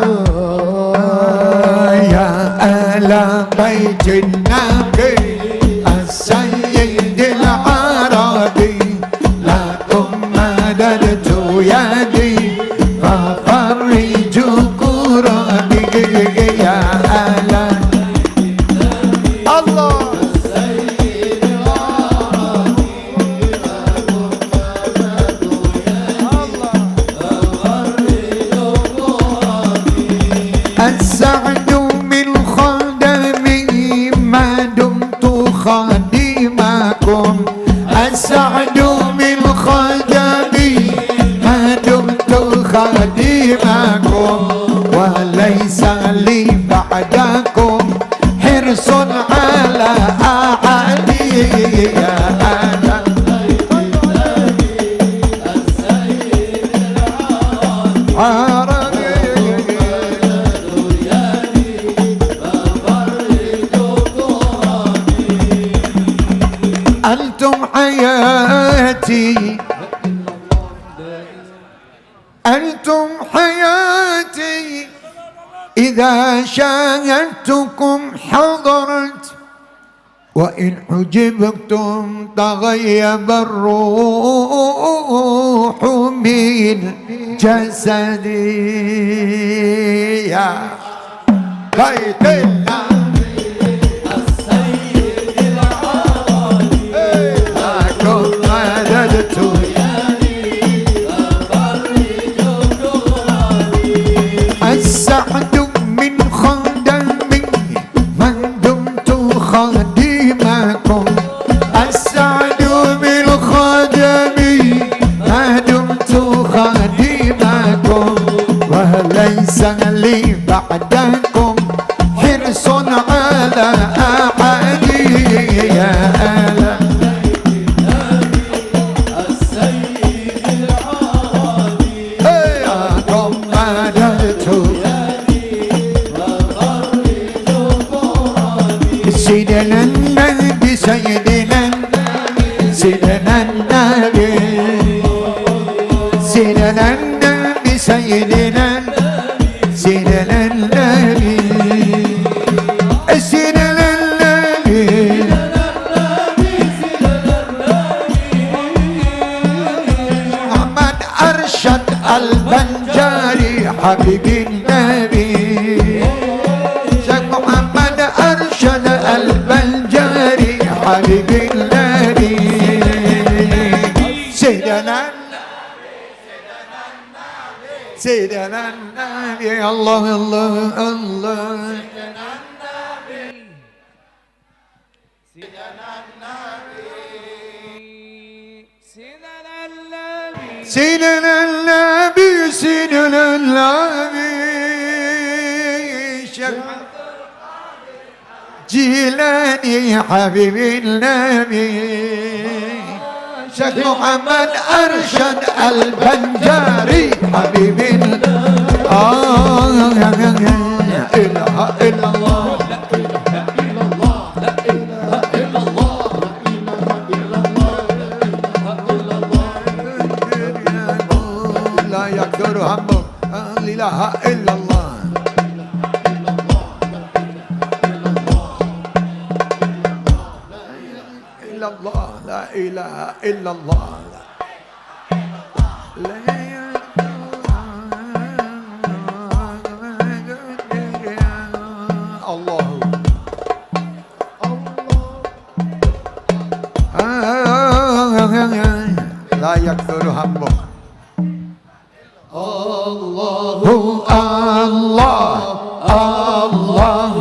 Ya ala baitin nabi السيد العربي لكم مددت يدي ففرجوا كربي يا أهلا الله السعد من خدمي ما دمت خادمكم السعد من خدمي ما دمت خادمكم وليس لي بعدكم حرص على أعادي يا أنا أنتم حياتي أنتم حياتي إذا شاهدتكم حضرت وإن حجبتم تغيب الروح من جسدي يا بيت الله السعد من خدمي من دمت خادمكم السعد من خدمي ما دمت خادمكم وليس لي بعدكم حرص على أعادي يا أهلا سيدنا النبي سيدنا سيدنا النبي سيدنا النبي سيدنا سيدنا النبي سيدنا النبي محمد أرشد البنجاري حبيبي النبي شيخ محمد أرشد البنجاري حبيبي النبي سيدنا سيدنا النبي الله الله الله سيدنا النبي سيدنا النبي شيخ جيلاني حبيب النبي شيخ محمد أرشد البنجاري حبيبي لا إله إلا الله لا يقدر همه لا إله إلا الله إلا الله لا إله إلا الله الله لا يكثر همك الله الله الله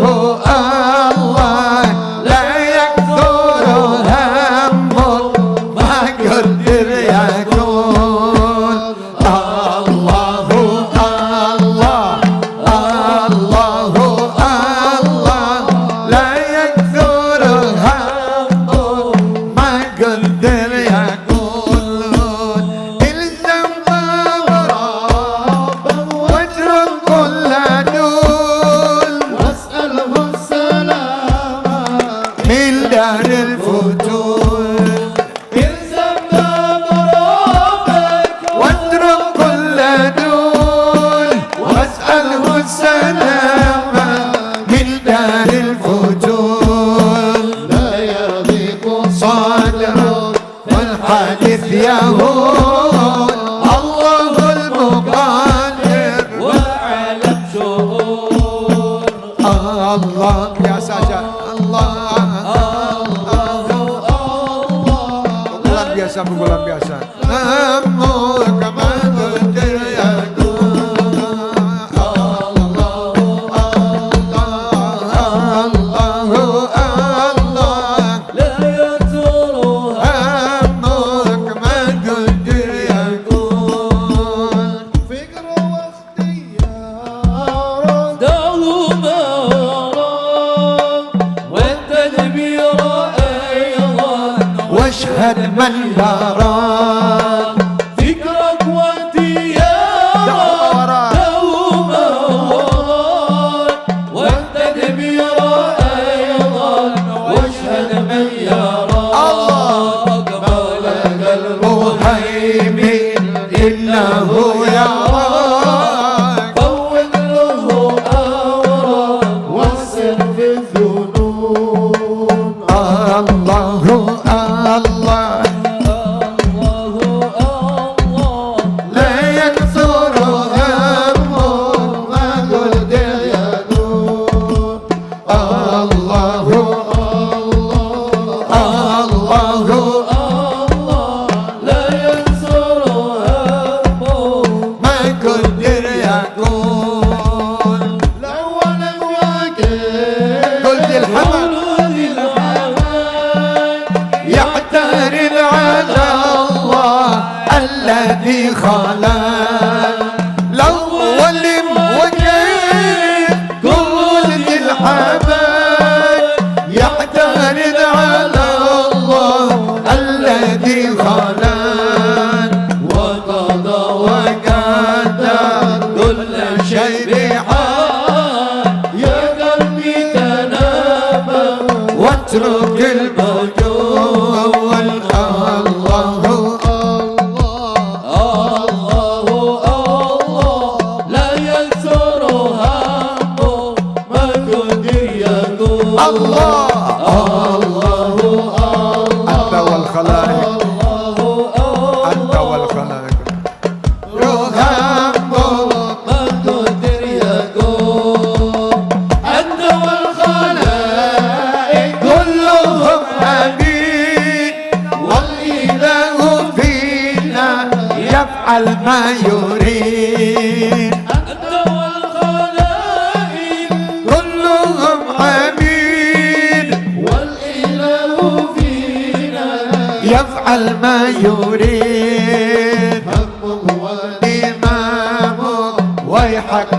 الله لا يكثر همك ما قدر يكون الله الله الله الله لا يكثر همك ما قدر يكون الزم ربك واترك كل دول واسأله السلامة من دار الفتور الزم ربك واترك كل دول واسأله السلامة من دار الفتور لا يضيق صدرك والحديث يهون الله المقدر وعلى الشهور الله يا سجاد الله bulan biasa bulan biasa namu kama qadir yakun Allah la yaturu namu kama qadir yakun fikr wa ikhtiyar دوما والتدبير أيضا واشهد من دارك فكرك واختيارك دوما والتدبير أيضا واشهد من يراك مولك المهيمن إنه يراك فوض له أمرك واسر في الذنوب الله الله لا يكثر همه ما قدر يدور الله لا يكسر همه ما قدر يكون الأول الواقع قلت الحمد يعترض على الله الذي خلق لو ولم وكيف قلت الحمد يعترض على الله الذي خلق وقضى وقدر كل شيء بحال يا قلبي تنابه واترك الموجود الله لا يكسر همه ما قدر يقول الله أنت والخلائق أنت والخلائق همه ما قدر يقول أنت والخلائق كلهم عبيد والإله فينا يفعل ما يريد أنت والخلائق كلهم عبيد والإله فينا يفعل ما يريد همه والإمام ويحك